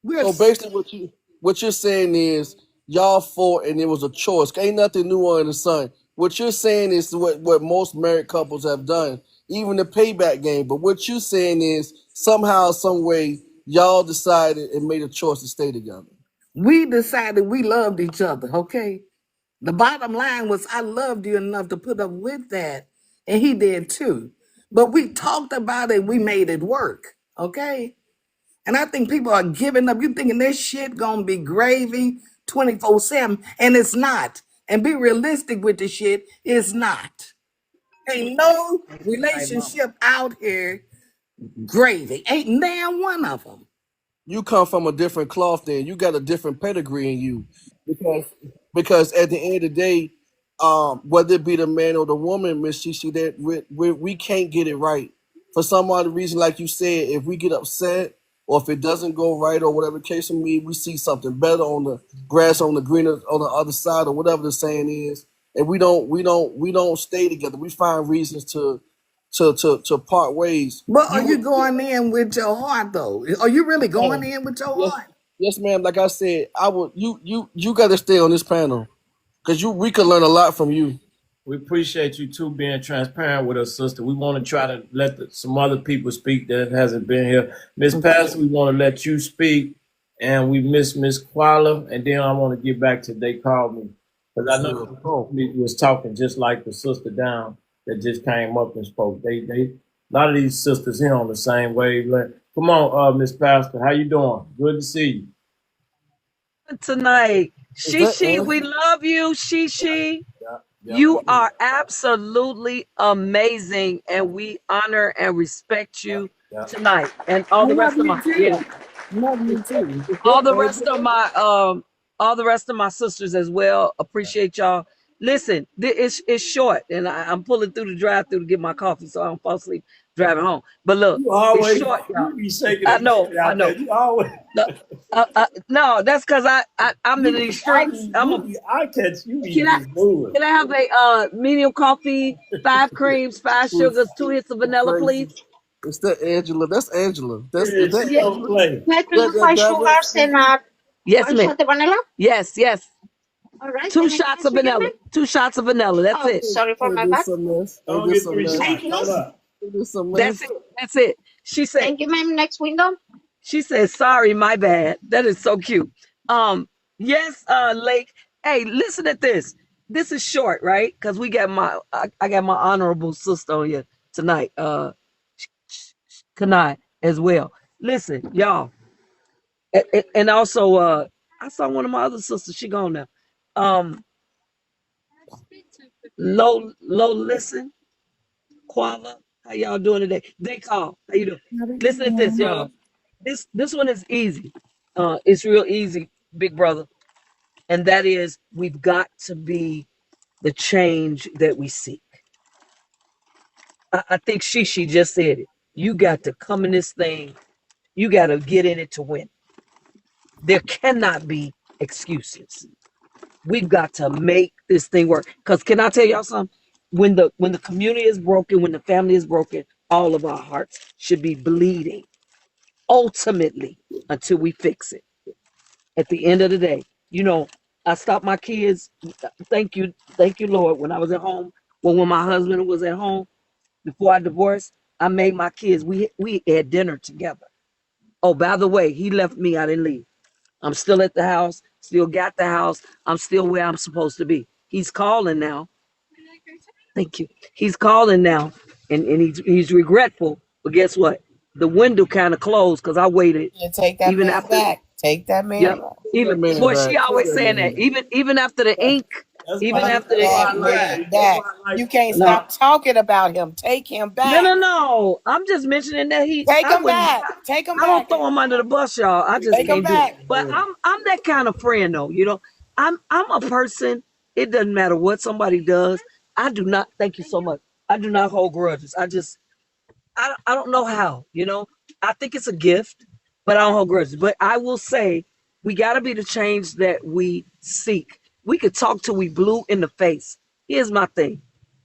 We're so basically what you're saying is y'all fought and it was a choice. Ain't nothing new under the sun. What you're saying is what most married couples have done, even the payback game. But what you're saying is somehow, some way, y'all decided and made a choice to stay together. we decided we loved each other, okay? The bottom line was I loved you enough to put up with that, and he did too. But we talked about it, we made it work, okay? And I think people are giving up. You thinking this shit gonna be gravy 24/7, and it's not. And be realistic with the shit, it's not. Ain't no relationship out here gravy. Ain't damn one of them. You come from a different cloth, then you got a different pedigree in you, because because at the end of the day, whether it be the man or the woman, Miss Shishi, that we can't get it right for some other reason. Like you said, if we get upset or if it doesn't go right or whatever the case may be, we see something better on the grass on the greener on the other side or whatever the saying is, and we don't stay together. We find reasons to part ways. But are You you would. going in with your heart though? Are you really going in with your Yes, heart? yes, ma'am. Like I said, I would. You got to stay on this panel because we could learn a lot from you. We appreciate you too being transparent with us, sister. We want to try to let some other people speak that hasn't been here. Miss Pastor, we want to let you speak, and we Miss Quala, and then I want to get back to they called me because I Real know talk. we was talking just like the sister down that just came up and spoke. They a lot of these sisters here on the same wavelength. Come on, Miss Pastor, how you doing? Good to see you. Tonight. Is that Shishi, we Angela? love you, Shishi. Yeah, yeah, we You do. are absolutely amazing, and we honor and respect Yeah, you yeah. tonight. And I love you too. Love you too. Is all that the rest of Angela? my all the rest of my sisters as well. Appreciate y'all. Listen, it's short, and I'm pulling through the drive-through to get my coffee, so I don't fall asleep driving home. But look, You it's always short, y'all. you be shaking I that know, baby I out there. know. You always No, that's because I'm in you these be I streets. be you be I catch you be Can I just moving. can I have a medium coffee, 5 creams, 5 sugars, 2 hits of You vanilla, crazy? please? Is that Angela? That's Angela. Is Yeah, that she Yeah. don't Angela? play. Like That two that high that sugars and Yes, one ma'am. shot of vanilla. Yes, yes. All right, Two can I shots ask of you your vanilla. name? 2 shots of vanilla. That's Oh, it. sorry for ain't my this bad. some mess? Ain't Don't this get some three mess? shots. Anything Hold else? up. Ain't this some That's mess? it. That's it. She said, Thank you, ma'am. Next window. she said, sorry, my bad. That is so cute. Yes, Lake. Hey, listen at this. This is short, right? Because I got my honorable sister on you tonight. Kanai as well. Listen, y'all. And also I saw one of my other sisters, she gone now. Um low listen, Quala, how y'all doing today? They call. How you doing? Listen to this, y'all. This one is easy. It's real easy, big brother. And that is we've got to be the change that we seek. I think Shishi just said it. You got to come in this thing You got to get in it to win. There cannot be excuses. We've got to make this thing work. Because can I tell y'all something? When the community is broken, when the family is broken, all of our hearts should be bleeding ultimately until we fix it. At the end of the day, I stopped my kids. Thank you, Lord. When I was at home, when my husband was at home before I divorced, I made my kids. We had dinner together. Oh, by the way, he left me. I didn't leave. I'm still at the house. Still got the house. I'm still where I'm supposed to be. He's calling now. Thank you. He's calling now, and he's regretful. But guess what? The window kind of closed because I waited You take that even man after. back. Take that man Yep. back. Take Even that man boy, she back. Take always that saying man that. back. Even after the ink, That's even why. Take him after That's the why back. I like. Take yeah. him That's back. why I like. You can't No, stop talking about him. Take him no, back. no, no. I'm just mentioning that Take I him wouldn't. back. Take him I don't back. throw him under the bus, y'all. I just Take him can't do it. back. But I'm that kind of friend, though. I'm a person. It doesn't matter what somebody does. I do not. Thank you so much. I do not hold grudges. I don't know how. I think it's a gift, but I don't hold grudges. But I will say, we got to be the change that we seek. We could talk till we blue in the face. Here's my thing.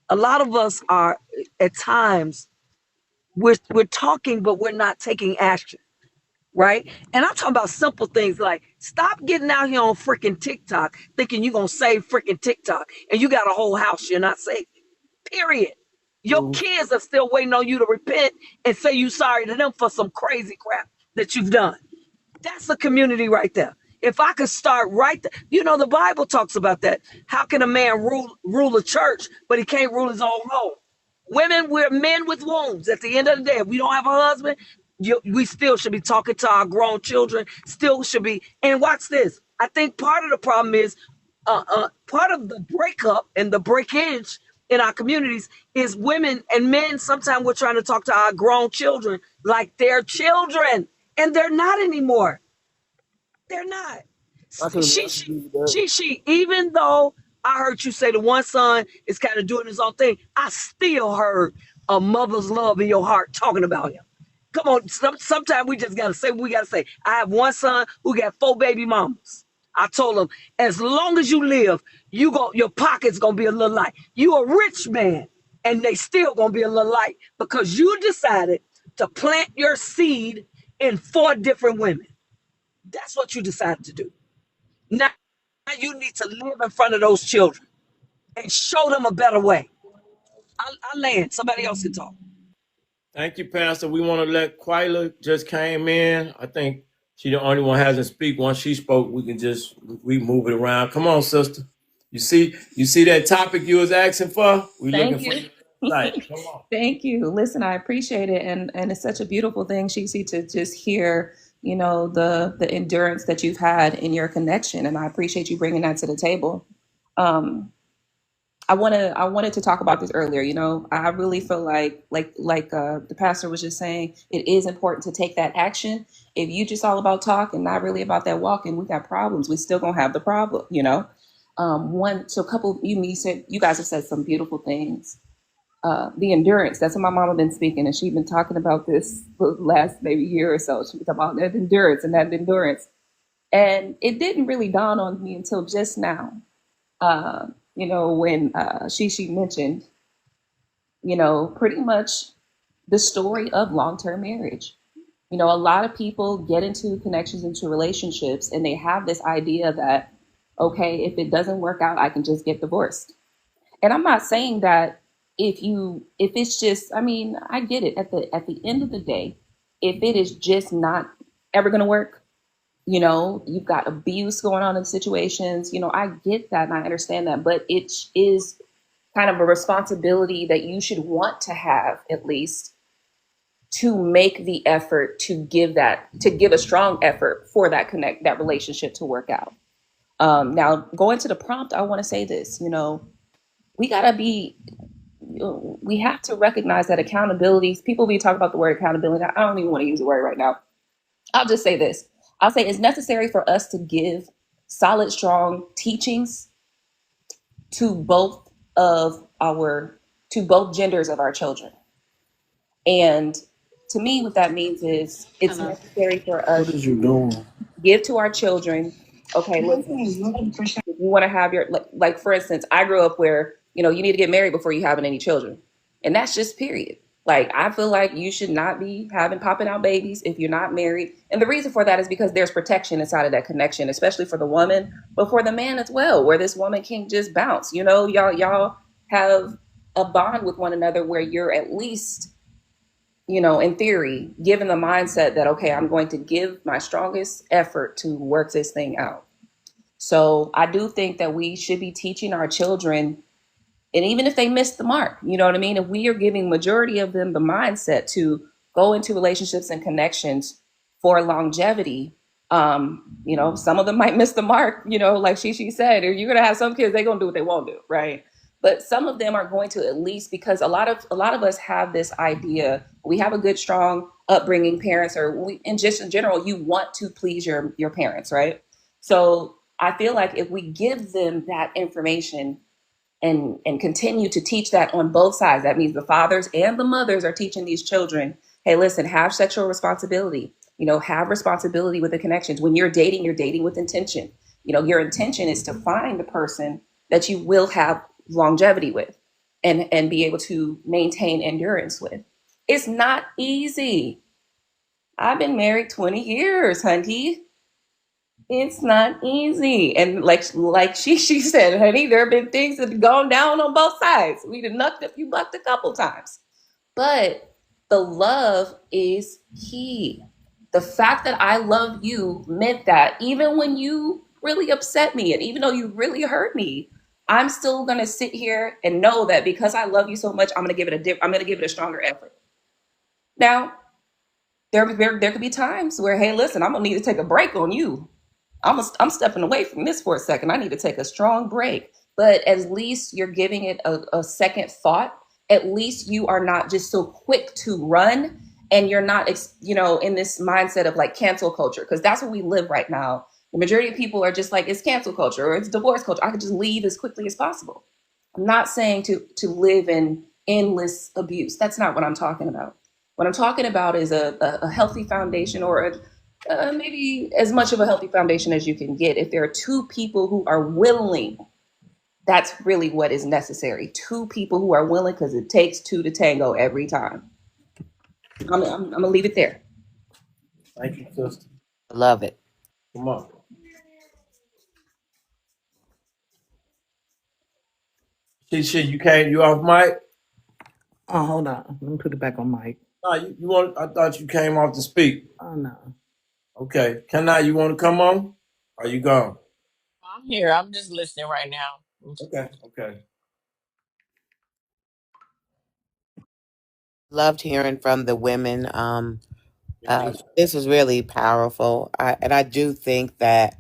A lot of us are at times we're talking, but we're not taking action, right? And I'm talking about simple things like stop getting out here on freaking TikTok thinking you're gonna save freaking TikTok and you got a whole house you're not saving. Period. Your Mhm. kids are still waiting on you to repent and say you sorry to them for some crazy crap that you've done. That's a community right there. If I could start right there, the Bible talks about that. How can a man rule a church, but he can't rule his own home? Women, we're men with wounds. At the end of the day, if we don't have a husband, we still should be talking to our grown children. Still should be. And watch this. I think part of the problem is, part of the breakup and the breakage in our communities is women and men. Sometimes we're trying to talk to our grown children like they're children, and they're not anymore. They're not. I can agree with that. Even though I heard you say the one son is kind of doing his own thing, I still heard a mother's love in your heart talking about him. Come on, sometimes we just got to say what we got to say. I have one son who got 4 baby mamas. I told him, as long as you live, your pocket's going to be a little light. You a rich man, and they still going to be a little light because you decided to plant your seed in 4 different women. That's what you decided to do. Now you need to live in front of those children and show them a better way. I land. Somebody else can talk. Thank you, Pastor. We want to let Quila just came in. I think she the only one hasn't speak. Once she spoke, we can just we move it around. Come on, sister. You see that topic you was asking for? We looking Thank for you. your insight. Come on. Thank you. Listen, I appreciate it, and it's such a beautiful thing, Shisi, to just hear, the endurance that you've had in your connection, and I appreciate you bringing that to the table. Um, I wanted to talk about this earlier. I really feel like the pastor was just saying, it is important to take that action. If you just all about talk and not really about that walking, we got problems. We still gonna have the problem. A couple you said, you guys have said some beautiful things. The endurance. That's what my mama been speaking, and she's been talking about this for the last maybe year or so. She was talking about that endurance and that endurance, and it didn't really dawn on me until just now. When she mentioned, pretty much the story of long term marriage. A lot of people get into connections, into relationships, and they have this idea that, okay, if it doesn't work out, I can just get divorced. And I'm not saying that if it's just, I mean, I get it. At the end of the day, if it is just not ever going to work, you've got abuse going on in situations, I get that and I understand that, but it is kind of a responsibility that you should want to have, at least, to make the effort to give a strong effort for that relationship to work out. Now, going to the prompt, I want to say this, we gotta be, we have to recognize that accountability, people be talking about the word accountability. I don't even want to use the word right now. I'll just say this. I'll say it's necessary for us to give solid, strong teachings to both of our, to both genders of our children. And To me, what that means is it's necessary for us What is you doing? give to our children. Okay, listen, if you want to have your like for instance, I grew up where you need to get married before you having any children, and that's just period. Like I feel like you should not be having popping out babies if you're not married, and the reason for that is because there's protection inside of that connection, especially for the woman, but for the man as well, where this woman can just bounce. Y'all have a bond with one another where you're at least in theory, given the mindset that, okay, I'm going to give my strongest effort to work this thing out. So I do think that we should be teaching our children, and even if they miss the mark, you know what I mean? If we are giving majority of them the mindset to go into relationships and connections for longevity, some of them might miss the mark, like she said, or you're gonna have some kids, they're gonna do what they won't do, right? But some of them are going to at least because a lot of us have this idea, we have a good, strong upbringing, parents, or and just in general, you want to please your parents, right? So I feel like if we give them that information and continue to teach that on both sides. That means the fathers and the mothers are teaching these children, hey, listen, have sexual responsibility, have responsibility with the connections. When you're dating with intention. Your intention is to find the person that you will have longevity with and be able to maintain endurance with. It's not easy. I've been married 20 years, honey. It's not easy. And like she said, honey, there have been things that have gone down on both sides. We done bucked a couple times. But the love is key. The fact that I love you meant that even when you really upset me and even though you really hurt me, I'm still gonna sit here and know that because I love you so much, I'm gonna give it a stronger effort. Now, there could be times where, hey, listen, I'm gonna need to take a break on you. I'm stepping away from this for a second. I need to take a strong break. But at least you're giving it a second thought. At least you are not just so quick to run and you're not, in this mindset of like cancel culture, because that's what we live right now. The majority of people are just like, it's cancel culture or it's divorce culture. I could just leave as quickly as possible. I'm not saying to live in endless abuse. That's not what I'm talking about. What I'm talking about is a healthy foundation or maybe as much of a healthy foundation as you can get. If there are two people who are willing, that's really what is necessary. Two people who are willing, because it takes two to tango every time. I'm gonna leave it there. Thank you, sister. Love it. Come on. You can't. You off mic? Oh, hold on. Let me put it back on mic. No, you want? I thought you came off to speak. Oh, no. Okay. You want to come on? Are you gone? I'm here. I'm just listening right now. Okay. Okay. Loved hearing from the women. Me too. This was really powerful. And I do think that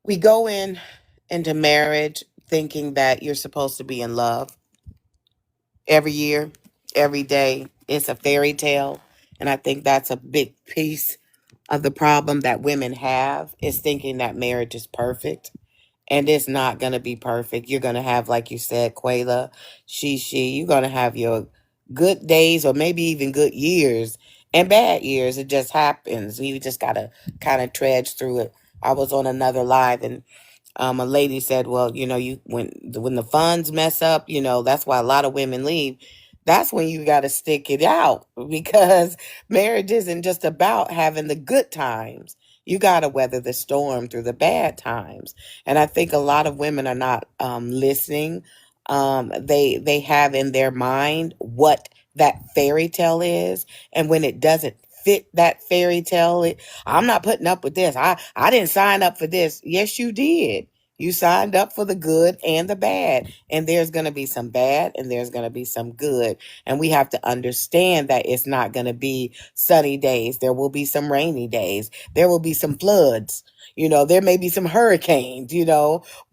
we go into marriage thinking that you're supposed to be in love every year, every day. It's a fairy tale. And I think that's a big piece of the problem that women have is thinking that marriage is perfect. And it's not going to be perfect. You're going to have, like you said, Quayla, you're going to have your good days or maybe even good years and bad years. It just happens. You just got to kind of trudge through it. I was on another live and a lady said, well, you when the funds mess up, that's why a lot of women leave. That's when you got to stick it out because marriage isn't just about having the good times. You got to weather the storm through the bad times. And I think a lot of women are not listening. They have in their mind what that fairy tale is. And when it doesn't fit that fairy tale, I'm not putting up with this. I didn't sign up for this. Yes, you did. You signed up for the good and the bad. And there's going to be some bad and there's going to be some good. And we have to understand that it's not going to be sunny days. There will be some rainy days. There will be some floods. There may be some hurricanes,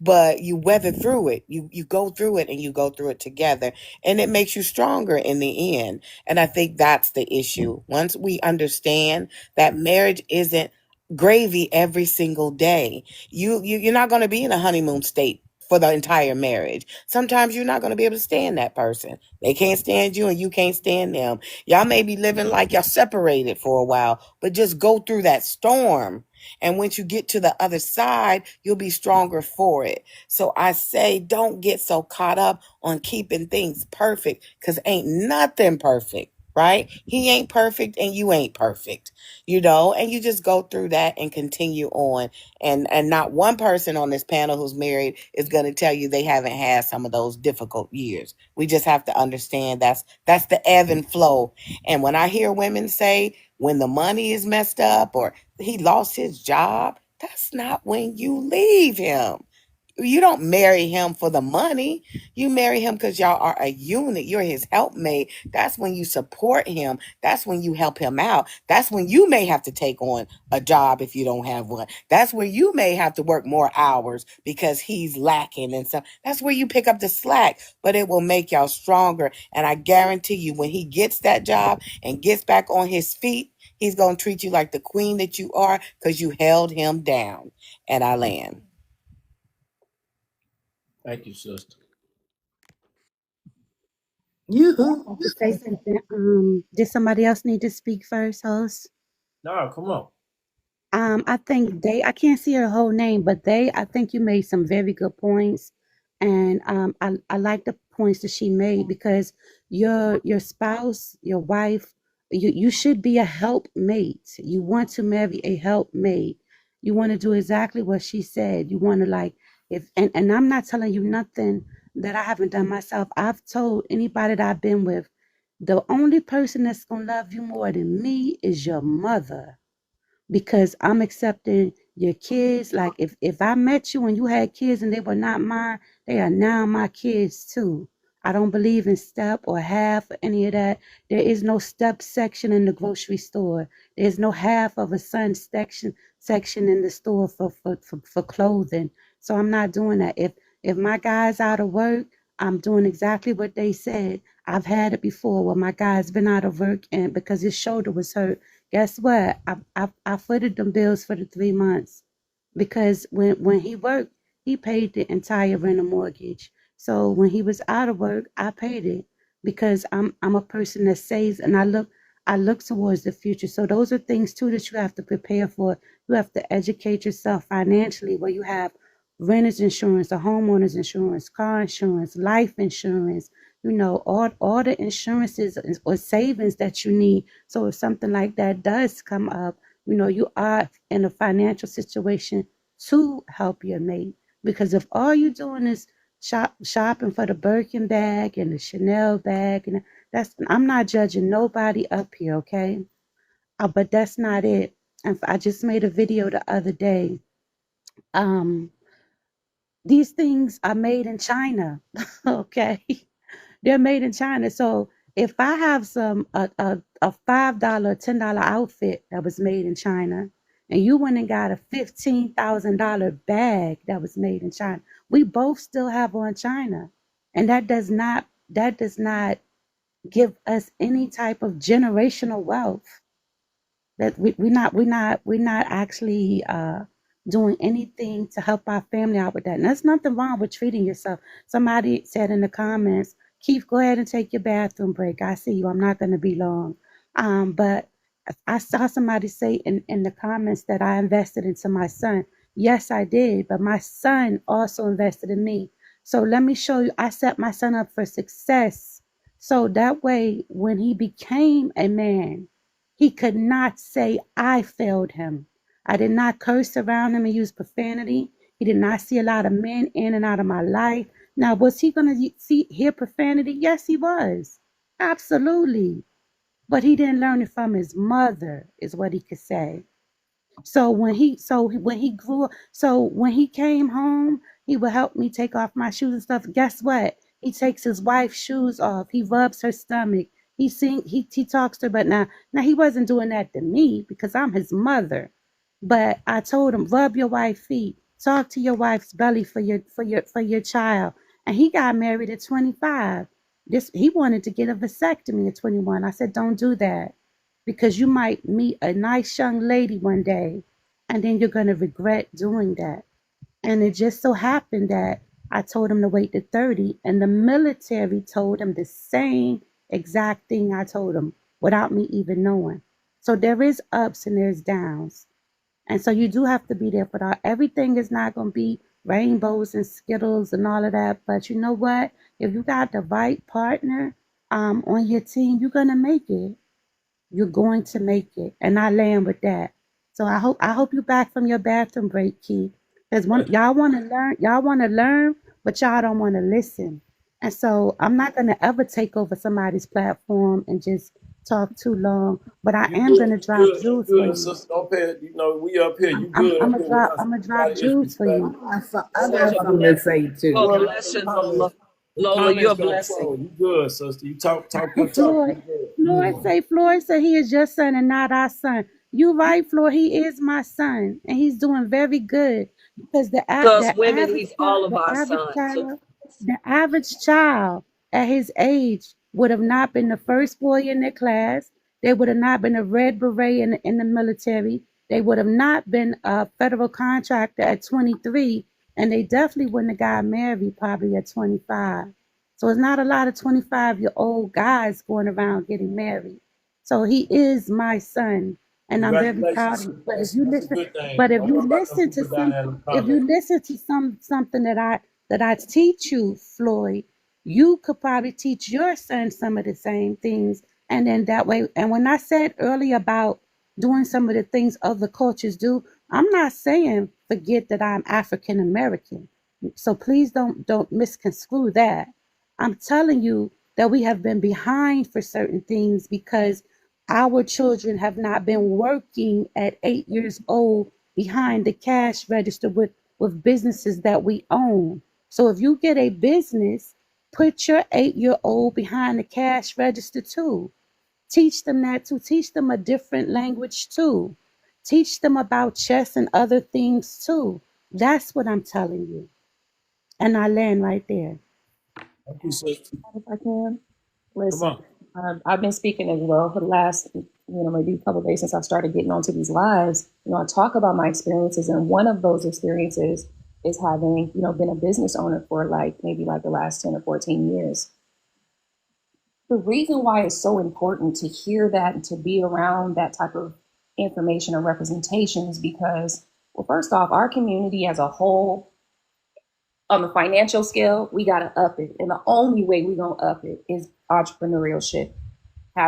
but you weather through it. You go through it and you go through it together. And it makes you stronger in the end. And I think that's the issue. Once we understand that marriage isn't gravy every single day, you're not going to be in a honeymoon state for the entire marriage. Sometimes you're not going to be able to stand that person. They can't stand you and you can't stand them. Y'all may be living like y'all separated for a while, but just go through that storm. And once you get to the other side, you'll be stronger for it. So I say, don't get so caught up on keeping things perfect, because ain't nothing perfect, right? He ain't perfect and you ain't perfect, and you just go through that and continue on. And not one person on this panel who's married is going to tell you they haven't had some of those difficult years. We just have to understand that's the ebb and flow. And when I hear women say when the money is messed up or he lost his job, that's not when you leave him. You don't marry him for the money. You marry him because y'all are a unit. You're his helpmate. That's when you support him. That's when you help him out. That's when you may have to take on a job if you don't have one. That's where you may have to work more hours because he's lacking and stuff. That's where you pick up the slack, but it will make y'all stronger. And I guarantee you, when he gets that job and gets back on his feet, he's going to treat you like the queen that you are because you held him down. And I land. Thank you, sister. I to say something. Did somebody else need to speak first, host? No, come on. I think I can't see her whole name, but I think you made some very good points. And I like the points that she made, because your spouse, your wife, you should be a helpmate. You want to marry a helpmate. You want to do exactly what she said. You want to, like, and I'm not telling you nothing that I haven't done myself. I've told anybody that I've been with, the only person that's gonna love you more than me is your mother, because I'm accepting your kids. Like, if I met you and you had kids and they were not mine, they are now my kids too. I don't believe in step or half or any of that. There is no step section in the grocery store. There's no half of a son section in the store for clothing. So I'm not doing that. If my guy's out of work, I'm doing exactly what they said. I've had it before where my guy's been out of work and because his shoulder was hurt. Guess what? I footed them bills for the 3 months, because when he worked, he paid the entire rent mortgage. So when he was out of work, I paid it, because I'm a person that saves, and I look towards the future. So those are things too that you have to prepare for. You have to educate yourself financially, where you have renter's insurance, a homeowner's insurance, car insurance, life insurance, all the insurances or savings that you need. So if something like that does come up, you are in a financial situation to help your mate. Because if all you're doing is shopping for the Birkin bag and the Chanel bag, and I'm not judging nobody up here, okay? But that's not it. And I just made a video the other day. These things are made in China, okay? They're made in China. So if I have a $5, $10 outfit that was made in China, and you went and got a $15,000 bag that was made in China, we both still have on China, and that does not give us any type of generational wealth. That we're not actually doing anything to help our family out with that. And there's nothing wrong with treating yourself. Somebody said in the comments, Keith, go ahead and take your bathroom break. I see you. I'm not going to be long. But I saw somebody say in the comments that I invested into my son. Yes, I did. But my son also invested in me. So let me show you. I set my son up for success. So that way, when he became a man, he could not say I failed him. I did not curse around him and use profanity. He did not see a lot of men in and out of my life. Now, was he going to hear profanity? Yes, he was. Absolutely. But he didn't learn it from his mother, is what he could say. So when he came home, he would help me take off my shoes and stuff. Guess what? He takes his wife's shoes off. He rubs her stomach. He talks to her. But now he wasn't doing that to me because I'm his mother. But I told him, rub your wife's feet. Talk to your wife's belly for your child. And he got married at 25. He wanted to get a vasectomy at 21. I said, don't do that, because you might meet a nice young lady one day and then you're going to regret doing that. And it just so happened that I told him to wait to 30, and the military told him the same exact thing I told him without me even knowing. So there is ups and there's downs. And so you do have to be there for that. Everything is not going to be rainbows and skittles and all of that. But you know what? If you got the right partner on your team, you're going to make it. You're going to make it. And I land with that. So I hope you're back from your bathroom break, Key. Because y'all want to learn, but y'all don't want to listen. And so I'm not going to ever take over somebody's platform and just talk too long. But I You am good, going to you drop good, you jewels for good, you. sister. Don't pay it. You know, we up here. You I'm good I'm up gonna here. drop We're I'm not gonna drop somebody jewels for disrespect. you. I Such got a something to blessing. say You're too. a Go ahead. blessing, Comments, Lola. Lola, you're a comments gonna blessing. flow. You good, sister. You talk your talk. You Floyd, good. Floyd say he is your son and not our son. You right, Floyd. He is my son, and he's doing very good because To us women, he's all of our sons. So the average child at his age would have not been the first boy in their class. They would have not been a red beret in the military. They would have not been a federal contractor at 23, and they definitely wouldn't have got married probably at 25. So it's not a lot of 25-year-old guys going around getting married. So he is my son, and I'm very proud Congratulations, of sister. him. That's a good thing. Don't worry about them people down there in the If you comments. listen to something that I teach you, Floyd, you could probably teach your son some of the same things. And then that way, and when I said earlier about doing some of the things other cultures do, I'm not saying forget that I'm African American. So please don't misconstrue that. I'm telling you that we have been behind for certain things because our children have not been working at 8 years old behind the cash register with businesses that we own. So if you get a business, put your 8-year-old behind the cash register too. Teach them that too. Teach them a different language too. Teach them about chess and other things too. That's what I'm telling you. And I land right there. Thank you, sister. If I can, Come listen, on. I've been speaking as well for the last, maybe a couple of days since I started getting onto these lives. I talk about my experiences, and one of those experiences is having, been a business owner for maybe the last 10 or 14 years. The reason why it's so important to hear that and to be around that type of information or representation is because, well, first off, our community as a whole, on the financial scale, we got to up it. And the only way we're going to up it is entrepreneurship,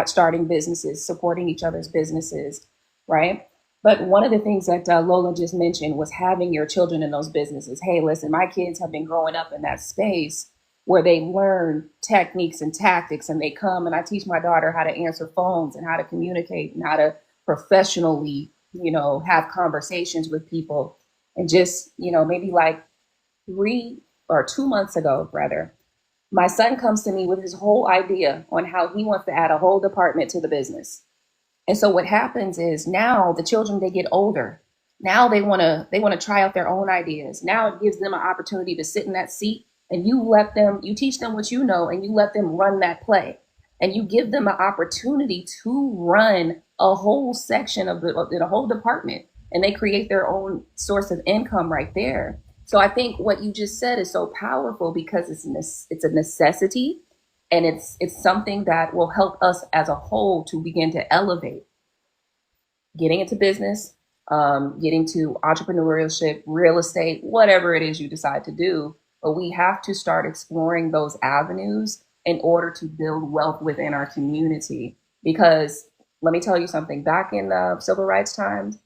starting businesses, supporting each other's businesses, right? But one of the things that Lola just mentioned was having your children in those businesses. Hey, listen, my kids have been growing up in that space where they learn techniques and tactics, and they come and I teach my daughter how to answer phones and how to communicate and how to professionally, have conversations with people. And just, maybe 2 months ago, rather, my son comes to me with his whole idea on how he wants to add a whole department to the business. And so what happens is now the children, they get older. Now they want to try out their own ideas. Now it gives them an opportunity to sit in that seat, and you teach them what you know, and you let them run that play. And you give them an opportunity to run a whole section of the whole department, and they create their own source of income right there. So I think what you just said is so powerful because it's a necessity, and it's something that will help us as a whole to begin to elevate, getting into business, getting to entrepreneurship, real estate, whatever it is you decide to do. But we have to start exploring those avenues in order to build wealth within our community. Because let me tell you something, back in the civil rights times,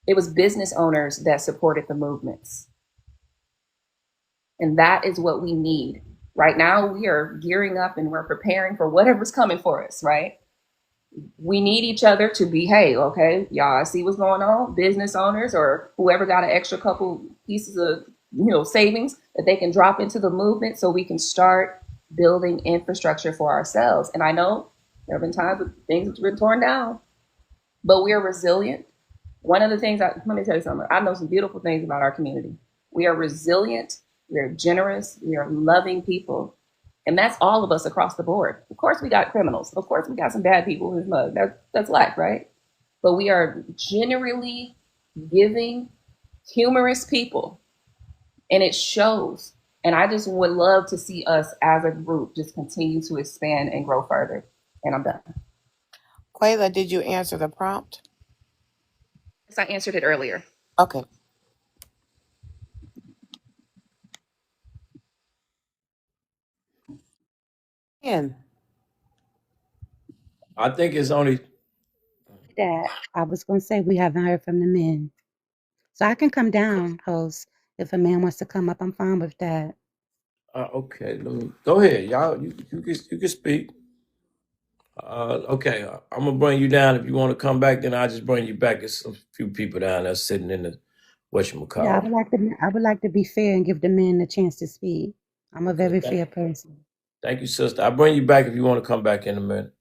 it was business owners that supported the movements. And that is what we need. Right now, we are gearing up and we're preparing for whatever's coming for us, right? We need each other to be, hey, okay, y'all, I see what's going on. Business owners or whoever got an extra couple pieces of, savings that they can drop into the movement so we can start building infrastructure for ourselves. And I know there have been times that things have been torn down, but we are resilient. One of the things, let me tell you something. I know some beautiful things about our community. We are resilient. We are generous. We are loving people. And that's all of us across the board. Of course, we got criminals. Of course, we got some bad people who's mug. That's life, right? But we are generally giving, humorous people. And it shows. And I just would love to see us as a group just continue to expand and grow further. And I'm done. Quayla, did you answer the prompt? Yes, I answered it earlier. Okay. And I think it's only That I was going to say we haven't heard from the men. So I can come down, host. If a man wants to come up, I'm fine with that. okay. Let me go ahead, y'all. You can speak. Okay, I'm gonna bring you down. If you want to come back, then I'll just bring you back. There's a few people down there sitting in the Yeah, whatchamacallit. I would like to be fair and give the men a chance to speak. I'm a Okay, very fair person. thank you, sister. I'll bring you back if you want to come back in a minute.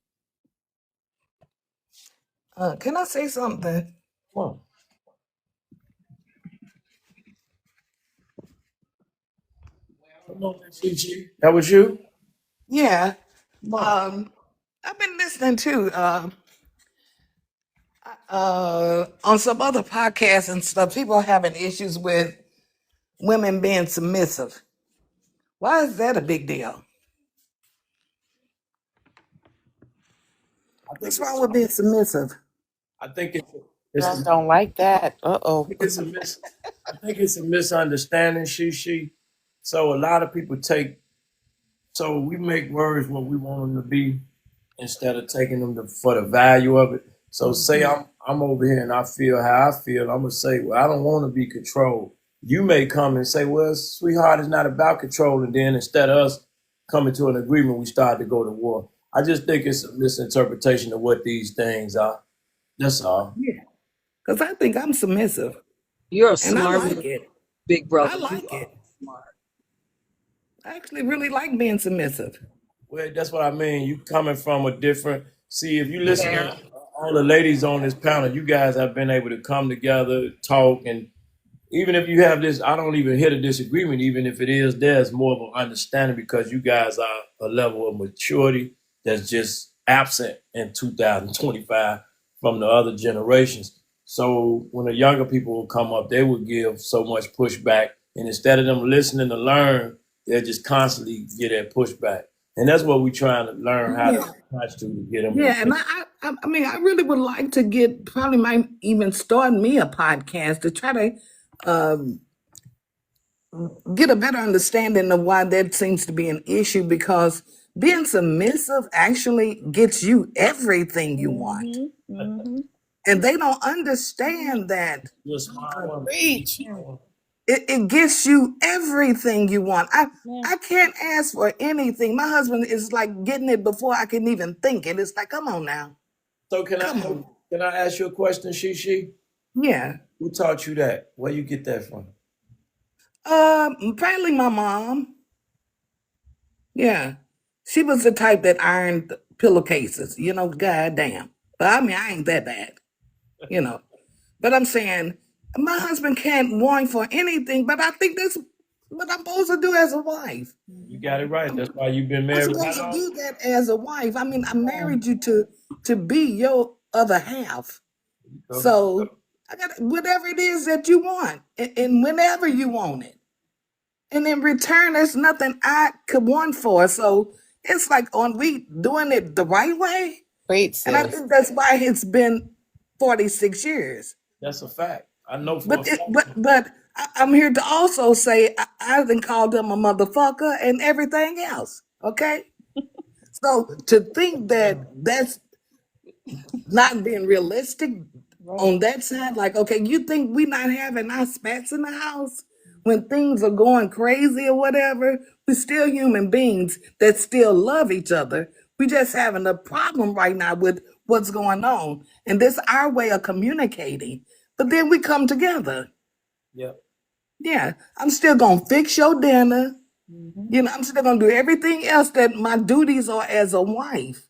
Can I say something? Come on. Come on, CG. That was you? Yeah. Come on. I've been listening to on some other podcasts and stuff. People having issues with women being submissive. Why is that a big deal? I think What's wrong it's with being submissive? I think girls it's don't like that. Uh-oh. I think it's a misunderstanding, she. So a lot of people so we make words what we want them to be instead of taking them for the value of it. So say I'm over here and I feel how I feel, I'm gonna say, well, I don't want to be controlled. You may come and say, well, sweetheart, it's not about control, and then instead of us coming to an agreement, we start to go to war. I just think it's a misinterpretation of what these things are. That's all. Yeah. Because I think I'm submissive You're a and I smart like man, it. big I brother. You like are it. smart. I actually really like being submissive. Well, that's what I mean. You coming from a different. See, if you listen to all the ladies on this panel, you guys have been able to come together, talk, and even if you have this, I don't even hit a disagreement. Even if it is, there's more of an understanding because you guys are a level of maturity that's just absent in 2025 from the other generations. So when the younger people will come up, they will give so much pushback, and instead of them listening to learn, they'll just constantly get that pushback. And that's what we're trying to learn how to Yeah. attach to get them to Yeah, and I mean, I really would like to get, probably might even start me a podcast to try to um, get a better understanding of why that seems to be an issue, because being submissive actually gets you everything you want. Mm-hmm. Mm-hmm. And they don't understand that you're a smart woman. Preach. Yeah. it gets you everything you want. Yeah. I can't ask for anything. My husband is like getting it before I can even think it. It's like, come on now. So Come on. can I ask you a question, Shishi? Yeah. Who taught you that? Where you get that from? Apparently my mom. Yeah. She was the type that ironed pillowcases, goddamn. But I mean, I ain't that bad, you know. But I'm saying my husband can't want for anything, but I think that's what I'm supposed to do as a wife. You got it right. That's why you've been I'm married. How supposed to long? do that as a wife. I mean, I married you to be your other half. So I got whatever it is that you want, and whenever you want it. And in return, there's nothing I could want for. So it's like, on we doing it the right way? Preach, And I sis. think that's why it's been 46 years. That's a fact. I know for a But it, fact. but I'm here to also say I done called them a motherfucker and everything else. Okay, so to think that that's not being realistic Right. on that side, like, okay, you think we not having our spats in the house when things are going crazy or whatever? We're still human beings that still love each other. We just having a problem right now with what's going on, and this our way of communicating. But then we come together. Yeah. Yeah, I'm still gonna fix your dinner. Mm-hmm. I'm still gonna do everything else that my duties are as a wife.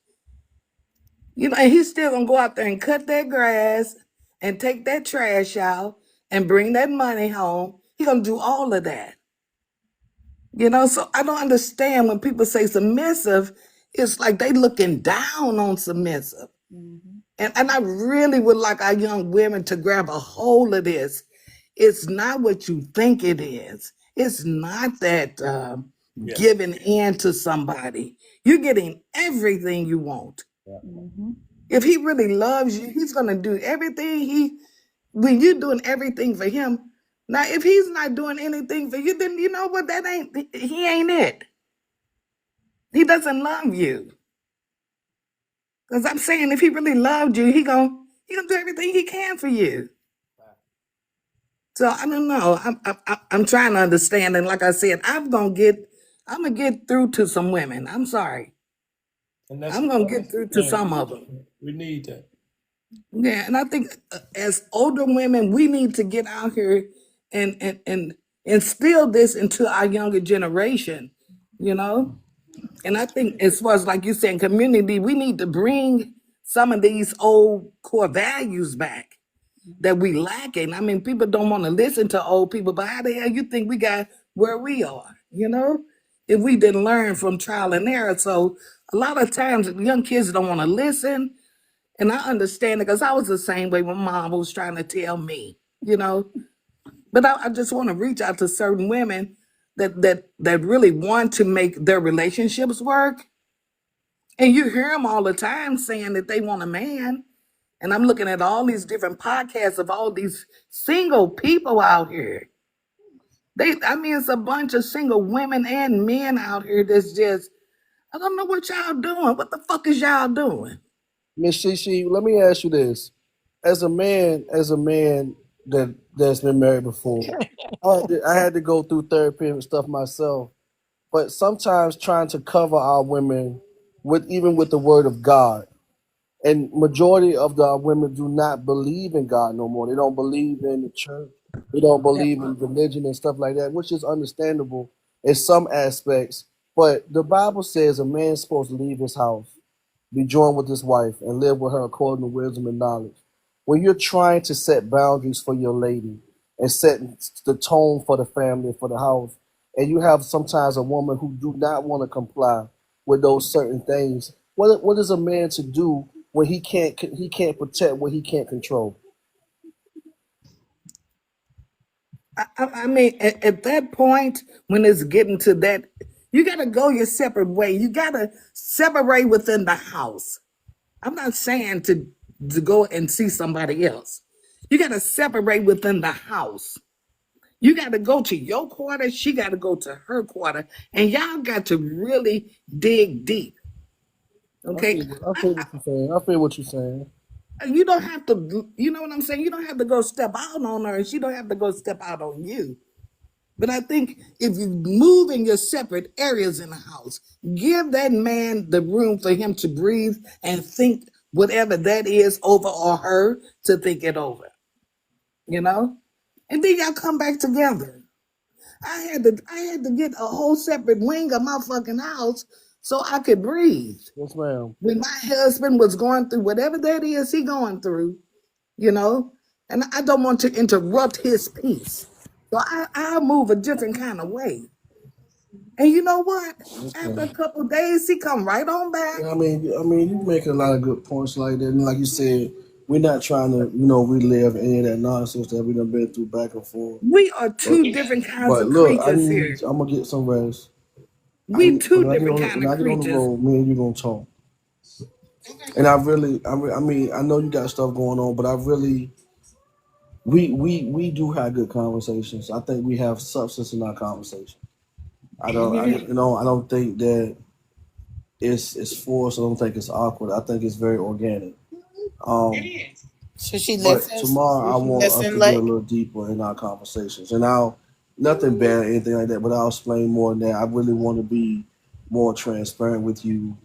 And he's still gonna go out there and cut that grass and take that trash out and bring that money home. He gonna do all of that. So I don't understand when people say submissive, it's like they looking down on submissive. Mm-hmm. And I really would like our young women to grab a hold of this. It's not what you think it is. It's not that Yeah. giving in to somebody. You're getting everything you want. Hmm. If he really loves you, he's gonna do everything when you're doing everything for him. Now, if he's not doing anything for you, then you know what? He ain't it. He doesn't love you. Because I'm saying if he really loved you, he gonna do everything he can for you. So I don't know. I'm trying to understand, and like I said, I'm gonna get through to some women. I'm sorry, And that's I'm gonna that's get the through to thing. some of them. We need that. Yeah, and I think as older women, we need to get out here and instill this into our younger generation. You know, and I think as far as like you saying, community, we need to bring some of these old core values back that we lacking. I mean, people don't want to listen to old people, but how the hell you think we got where we are? You know, if we didn't learn from trial and error. So a lot of times young kids don't want to listen, and I understand it because I was the same way when mom was trying to tell me. You know, but I just want to reach out to certain women that really want to make their relationships work. And you hear them all the time saying that they want a man. And I'm looking at all these different podcasts of all these single people out here. I mean, it's a bunch of single women and men out here that's just, I don't know what y'all doing. What the fuck is y'all doing? Miss Shishi, let me ask you this: as a man that's been married before, I had to go through therapy and stuff myself. But sometimes trying to cover our women with the word of God, and majority of the women do not believe in God no more. They don't believe in the church. They don't That believe in part. religion and stuff like that, which is understandable in some aspects. But the Bible says a man's supposed to leave his house, be joined with his wife, and live with her according to wisdom and knowledge. When you're trying to set boundaries for your lady and set the tone for the family, for the house, and you have sometimes a woman who do not want to comply with those certain things, what is a man to do when he can't protect what he can't control? I mean, at that point, when it's getting to that, you got to go your separate way. You got to separate within the house. I'm not saying to go and see somebody else. You got to separate within the house. You got to go to your quarter. She got to go to her quarter, and y'all got to really dig deep. Okay, I feel what you're saying. I feel what you're saying. you don't have to. You know what I'm saying? You don't have to go step out on her, and she don't have to go step out on you. But I think if you move in your separate areas in the house, give that man the room for him to breathe and think whatever that is over or her to think it over, you know? And then y'all come back together. I had to get a whole separate wing of my fucking house so I could breathe. Yes, ma'am. When my husband was going through whatever that is he going through, you know, and I don't want to interrupt his peace. So I move a different kind of way. And you know what? Yes, After a ma'am. couple days, he come right on back. Yeah, you're making a lot of good points like that. And like you said, we're not trying to, relive any of that nonsense that we done been through back and forth. We are But, two different kinds but of look, creatures here. I'm gonna get some rest. We But two different kind when of I get on the creatures. road, me and you gonna talk. And I know you got stuff going on, but we do have good conversations. I think we have substance in our conversation. Yeah. I don't think that it's forced. I don't think it's awkward. I think it's very organic. Um, So she but listens. tomorrow I She want us listen, to get a like. little deeper in our conversations, and I'll nothing bad or anything like that. But I'll explain more than that. I really want to be more transparent with you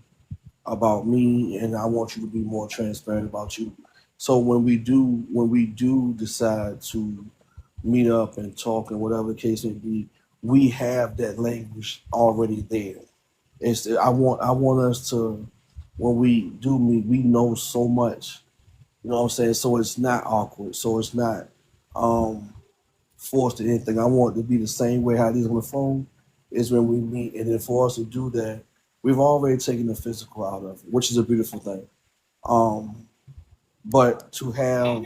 about me, and I want you to be more transparent about you. So when we do decide to meet up and talk and whatever the case may be, we have that language already there. I want us to, when we do meet, we know so much. You know what I'm saying? So it's not awkward. So it's not um forced or anything. I want it to be the same way how it is on the phone is when we meet. And then for us to do that, we've already taken the physical out of it, which is a beautiful thing. Um, but to have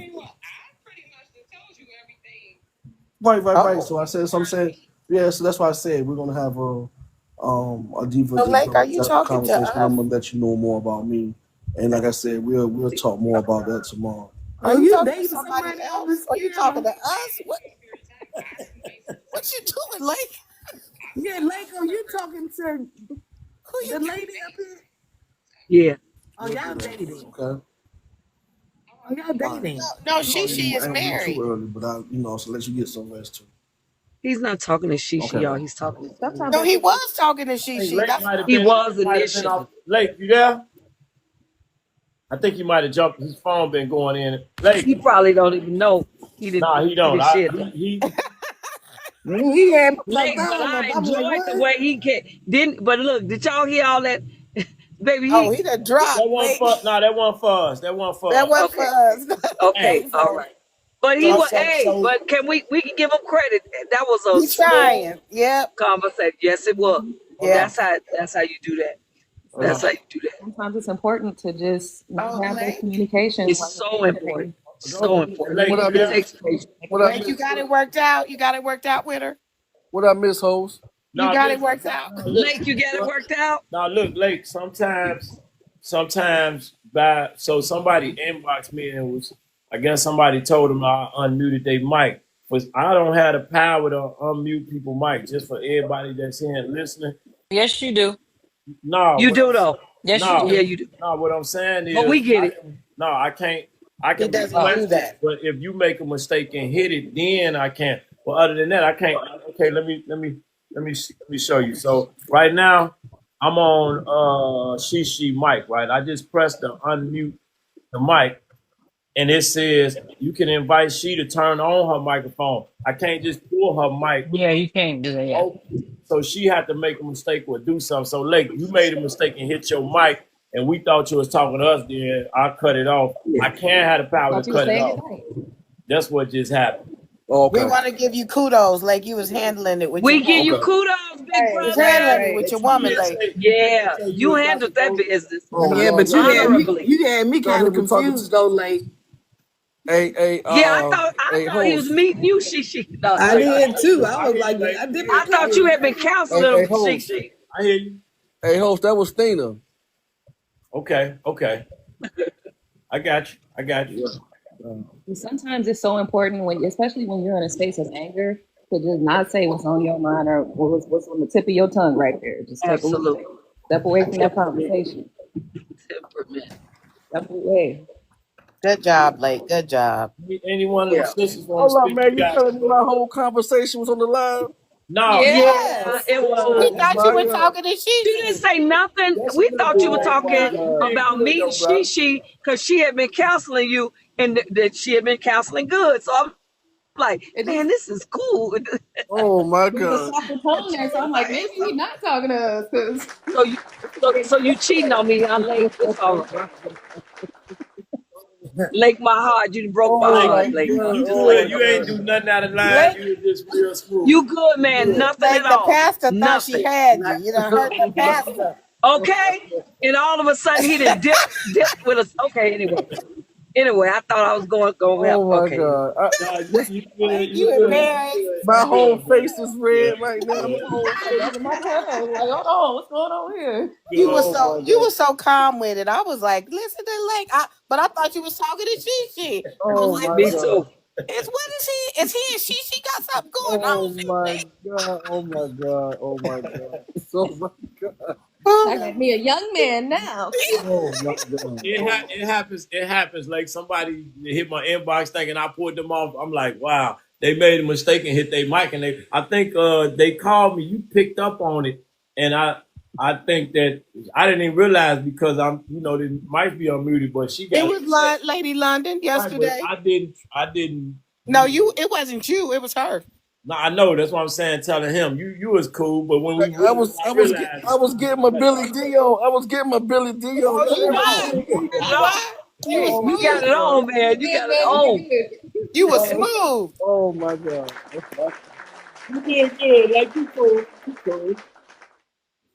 right. Oh, So I said, so I'm saying. Yeah, so that's why I said we're gonna have a deeper So, Lake, are you talking to conversation. I'm us? gonna let you know more about me, and like I said, we'll talk more about that tomorrow. Are Oh, you you talking to dating somebody somebody on else? this Or you talking camera? to us? What you doing, Lake? Yeah, Lake, are you talking to Who you? the lady up here? Yeah. Oh, y'all dating. Okay. Oh, y'all All right. dating. No, No, she I is ain't gonna be too married. early, but so let you get some rest too. He's not talking to Shishi, Okay. y'all. He's talking to Stop Tina. talking No, to he Shisha. was talking to I think She. Lake That's might have He been was off. initially. Lake, you there? I think he might have jumped. His phone been going in. Lake, He probably don't even know nah, he he don't. did shit that. He He had my Late, but phone up. I I'm like, enjoyed the what? way he can didn't but look, did y'all hear all that? Baby, oh, he he done that dropped, one Lake. for that one for us. That one for That us. wasn't for okay, us. That okay, Hey, was all for right. But he so was so so but we can give him credit. That was a he smooth trying. Yep. conversation. Yes, it was. hold Yep. on. That's how you do that. That's how you do that. Sometimes it's important to just Oh, have those Lake. communications It's while you're so parenting. important. So important. Lake, What I you It there? takes patience. Lake, you got it worked out. You got it worked out with her. What I miss, host? You Now got it listen. worked out. Now look. Lake, you got it worked out? Now look, Lake. Sometimes by so somebody inboxed me and was, I guess somebody told them I unmuted their mic. But I don't have the power to unmute people mic. Just for everybody that's here and listening. Yes, you do. No, You do though. Yes, you no, Yeah, do. you do. no. What I'm saying But we is, get it. no, I can't. I He can doesn't Oh, do request it, that. but if you make a mistake and hit it, then I can't. But other than that, I can't. Okay, let me show you. So right now, I'm on she mic. Right, I just pressed the unmute the mic, and it says you can invite she to turn on her microphone. I can't just pull her mic. yeah, you can't do that. Yeah. Oh, so she had to make a mistake or do something. So, Lake, you made a mistake and hit your mic, and we thought you was talking to us. Then I cut it off. I can't have the power to Thought you were cut it saying off. goodnight. That's what just happened. Oh, We okay. want to give you kudos, like you was handling it with your We give woman. you Okay. kudos, big You was brother. handling it with But your you woman, did Lake. say Yeah, you you was about to handled that go. business Oh, Yeah, but honorably. you had me y'all kind hear of me talking to confused though, Lake. Yeah, I hey, thought he was host. meeting you, Shishi. No, I no, Lake, no. I did hear you. too. I I was hear like, you, Lake. I did I hear my I you. I thought hear you you. had been cousin. counseling him, Host. Shishi. I hear you. Hey, host. That was Thina. Okay. I got you. I got you. And sometimes it's so important when, especially when you're in a space of anger, to just not say what's on your mind or what's on the tip of your tongue right there. Just take a little Absolutely. step away from that Temperament. conversation. Temperament. Step away. Good job, Lake. Good job. Any one of the Yeah. sisters want to Hold up, speak? You man. You guys telling can me go my ahead. whole conversation was on the line? No, Yeah, Yes. it We was. Oh thought you my were god. talking to She didn't Shishi. say nothing. yes, We it did. thought you were Oh my talking You god. did about good meeting though, bro. Shishi because she had been counseling you and that she had been counseling good. So I'm like, It man, just this is cool. Oh my there was a god. softer tone there, so I'm like, maybe he's not talking to us because So you cheating on me, huh, Lake? It's all right. Lake, my heart. You broke my Oh Lake, my heart, you, Lake. you, god. you Just Oh so good. you my know. You ain't do god. nothing out of line. Lake, You was just real smooth. You good, man. Good. Nothing at Lake, the all. pastor thought she Nothing. had you. You done hurt the pastor. Okay. And all of a sudden he didn't dip with us. Okay, anyway. Anyway, I thought I was going to have Oh my okay, anyway. god. Nah, This you good. Lake, You you good. You embarrassed. good. my You whole good, bro. face is You red right now. My good. whole I face. was in my phone. Like, hold on, what's going on here? You You good. were Oh so my you god. were so calm with it. I was like, listen to Lake. But I thought you was talking to Shishi. I was Oh like, my Me what god. too. is he? Is he and Shishi got something going Oh on? my god. Oh my god. Oh my god. Oh my god. Huh? I got me a young man now. Oh my god. Oh It happens. It happens. Like somebody hit my inbox thing, and I pulled them off. I'm like, wow, they made a mistake and hit their mic, and I think they called me. You picked up on it, and I think that I didn't even realize because they might be unmuted, but she It got was upset. Lady London Right, but yesterday. I didn't. No, it wasn't you. It was her. No, I know. That's what I'm saying. Telling him you was cool, but when we I really, was I I was get, realized. I was getting my Billy D on. I was getting my Billy D on. Oh, You you hear me? was. You got You it on. was. You was Hey, Oh You my got smooth. it god. on, you man. You did, got it baby. on. You did. You was Oh, smooth. oh my god. You did good. Like you cool. You cool.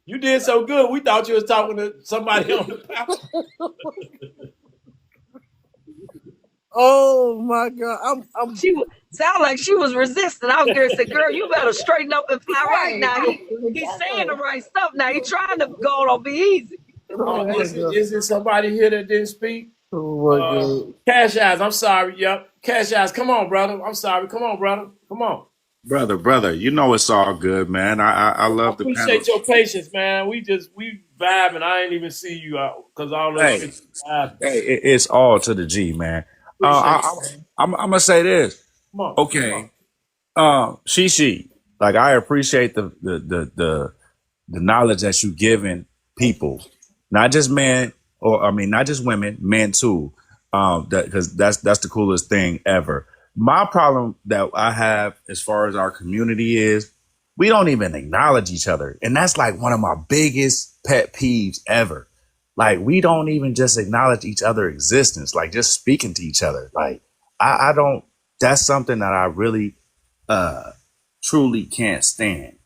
You did so good. We thought you was talking to somebody on the panel. Oh my God. I'm She would sound like she was resisting. I was going to say, girl, you better straighten up and fly right Right. now. He's saying the Together. right stuff now. He's trying to go on be easy. oh my God. Is it somebody here that didn't speak? Oh my God. Cash Eyes, I'm sorry. Yep. Cash Eyes, come on, brother. I'm sorry. Come on, brother. Come on. brother. You know it's all good, man. I I love the panel. appreciate your patience, man. We vibing. I ain't even see you out because all this Hey, shit vibing. hey, it's all to the G, man. Appreciate it, man. I'm gonna say this. Come on. Come on. Okay, she, like I appreciate the knowledge that you giving people, not just men, or I mean, not just women, men too. That because that's the coolest thing ever. My problem that I have as far as our community is we don't even acknowledge each other, and that's like one of my biggest pet peeves ever. Like we don't even just acknowledge each other existence, like just speaking to each other. Like I don't. That's something that I really truly can't stand.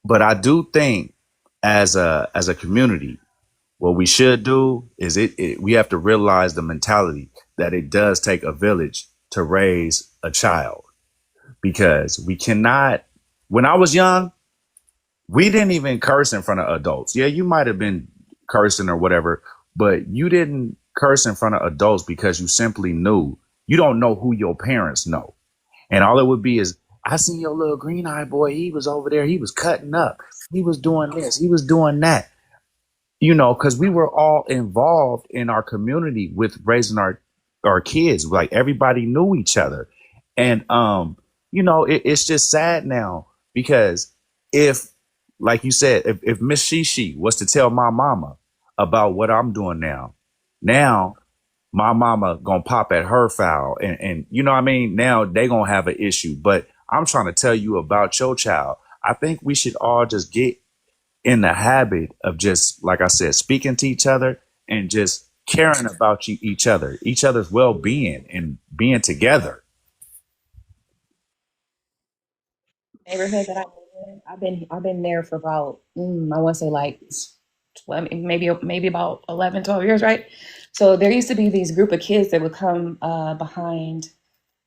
But I do think as a community, what we should do is we have to realize the mentality that it does take a village to raise a child because we cannot. When I was young, we didn't even curse in front of adults. Yeah, you might have been cursing or whatever, but you didn't curse in front of adults because you simply knew you don't know who your parents know. And all it would be is, I seen your little green eye boy. He was over there. He was cutting up. He was doing this. He was doing that. Because we were all involved in our community with raising our kids. Like everybody knew each other, and it's just sad now because if, like you said, if Miss Shishi was to tell my mama about what I'm doing now my mama gonna pop at her foul and you know what I mean? Now they gonna have an issue. But I'm trying to tell you about your child. I think we should all just get in the habit of just, like I said, speaking to each other and just caring about each other's well being and being together. Neighborhood that I live in, I've been there for about I want to say like 12, maybe about 11, 12 years, right? So there used to be these group of kids that would come behind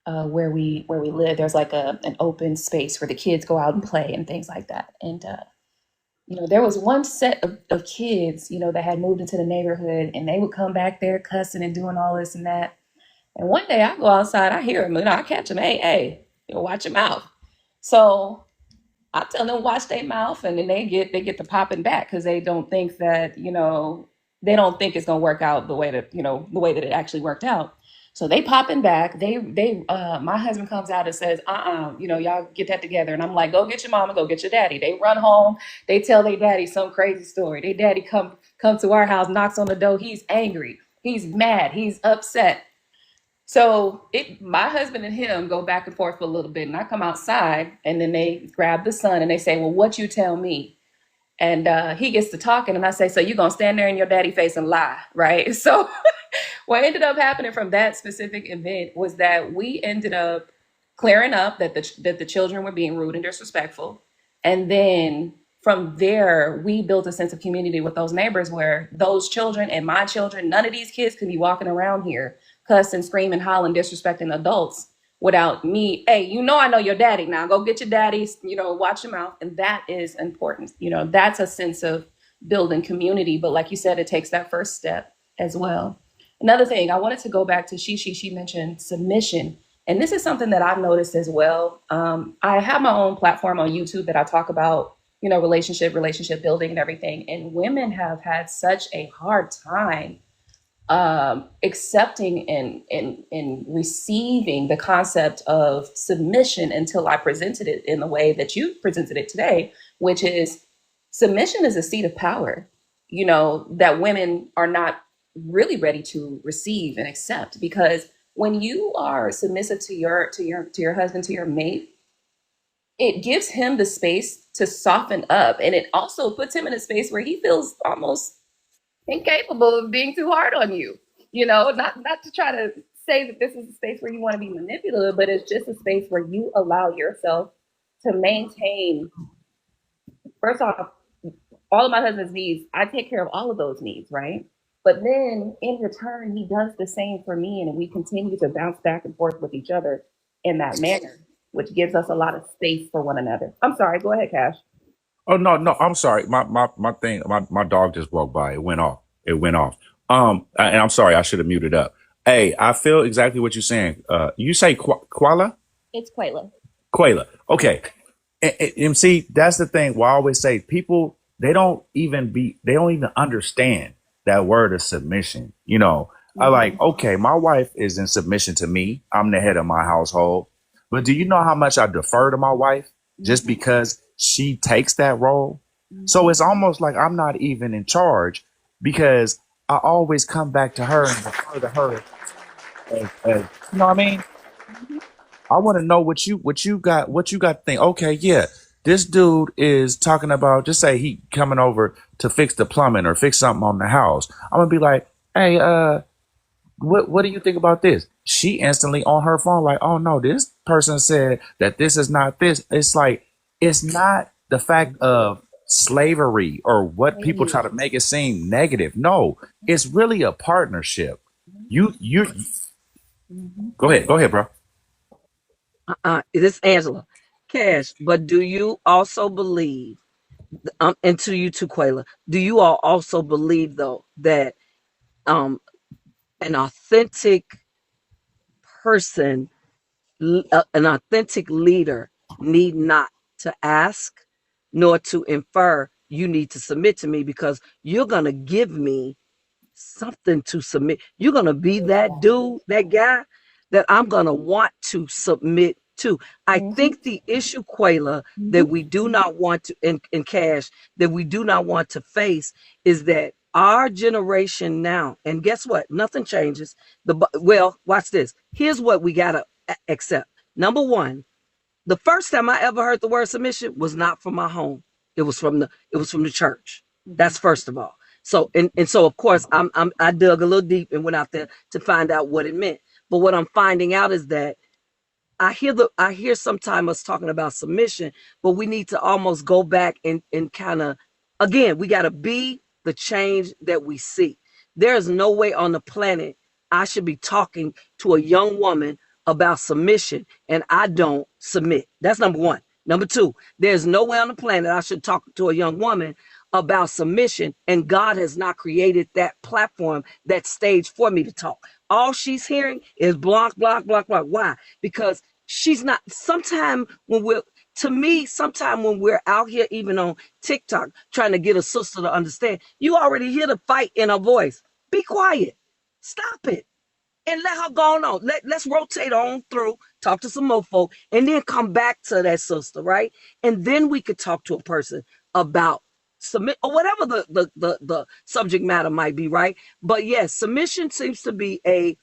where we live. There's like an open space where the kids go out and play and things like that. And there was one set of kids, that had moved into the neighborhood, and they would come back there cussing and doing all this and that. And one day I go outside, I hear them, I catch them, hey, watch your mouth. So I tell them watch their mouth, and then they get to popping back because they don't think that they don't think it's gonna work out the way that it actually worked out. So they popping back. They my husband comes out and says, y'all get that together. And I'm like, go get your mama, go get your daddy. They run home. They tell their daddy some crazy story. Their daddy come to our house, knocks on the door. He's angry. He's mad. He's upset. So my husband and him go back and forth for a little bit, and I come outside, and then they grab the son and they say, "Well, what you tell me?" And he gets to talking, and I say, "So you gonna stand there in your daddy face and lie, right?" So what ended up happening from that specific event was that we ended up clearing up that the children were being rude and disrespectful, and then from there we built a sense of community with those neighbors where those children and my children, none of these kids could be walking around here cussing, screaming, hollering, disrespecting adults without me. Hey, I know your daddy now. Go get your daddy. Watch your mouth, and that is important. That's a sense of building community. But like you said, it takes that first step as well. Another thing I wanted to go back to, she mentioned submission. And this is something that I've noticed as well. I have my own platform on YouTube that I talk about, relationship building and everything. And women have had such a hard time accepting and receiving the concept of submission until I presented it in the way that you presented it today, which is submission is a seat of power, that women are not really ready to receive and accept, because when you are submissive to your husband, to your mate, it gives him the space to soften up, and it also puts him in a space where he feels almost incapable of being too hard on you. Not to try to say that this is a space where you want to be manipulative, but it's just a space where you allow yourself to maintain, first off, all of my husband's needs. I take care of all of those needs, right? But then in return, he does the same for me, and we continue to bounce back and forth with each other in that manner, which gives us a lot of space for one another. I'm sorry, go ahead, Cash. Oh no, no, I'm sorry. My thing, my dog just walked by. It went off. It went off. And I'm sorry. I should have muted up. Hey, I feel exactly what you're saying. You say Kuala? It's Quayla. Quayla. Okay. And see, that's the thing. Why I always say people they don't even understand that word of submission. You know, I like, okay, my wife is in submission to me. I'm the head of my household. But do you know how much I defer to my wife just because she takes that role? So it's almost like I'm not even in charge because I always come back to her and defer to her. You know what I mean? I want to know what you got to think. Okay, yeah, this dude is talking about, just say he coming over to fix the plumbing or fix something on the house. I'm gonna be like, hey, what do you think about this? She instantly on her phone like, oh no, this person said that this is not this. It's like it's not the fact of slavery or what people try to make it seem negative. No, it's really a partnership. You go ahead, bro. This is Angela. Cash, but do you also believe, and to you too, Quayla, do you all also believe though that um an authentic person, an authentic leader need not to ask nor to infer you need to submit to me because you're going to give me something to submit. You're going to be that dude, that guy that I'm going to want to submit to. I think the issue, Quayla, that we do not want to, in Cash, that we do not want to face is that our generation now, and guess what? Nothing changes. Well, watch this. Here's what we got to accept. Number one, the first time I ever heard the word submission was not from my home. It was from the church. That's first of all. So and so of course I dug a little deep and went out there to find out what it meant. But what I'm finding out is that I hear sometimes us talking about submission, but we need to almost go back and kind of, again, we got to be the change that we see. There is no way on the planet I should be talking to a young woman about submission and I don't submit. That's number one. Number two, there's no way on the planet I should talk to a young woman about submission and God has not created that platform, that stage for me to talk. All she's hearing is block, block, block, block. Why? Because she's not, sometime when we're out here even on TikTok trying to get a sister to understand, you already hear the fight in her voice. Be quiet, stop it, and let her go on. Let's rotate on through, talk to some more folk, and then come back to that sister, right? And then we could talk to a person about submit or whatever the subject matter might be, right? But yes, submission seems to be a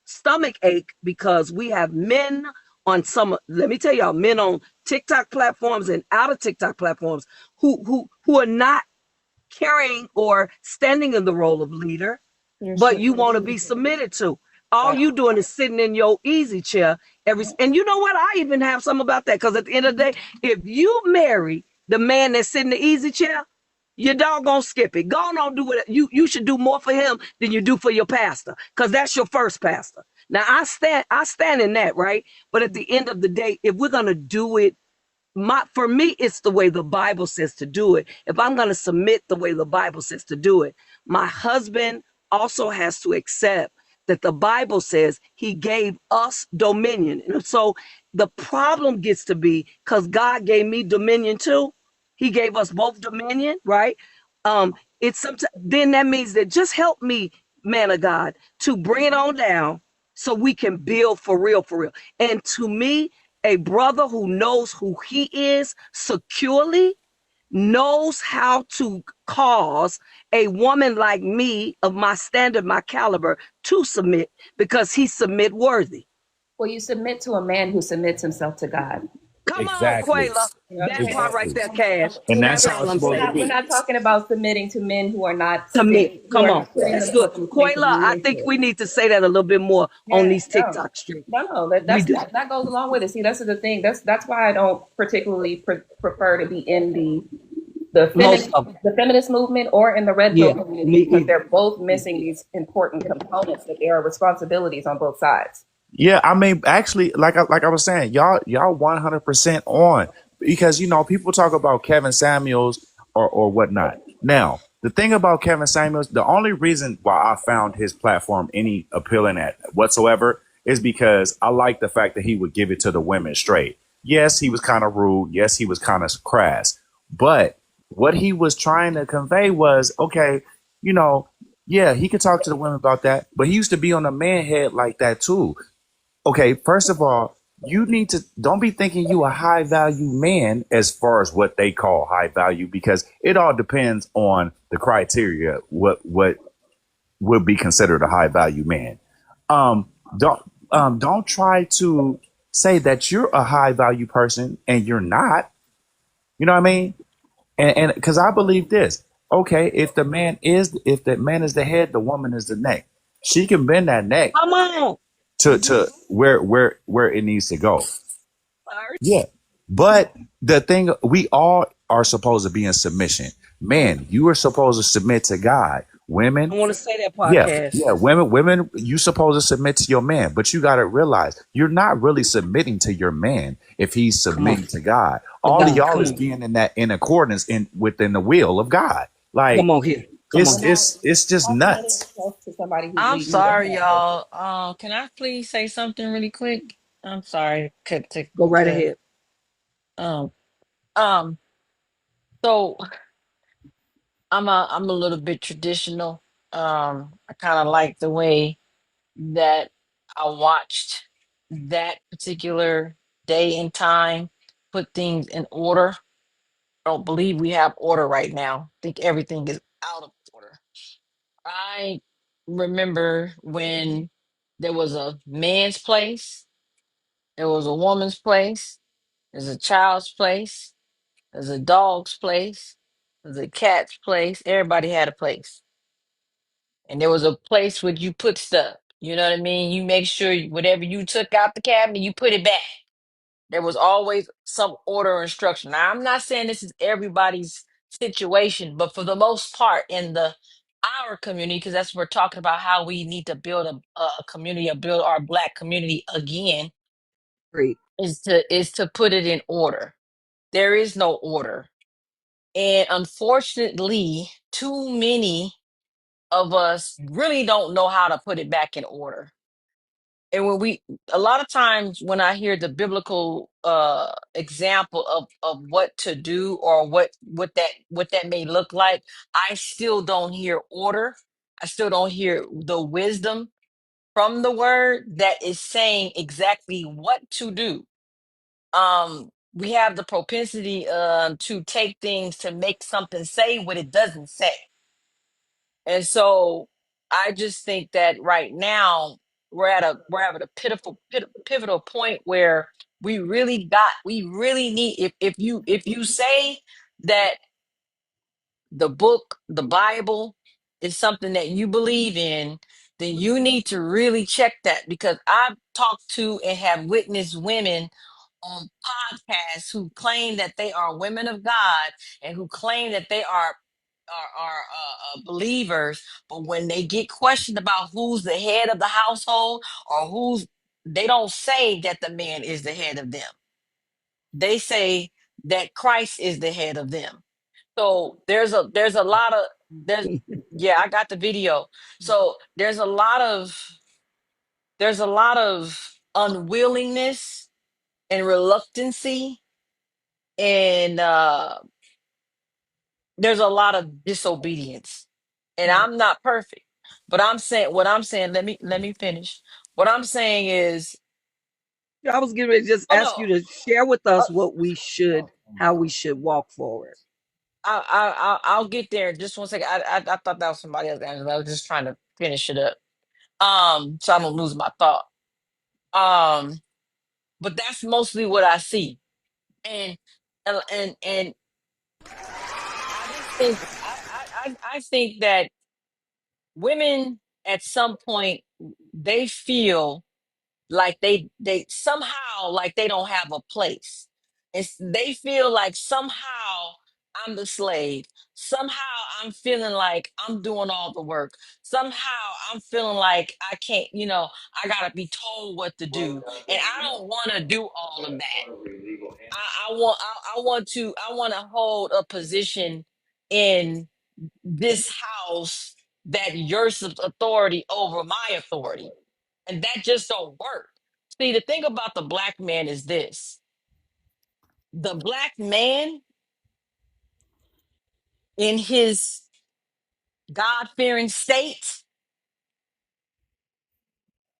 stomach ache because we have men on some, let me tell y'all, men on TikTok platforms and out of TikTok platforms who are not carrying or standing in the role of leader, but you want to be submitted to. All you doing is sitting in your easy chair and you know what? I even have some about that because at the end of the day, if you marry the man that's sitting in the easy chair, you doggone skip it. Go on, do what you should do more for him than you do for your pastor, because that's your first pastor. Now I stand in that, right? But at the end of the day, if we're gonna do it, for me, it's the way the Bible says to do it. If I'm going to submit the way the Bible says to do it, my husband also has to accept that the Bible says he gave us dominion. And so the problem gets to be, because God gave me dominion too. He gave us both dominion, right? It's sometimes then that means that just help me, man of God, to bring it on down so we can build for real, for real. And to me, a brother who knows who he is securely knows how to cause a woman like me of my standard, my caliber, to submit because he's submit worthy. Well, you submit to a man who submits himself to God. Come on, Exactly. Quayla. You know what I'm That saying? part right Exactly. there, Cash. And We're that's That's how all it's I'm supposed to saying. we're be. not talking about submitting to men who are not Submit. sitting, who Come are on. not put in That's the good. from a place of Quayla, I think leadership. we need to say that a little bit more on Yeah, these no, TikTok streets. no, We do. that goes along with it. See, that's the thing. That's why I don't particularly prefer to be in the the Most of them. the feminist movement or in the red pill Yeah, me community, because either. they're both missing these important components that there are responsibilities on both sides. Yeah, I mean, actually, like I was saying, y'all 100% on, because people talk about Kevin Samuels or whatnot. Now, the thing about Kevin Samuels, the only reason why I found his platform any appealing at whatsoever is because I like the fact that he would give it to the women straight. Yes, he was kind of rude. Yes, he was kind of crass. But what he was trying to convey was, okay, you know, yeah, he could talk to the women about that, but he used to be on a man head like that too. Okay, first of all, you need to don't be thinking you a high value man as far as what they call high value, because it all depends on the criteria what would be considered a high value man. Um don't try to say that you're a high value person and you're not. You know what I mean? And because I believe this. Okay, if the man is the head, the woman is the neck. She can bend that neck Come on. to where it needs to go. Sorry. Yeah. But the thing, we all are supposed to be in submission. Man, you are supposed to submit to God. I Women, want to say that yeah, podcast. yeah, women, you supposed to submit to your man, but you got to realize you're not really submitting to your man if he's Come on. submitting to God. To All of God. y'all Come is on. being in accordance within the will of God. Like Come on here. Come it's on We're here. not it's it's just submitting nuts. ourselves to somebody who's I'm leading you sorry, astray. y'all. Can I please say something really quick? I'm sorry Go right to ahead. um um. So I'm a little bit traditional. I kind of like the way that I watched that particular day and time put things in order. I don't believe we have order right now. I think everything is out of order. I remember when there was a man's place, there was a woman's place, there's a child's place, there's a dog's place, there's a cat's place. Everybody had a place. And there was a place where you put stuff. You know what I mean? You make sure whatever you took out the cabinet, you put it back. There was always some order or instruction. Now, I'm not saying this is everybody's situation, but for the most part, in the our community, because that's what we're talking about, how we need to build a community, or build our Black community again, Great. is to put it in order. There is no order, and unfortunately, too many of us really don't know how to put it back in order. And when we a lot of times when I hear the biblical example of what to do, or what that may look like, I still don't hear order. I still don't hear the wisdom from the word that is saying exactly what to do. We have the propensity to take things to make something say what it doesn't say. And so I just think that right now we're at a pivotal point where we really need, if you say that the book, the Bible, is something that you believe in, then you need to really check that, because I've talked to and have witnessed women on podcasts who claim that they are women of God, and who claim that they are believers, but when they get questioned about who's the head of the household, or they don't say that the man is the head of them. They say that Christ is the head of them. So there's a lot of there's yeah, I got the video. So there's a lot of unwillingness and reluctancy, and there's a lot of disobedience. And Right. I'm not perfect, but let me finish. What I'm saying is, I was getting ready to just oh ask you no, to share with uh, us how we should walk forward. I'll get there in just one second. I thought that was somebody else, Angela. I was just trying to finish it up, so I don't lose my thought. Um, but that's mostly what I see, and and I just think I think that women at some point, they feel like they somehow, like they don't have a place. They feel like somehow I'm the slave. Somehow I'm feeling like I'm doing all the work. Somehow I'm feeling like I can't, I gotta be told what to do. And I don't wanna do all of that. I want to hold a position in this house that your authority over my authority. And that just don't work. See, the thing about the black man is this. The black man in his God-fearing state,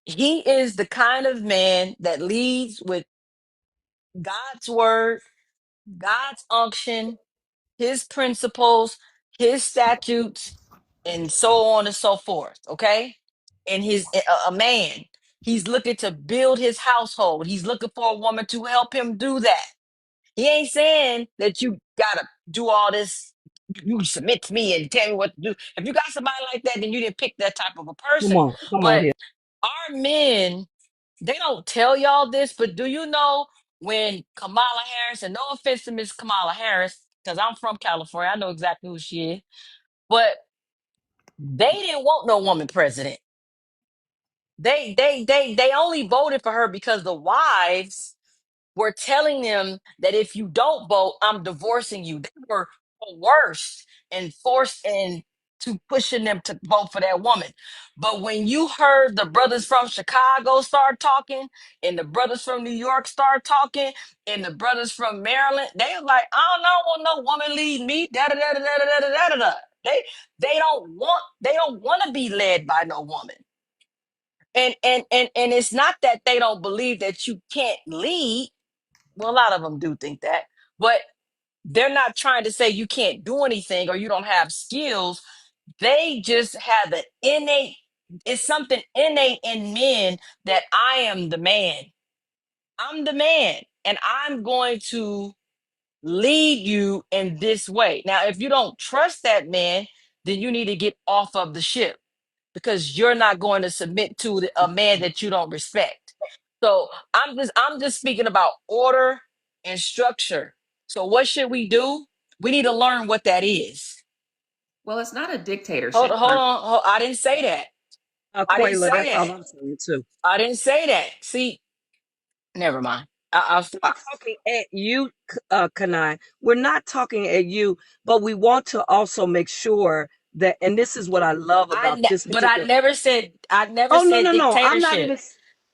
he is the kind of man that leads with God's word, God's unction, his principles, his statutes, and so on and so forth. Okay. And a man, he's looking to build his household. He's looking for a woman to help him do that. He ain't saying that you gotta do all this. You submit to me and tell me what to do. If you got somebody like that, then you didn't pick that type of a person. Come on But here. our men, they don't tell y'all this, but do you know when Kamala Harris, and no offense to Miss Kamala Harris, because I'm from California, I know exactly who she is, but they didn't want no woman president. They only voted for her because the wives were telling them that if you don't vote, I'm divorcing you. They were coerced and forced into pushing them to vote for that woman. But when you heard the brothers from Chicago start talking, and the brothers from New York start talking, and the brothers from Maryland, they were like, I don't want no woman lead me. Da da da da da da da da da. They don't want to be led by no woman. And it's not that they don't believe that you can't lead. Well, a lot of them do think that, but they're not trying to say you can't do anything or you don't have skills. They just have an innate, it's something innate in men that I am the man. I'm the man, and I'm going to lead you in this way. Now, if you don't trust that man, then you need to get off of the ship because you're not going to submit to a man that you don't respect. So I'm just speaking about order and structure. So what should we do? We need to learn what that is. Well, it's not a Hold, dictatorship hold per on. I didn't say that. I didn't Quayla, say that's that. all I'm saying too. I didn't say that. See, never mind. I'll Not stop. talking at you, Kanai. We're not talking at you, but we want to also make sure that, and this is what I love about this But I particular. never said. I never Oh no, said no, no! I'm not dictatorship. even.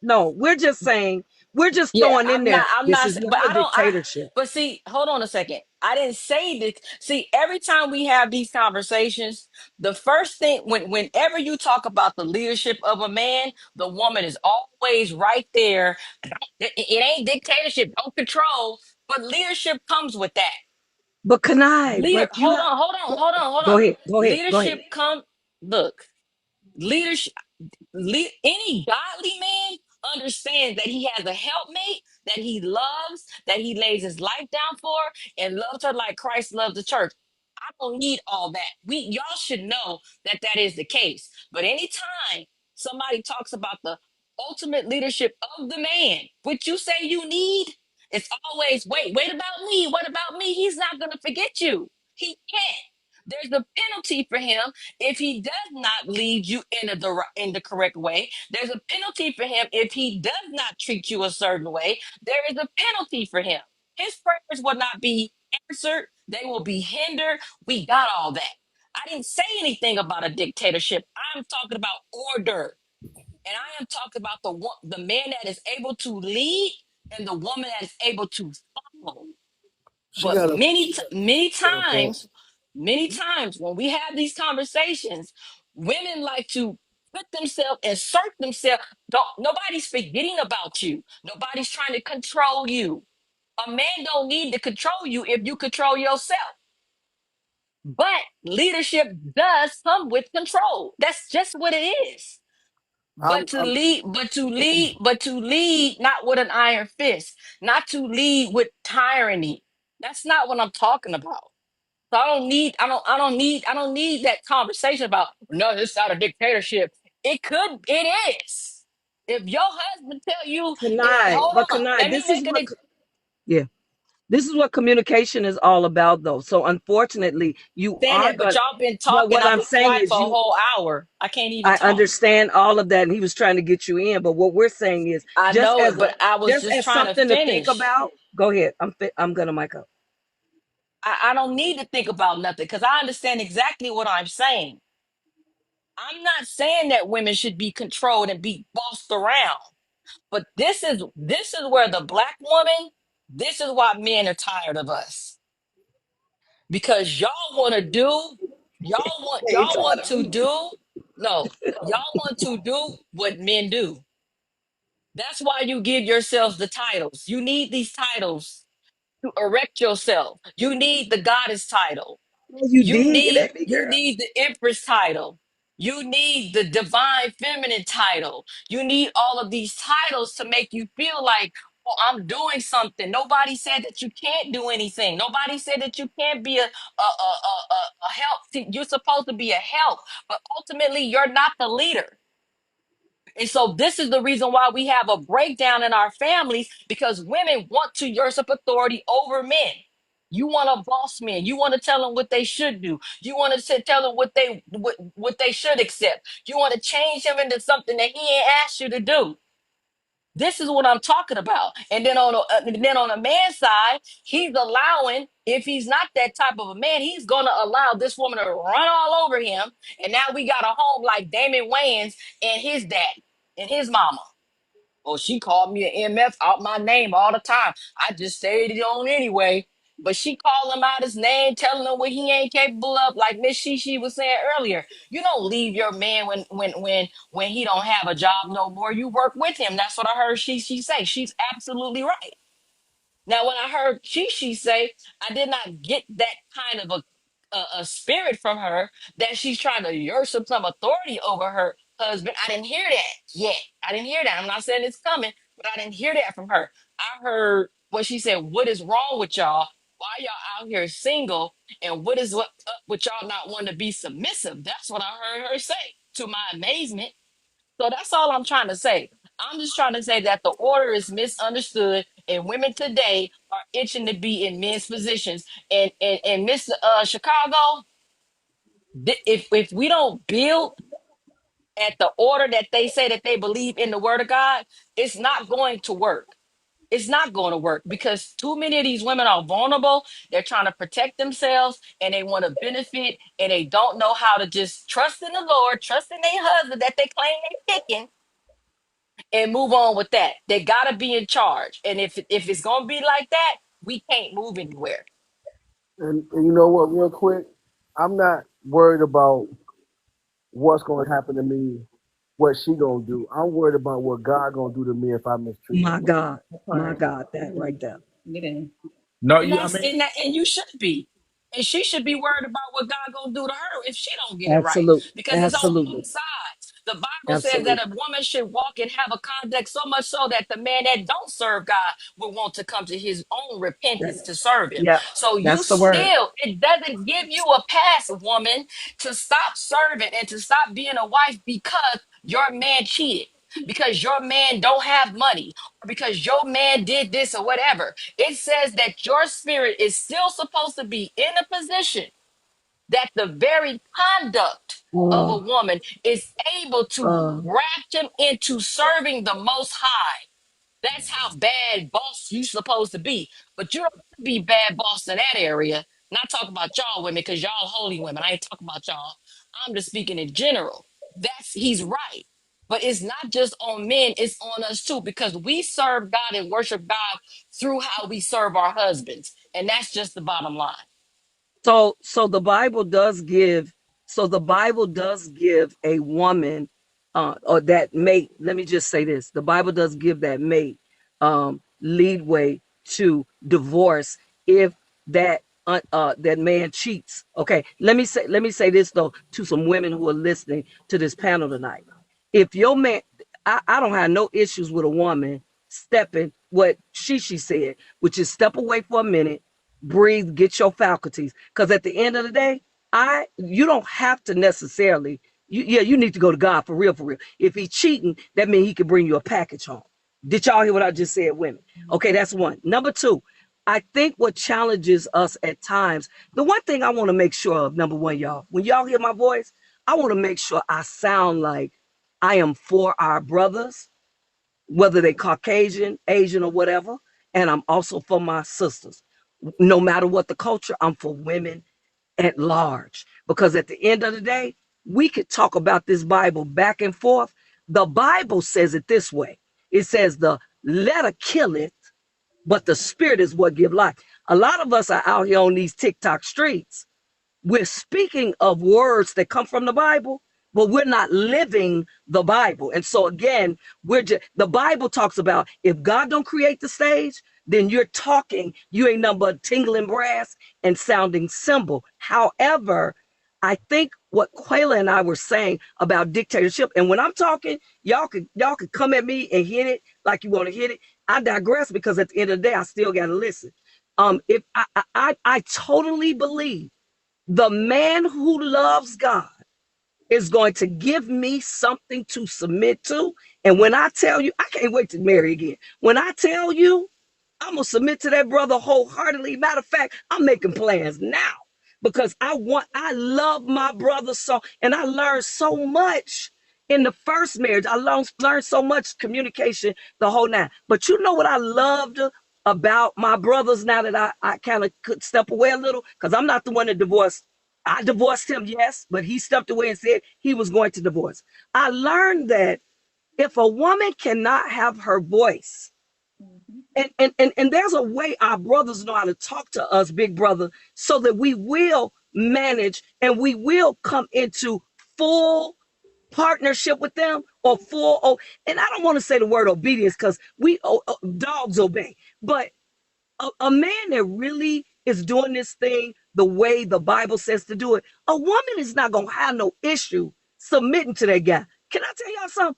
No, we're just saying. We're just Yeah, throwing in I'm there. not. I'm This not. is not But a I don't. dictatorship. But see, hold on a second. I didn't say this. See, every time we have these conversations, the first thing, whenever you talk about the leadership of a man, the woman is always right there. It ain't dictatorship. Don't control. But leadership comes with that. But Kanai, Leader. but you Hold have. on. Hold on. Hold on. Hold Go on. ahead. Go ahead. Go ahead. Leadership come. Look. Leadership. Any godly man understands that he has a helpmate that he loves, that he lays his life down for, and loves her like Christ loves the church. I don't need all that. Y'all should know that that is the case. But anytime somebody talks about the ultimate leadership of the man, which you say you need, it's always wait about me. What about me? He's not going to forget you. He can't. There's a penalty for him if he does not lead you in the correct way. There's a penalty for him if he does not treat you a certain way. There is a penalty for him. His prayers will not be answered. They will be hindered. We got all that. I didn't say anything about a dictatorship. I'm talking about order. And I am talking about the man that is able to lead and the woman that is able to follow. She But got a point. many times when we have these conversations, women like to put themselves, insert themselves. Nobody's forgetting about you. Nobody's trying to control you. A man don't need to control you if you control yourself. But leadership does come with control. That's just what it is. I'm, But to I'm lead, but to lead not with an iron fist, not to lead with tyranny. That's not what I'm talking about. So I don't need that conversation about no, it's not a dictatorship. It is. If your husband tell you, Kanai, hold but on, Kanai, let me this is make what. it. Yeah. This is what communication is all about, though. So unfortunately, you Saying are that, but going. y'all been But talking. what I've I'm been saying quiet is, for a whole hour. I can't even I talk. understand all of that, and he was trying to get you in. But what we're saying is, I just know it, as but I was just just as trying to something to think finish. about. Go ahead. I'm gonna mic up. I don't need to think about nothing because I understand exactly what I'm saying. I'm not saying that women should be controlled and be bossed around, but this is where the black woman, this is why men are tired of us. Because They ain't y'all tired want of to me. do, no, y'all want to do what men do. That's why you give yourselves the titles. You need these titles to erect yourself. You need the goddess title. Oh, you You did get need at me, you girl. need the empress title. You need the divine feminine title. You need all of these titles to make you feel like, oh, I'm doing something. Nobody said that you can't do anything. Nobody said that you can't be a help. You're supposed to be a help, but ultimately you're not the leader. And so this is the reason why we have a breakdown in our families because women want to usurp authority over men. You want to boss men. You want to tell them what they should do. You want to tell them what they should accept. You want to change him into something that he ain't asked you to do. This is what I'm talking about. And then on the man's side, he's allowing, if he's not that type of a man, he's gonna allow this woman to run all over him. And now we got a home like Damon Wayans and his daddy and his mama. Oh, she called me an MF out my name all the time. I just stayed it on anyway. But she called him out his name, telling him what he ain't capable of, like Miss Shishi was saying earlier. You don't leave your man when he don't have a job no more. You work with him. That's what I heard she say. She's absolutely right. Now, when I heard she say, I did not get that kind of a spirit from her that she's trying to usurp some authority over her husband. I didn't hear that yet. I didn't hear that. I'm not saying it's coming, but I didn't hear that from her. I heard what she said. What is wrong with y'all? Why y'all out here single? And what is what up with y'all not wanting to be submissive? That's what I heard her say. To my amazement. So that's all I'm trying to say. I'm just trying to say that the order is misunderstood, and women today are itching to be in men's positions. And Mr. Chicago, if we don't build at the order that they say that they believe in the Word of God, it's not going to work. It's not going to work because too many of these women are vulnerable. They're trying to protect themselves and they want to benefit and they don't know how to just trust in the Lord, trust in their husband that they claim they're picking and move on with that. They gotta be in charge. And if it's gonna be like that, we can't move anywhere. And you know what? Real quick, I'm not worried about what's going to happen to me, what she gonna do. I'm worried about what God gonna do to me if I mistreat my My wife. God, That my part. God, Get that right in. there. Get in. No, And you. I that's mean, and you should be. And she should be worried about what God gonna do to her if she don't get it right. Absolute, Because it's on absolutely, both sides. The Bible says that absolutely. a woman should walk and have a conduct so much so that the man that don't serve God will want to come to his own That, repentance to serve him. yeah, So you that's the word. still, it doesn't give you a pass, woman, to stop serving and to stop being a wife because your man cheated, because your man don't have money, or because your man did this or whatever. It says that your spirit is still supposed to be in a position that the very conduct of Uh, a woman is able to uh, graft him into serving the most high. That's how bad boss you supposed to be. But you don't have to be bad boss in that area. Not talking about y'all women, because y'all holy women. I ain't talking about y'all. I'm just speaking in general. He's right. But it's not just on men, it's on us too, because we serve God and worship God through how we serve our husbands. And that's just the bottom line. so the Bible does give a woman or that mate. Let me just say this: the Bible does give that mate leadway to divorce if that man cheats. Okay, let me say this though to some women who are listening to this panel tonight. If your man, I don't have no issues with a woman stepping what she said, which is step away for a minute, breathe, get your faculties. Because at the end of the day, you don't have to necessarily. You need to go to God for real, for real. If he's cheating, that means he can bring you a package home. Did y'all hear what I just said, women? Okay, that's one. Number two, I think what challenges us at times, the one thing I want to make sure of, number one, y'all, when y'all hear my voice, I want to make sure I sound like I am for our brothers, whether they Caucasian, Asian, or whatever. And I'm also for my sisters. No matter what the culture, I'm for women at large. Because at the end of the day, we could talk about this Bible back and forth. The Bible says it this way. It says the letter killeth, but the spirit is what give life. A lot of us are out here on these TikTok streets. We're speaking of words that come from the Bible, but we're not living the Bible. And so again, the Bible talks about if God don't create the stage, then you're talking, you ain't nothing but tingling brass and sounding cymbal. However, I think what Quayla and I were saying about dictatorship, and when I'm talking, y'all could come at me and hit it like you want to hit it. I digress because at the end of the day, I still gotta listen. If I totally believe the man who loves God is going to give me something to submit to. And when I tell you, I can't wait to marry again. When I tell you, I'm going to submit to that brother wholeheartedly. Matter of fact, I'm making plans now because I love my brother so, and I learned so much in the first marriage. I learned so much communication, the whole nine. But you know what I loved about my brothers now that I kind of could step away a little because I'm not the one that divorced. I divorced him, yes, but he stepped away and said he was going to divorce. I learned that if a woman cannot have her voice, and there's a way our brothers know how to talk to us, big brother, so that we will manage and we will come into full partnership with them or full, and I don't want to say the word obedience because dogs obey, but a man that really is doing this thing the way the Bible says to do it, a woman is not going to have no issue submitting to that guy. Can I tell y'all something?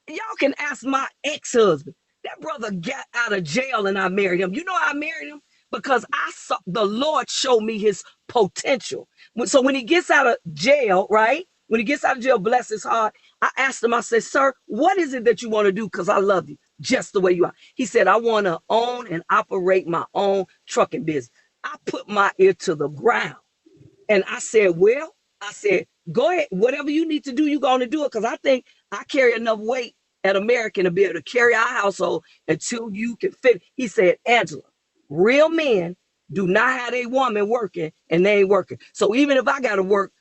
Y'all can ask my ex-husband. That brother got out of jail and I married him. You know how I married him? Because I saw the Lord show me his potential. So when he gets out of jail, right? When he gets out of jail, bless his heart, I asked him, I said, sir, what is it that you want to do? Because I love you just the way you are. He said, I want to own and operate my own trucking business. I put my ear to the ground and I said, well, I said, go ahead. Whatever you need to do, you're going to do it. Because I think I carry enough weight at American to be able to carry our household until you can fit. He said, Angela, real men do not have a woman working and they ain't working. So even if I got to work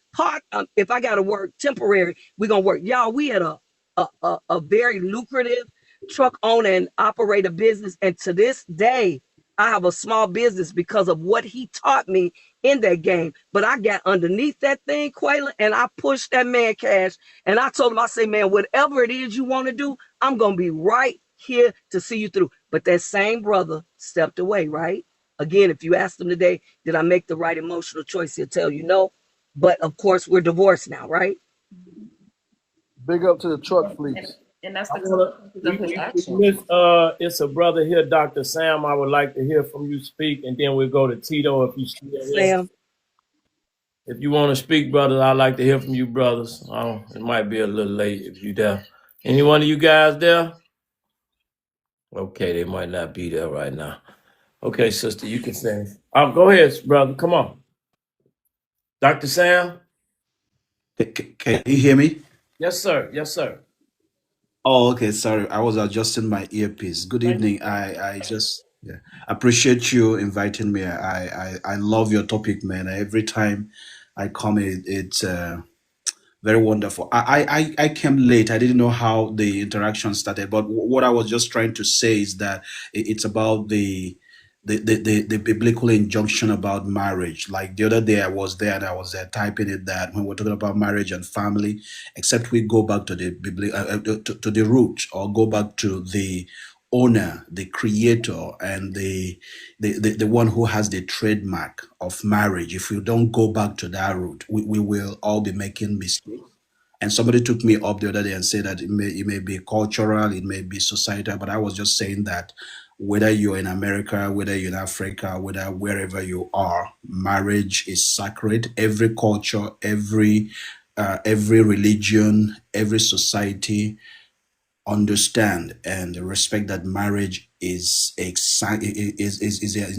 if I got to work temporary, we're going to work. Y'all, we had a very lucrative truck owner and operator business. And to this day, I have a small business because of what he taught me in that game. But I got underneath that thing, Quayla, and I pushed that man cash. And I told him, I say, man, whatever it is you want to do, I'm going to be right here to see you through. But that same brother stepped away, right? Again, if you ask him today, did I make the right emotional choice? He'll tell you no. But of course, we're divorced now, right? Big up to the truck And, fleets. and that's I the wanna consequences of his actions. it's a brother here, Dr. Sam. I would like to hear from you speak, and then we'll go to Tito if you still here. Sam. If you want to speak, brothers, I'd like to hear from you, brothers. It might be a little late if you there. Any one of you guys there? Okay, they might not be there right now. Okay, sister, you can finish. Go ahead, brother. Come on. Dr. Sam? Can you hear me? Yes, sir. Yes, sir. Oh, okay. Sorry, I was adjusting my earpiece. Good Thank evening. I just appreciate you inviting me. I love your topic, man. Every time I come, it's very wonderful. I came late. I didn't know how the interaction started, but what I was just trying to say is that it's about the biblical injunction about marriage. Like the other day, I was there and I was typing it that when we're talking about marriage and family, except we go back to the to the root, or go back to the owner, the creator, and the one who has the trademark of marriage. If we don't go back to that root, we will all be making mistakes. And somebody took me up the other day and said that it may be cultural, it may be societal, but I was just saying that whether you're in America, whether you're in Africa, whether wherever you are, marriage is sacred. Every culture, every religion, every society understand and respect that marriage is an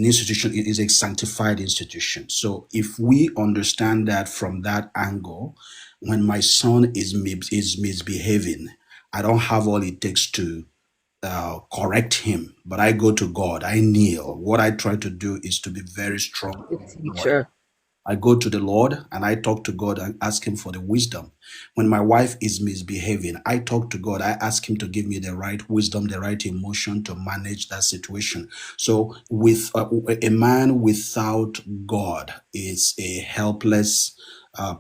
institution, it is a sanctified institution. So if we understand that from that angle, when my son is misbehaving, I don't have all it takes to correct him, but I go to God, I kneel. What I try to do is to be very strong The in the Lord. teacher. I go to the Lord and I talk to God and ask Him for the wisdom. When my wife is misbehaving, I talk to God. I ask Him to give me the right wisdom, the right emotion to manage that situation. So, with a man without God is a helpless,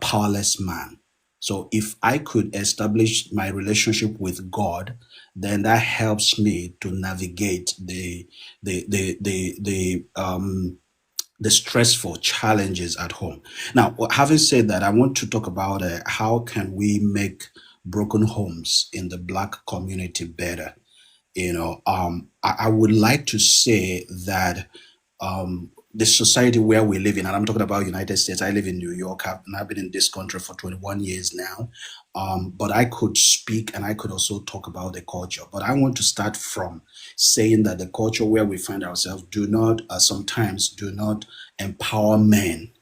powerless man. So, if I could establish my relationship with God, then that helps me to navigate the stressful challenges at home. Now, having said that, I want to talk about how can we make broken homes in the Black community better. I would like to say that the society where we live in, and I'm talking about United States. I live in New York. I've been in this country for 21 years now. But I could speak and I could also talk about the culture. But I want to start from saying that the culture where we find ourselves sometimes do not empower men.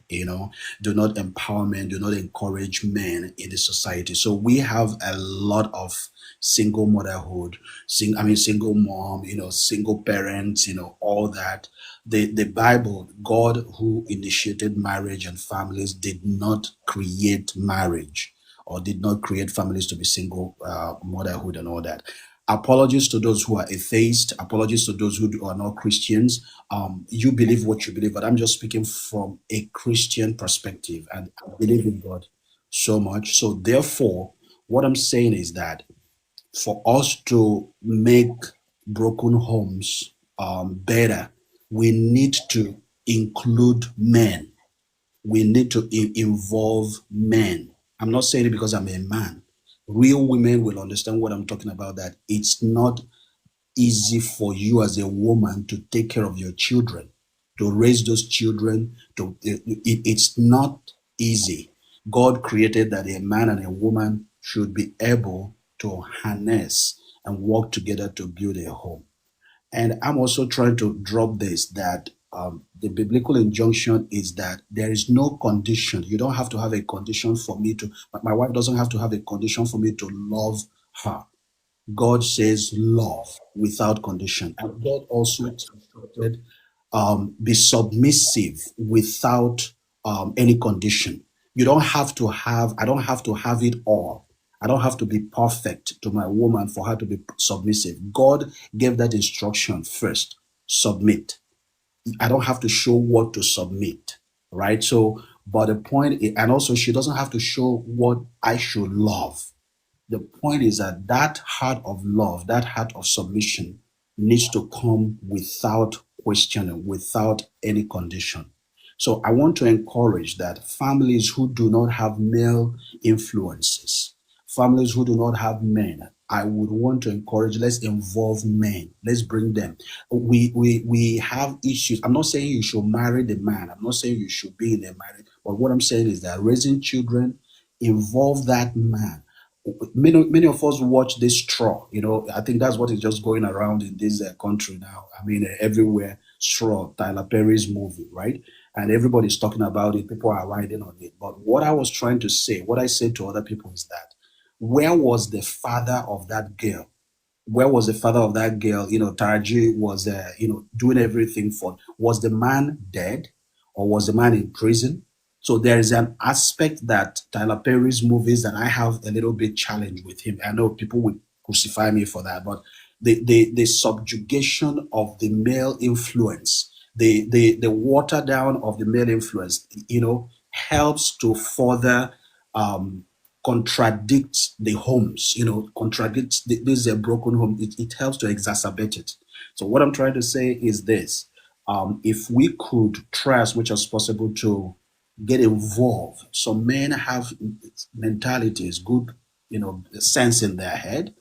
Do not empower men, do not encourage men in the society. So we have a lot of single motherhood, single mom, single parents, all that. The Bible, God who initiated marriage and families did not create marriage or did not create families to be single motherhood and all that. Apologies to those who are atheists, apologies to those who are not Christians. You believe what you believe, but I'm just speaking from a Christian perspective, and I believe in God so much. So therefore, what I'm saying is that for us to make broken homes better, we need to include men. We need to involve men. I'm not saying it because I'm a man. Real women will understand what I'm talking about, that it's not easy for you as a woman to take care of your children, to raise those children. It's not easy. God created that a man and a woman should be able to harness and work together to build a home. And I'm also trying to drop this, that the biblical injunction is that there is no condition. You don't have to have a condition for me to, my wife doesn't have to have a condition for me to love her. God says love without condition. And God also instructed, be submissive without any condition. You don't have to have, I don't have to have it all. I don't have to be perfect to my woman for her to be submissive. God gave that instruction first: submit. I don't have to show what to submit, right? So, but the point, and also she doesn't have to show what I should love. The point is that that heart of love, that heart of submission needs to come without questioning, without any condition. So I want to encourage that families who do not have male influences, families who do not have men, I would want to encourage, let's involve men. Let's bring them. We have issues. I'm not saying you should marry the man. I'm not saying you should be in a marriage. But what I'm saying is that raising children, involve that man. Many of us watch this straw. I think that's what is just going around in this country now. I mean, everywhere, straw, Tyler Perry's movie, right? And everybody's talking about it. People are riding on it. But what I was trying to say, what I said to other people is that, where was the father of that girl? Where was the father of that girl? Taraji was, doing everything for. Was the man dead, or was the man in prison? So there is an aspect that Tyler Perry's movies that I have a little bit challenge with him. I know people would crucify me for that, but the subjugation of the male influence, the water down of the male influence, helps to further um, contradicts the homes, contradicts this is a broken home. It helps to exacerbate it. So what I'm trying to say is this: if we could try as much as possible to get involved. Some men have mentalities, good, sense in their head.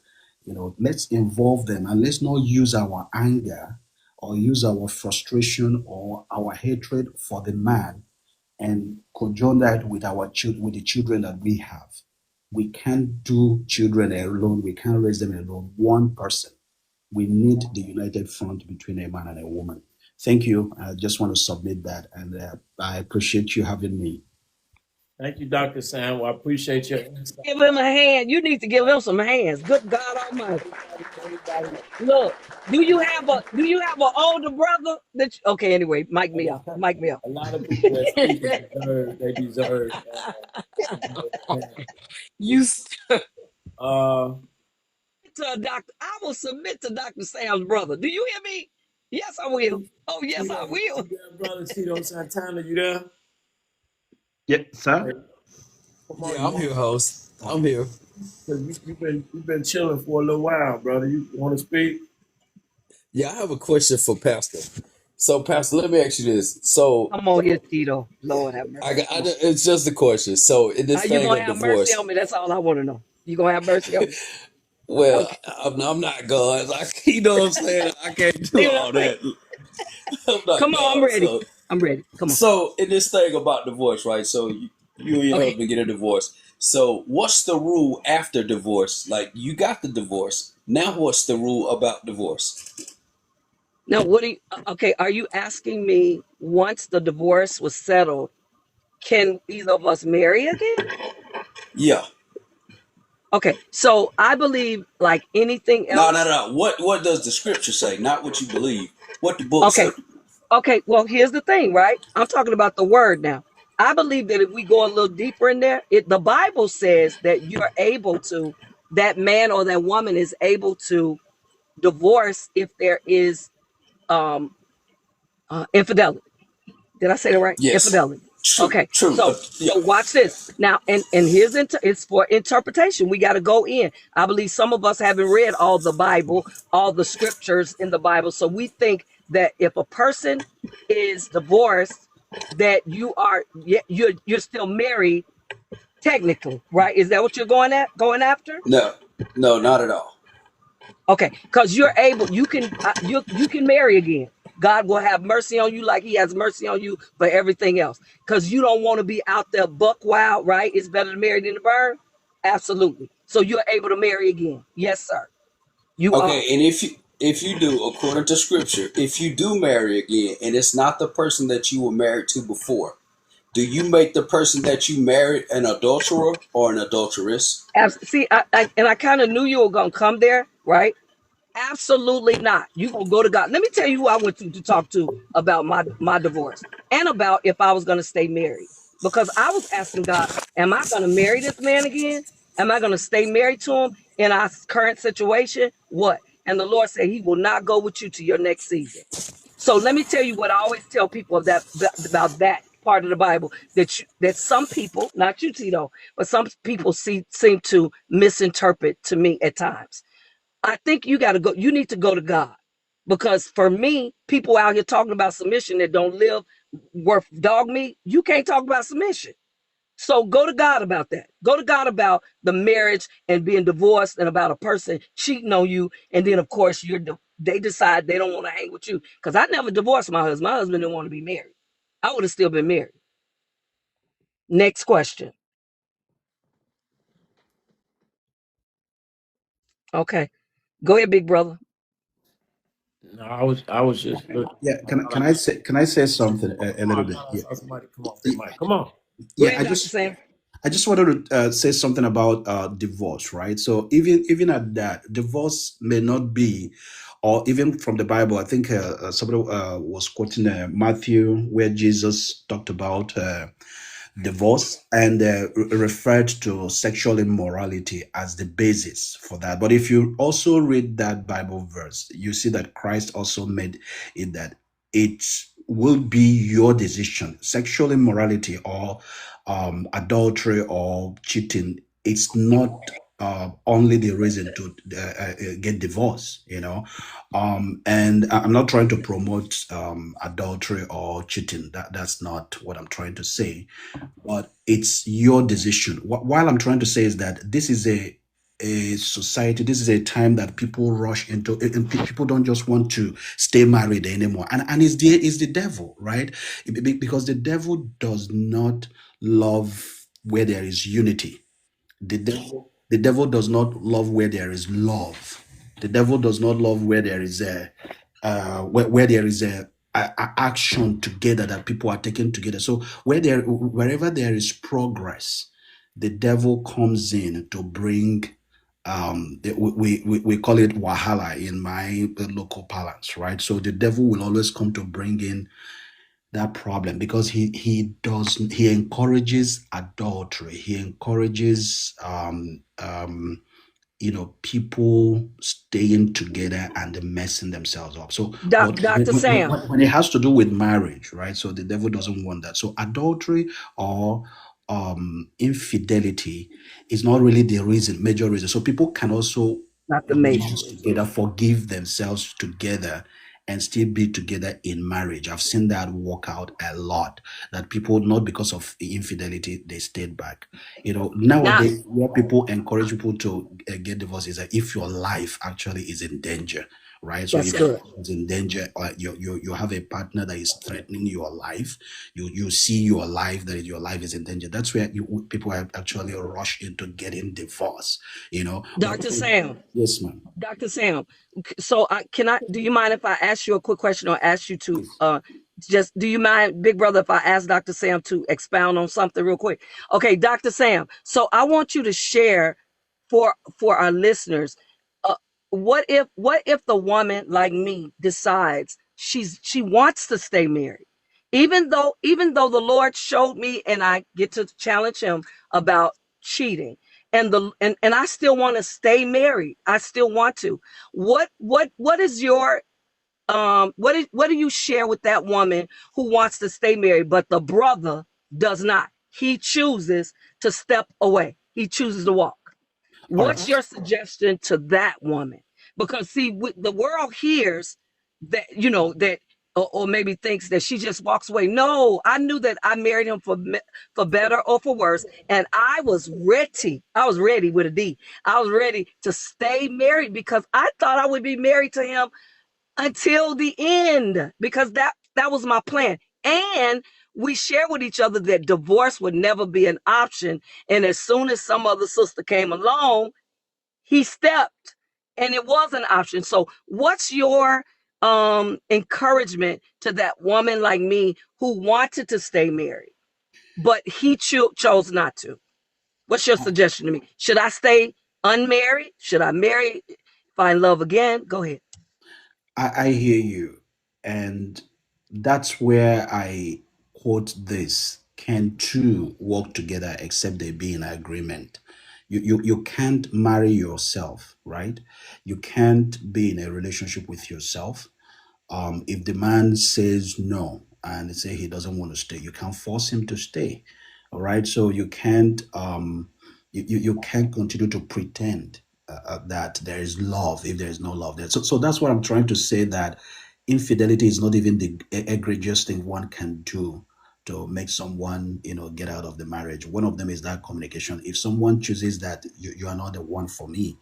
Let's involve them, and let's not use our anger or use our frustration or our hatred for the man and conjoin that with with the children that we have. We can't do children alone. We can't raise them alone. One person. We need the united front between a man and a woman. Thank you. I just want to submit that, and I appreciate you having me. Thank you, Dr. Sam. Well, I appreciate your insight. Give him a hand. You need to give him some hands. Good God Almighty. Everybody, Look, do you have an older brother that okay, anyway, mic me up. Mic me up. a lot of people that speak deserve. You Uh, To a doctor. I will submit to Dr. Sam's brother. Do you hear me? Yes, I will. Oh, yes, I will. you there, brother Tito Santana? You there? Yeah, Hey, sir. come on, Yeah, you I'm here, want host. I'm here. because you've been chilling for a little while, brother. You want to speak? Yeah, I have a question for Pastor. So, Pastor, let me ask you this. So, Come on here, Tito. Lord have mercy. Come on. it's just a question. So, in Are this you thing gonna of have mercy on divorce, me? That's all I want to know. You gonna have mercy on me? well, Okay. I'm not God. You know what I'm saying? I can't do You know all what? that. I'm not Come on, I'm God. ready. I'm ready. Come on. So in this thing about divorce, right? So you and your Okay. husband get a divorce. So what's the rule after divorce? Like you got the divorce. Now what's the rule about divorce? Now, what do you, okay, are you asking me once the divorce was settled, can either of us marry again? Yeah. Okay, so I believe like anything No, no, else. no. What does the scripture say? Not what you believe. What the book say? Okay, okay, well, here's the thing, right? I'm talking about the word now. I believe that if we go a little deeper in there, the Bible says that you're able to, that man or that woman is able to divorce if there is um infidelity. Did I say that right? Yes. Infidelity. True. Okay. True. Yeah. So watch this now, and here's it's for interpretation. We got to go in. I believe some of us haven't read all the Bible, all the scriptures in the Bible, so we think that if a person is divorced, that you're still married technically, right? Is that what you're going after? No. No, not at all. Okay, because you're able, you can marry again. God will have mercy on you like He has mercy on you for everything else. Because you don't want to be out there buck wild, right? It's better to marry than to burn. Absolutely. So you're able to marry again. Yes, sir. You are. Okay, and if you do, according to scripture, if you do marry again and it's not the person that you were married to before, do you make the person that you married an adulterer or an adulteress? See, I kind of knew you were gonna come there, right? Absolutely not. You gonna go to God. Let me tell you who I went to talk to about my divorce and about if I was gonna stay married. Because I was asking God, am I gonna marry this man again? Am I gonna stay married to him in our current situation? What? And the Lord said He will not go with you to your next season. So let me tell you what I always tell people of that about that part of the Bible that some people, not you, Tito, but some people seem to misinterpret to me at times. I think you need to go to God. Because for me, people out here talking about submission that don't live worth dog meat, you can't talk about submission. So go to God about that. Go to God about the marriage and being divorced and about a person cheating on you. And then, of course, they decide they don't want to hang with you. Because I never divorced my husband. My husband didn't want to be married. I would have still been married. Next question. Okay. Go ahead, big brother. no, I was just looking. Yeah, can I say something a Come little on, bit? I Yeah, saw somebody come off their mic. Come on. Go yeah. ahead, Dr. Sam. I just wanted to say something about divorce, right? So even at that, divorce may not be, or even from the Bible. I think somebody was quoting Matthew, where Jesus talked about divorce and referred to sexual immorality as the basis for that. But if you also read that Bible verse, you see that Christ also made it that it will be your decision. Sexual immorality or adultery or cheating, it's not only the reason to get divorced, and I'm not trying to promote adultery or cheating. That's not what I'm trying to say, but it's your decision. While I'm trying to say is that this is a society, this is a time that people rush into, and people don't just want to stay married anymore. And it's the devil, right? Because the devil does not love where there is unity. The devil does not love where there is love. The devil does not love where there is where there is a action together that people are taking together. So wherever there is progress, the devil comes in to bring we call it wahala in my local parlance, right? So the devil will always come to bring in that problem because he encourages adultery. He encourages people staying together and messing themselves up. So but Dr. Sam, when it has to do with marriage, right? So the devil doesn't want that. So adultery or infidelity is not really the major reason. So people can also not the major mess reason. together, forgive themselves together, and still be together in marriage. I've seen that work out a lot. That people, not because of the infidelity, they stayed back. Now, Nowadays, where people encourage people to get divorced is that if your life actually is in danger, right? So that's if your good. life is in danger, or you have a partner that is threatening your life, you see your life that your life is in danger. That's where people are actually rush into getting divorced. But Dr. Sam, yes, ma'am. Dr. Sam, so do you mind if I ask you a quick question or ask you to do you mind, big brother, if I ask Dr. Sam to expound on something real quick? Okay, Dr. Sam, so I want you to share for our listeners, uh, what if the woman like me decides she wants to stay married, even though the Lord showed me and I get to challenge him about cheating, and I still want to stay married. I still want to. What is your what do you share with that woman who wants to stay married, but the brother does not? He chooses to step away. He chooses to walk. All right. What's your suggestion to that woman? Because see, the world hears that, that, or maybe thinks that she just walks away. No, I knew that I married him for better or for worse, and I was ready. I was ready with a D. I was ready to stay married because I thought I would be married to him until the end, because that was my plan. And we share with each other that divorce would never be an option. And as soon as some other sister came along, he stepped and it was an option. So what's your encouragement to that woman like me who wanted to stay married, but he chose not to? What's your suggestion to me? Should I stay unmarried? Should I marry, find love again? Go ahead. I hear you. And that's where I quote this: can two work together except they be in agreement? You can't marry yourself, right? You can't be in a relationship with yourself. If the man says no and say he doesn't want to stay, you can't force him to stay. All right. So you can't continue to pretend that there is love if there is no love there. So that's what I'm trying to say, that infidelity is not even the egregious thing one can do to make someone get out of the marriage. One of them is that communication. If someone chooses that you are not the one for me,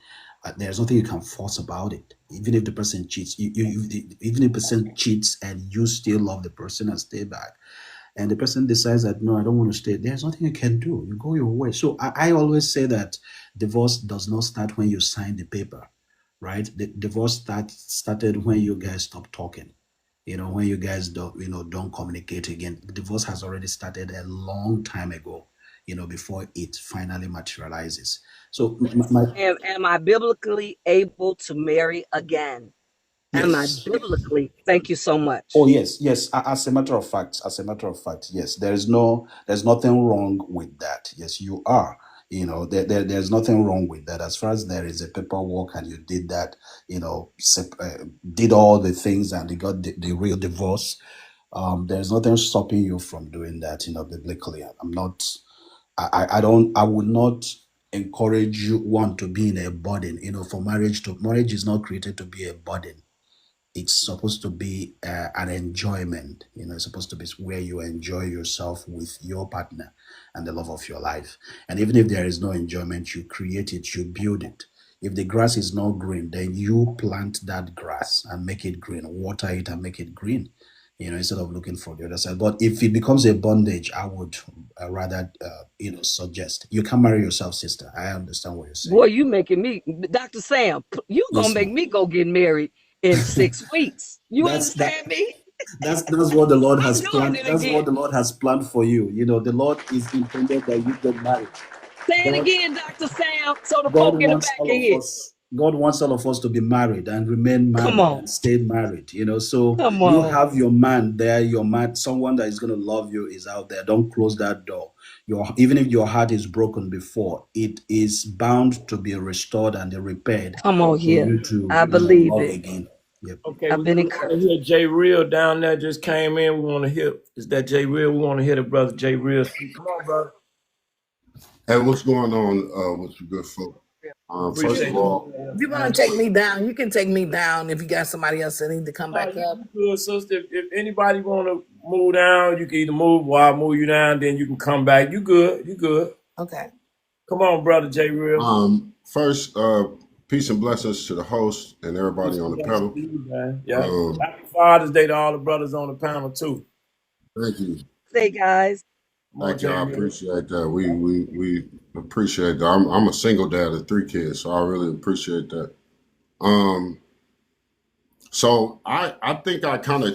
there's nothing you can force about it. Even if the person cheats, even if the person cheats and you still love the person and stay back, and the person decides that no, I don't want to stay, there's nothing you can do. You go your way. So I always say that divorce does not start when you sign the paper, right? The divorce started when you guys stop talking. When you guys don't communicate again. The divorce has already started a long time ago, before it finally materializes. So Am I biblically able to marry again? Am I yes. biblically? Thank you so Oh much. yes, yes. As a matter of fact, yes. There's nothing wrong with that. Yes, you are. There's nothing wrong with that. As far as there is a paperwork and you did that, did all the things and you got the real divorce. There's nothing stopping you from doing that. Biblically, I'm not. I don't. I would not encourage you one to be in a burden. For marriage is not created to be a burden. It's supposed to be an enjoyment. It's supposed to be where you enjoy yourself with your partner and the love of your life. And even if there is no enjoyment, you create it, you build it. If the grass is not green, then you plant that grass and make it green, water it and make it green, instead of looking for the other side. But if it becomes a bondage, rather suggest. You can marry yourself, sister. I understand what you're saying. Boy, you making me, Dr. Sam, you gonna Yes, make ma'am. me go get married in 6 weeks. You that's that. understand me? That's what the Lord I'm has doing planned. it That's what again. the Lord has planned for you. The Lord is intended that you get married. Say it God, again, Dr. Sam, so the God folk in the wants back all can of hear. us. God wants all of us to be married and remain Come married on. and stay married. So Come you on. have your man there. Your man, someone that is going to love you, is out there. Don't close that door. Even if your heart is broken before, it is bound to be restored and repaired Come on for here. you to, I believe love it. again. Yep. Okay, I've we been want to encouraged. hear Jay Real down there. Just came in. We want to hear. Is that Jay Real? We want to hear the brother Jay Real. Come on, brother. Hey, what's going on with you good folk? First Appreciate of you. all, If you want to take me down, you can take me down. If you got somebody else that need to come No, back up. you good, sister. If anybody want to move down, you can either move or I'll move you down. Then you can come back. You good. You good. Okay. Come on, brother Jay Real. first, peace and blessings to the host and Peace everybody on and the blessings to panel. you, man. Yeah. Um, Happy Father's Day to all the brothers on the panel too. Thank you, Say, guys. Come on, thank you. Jay I Real. appreciate that. We appreciate that. I'm a single dad of 3 kids, so I really appreciate that. Um, so I think I kind of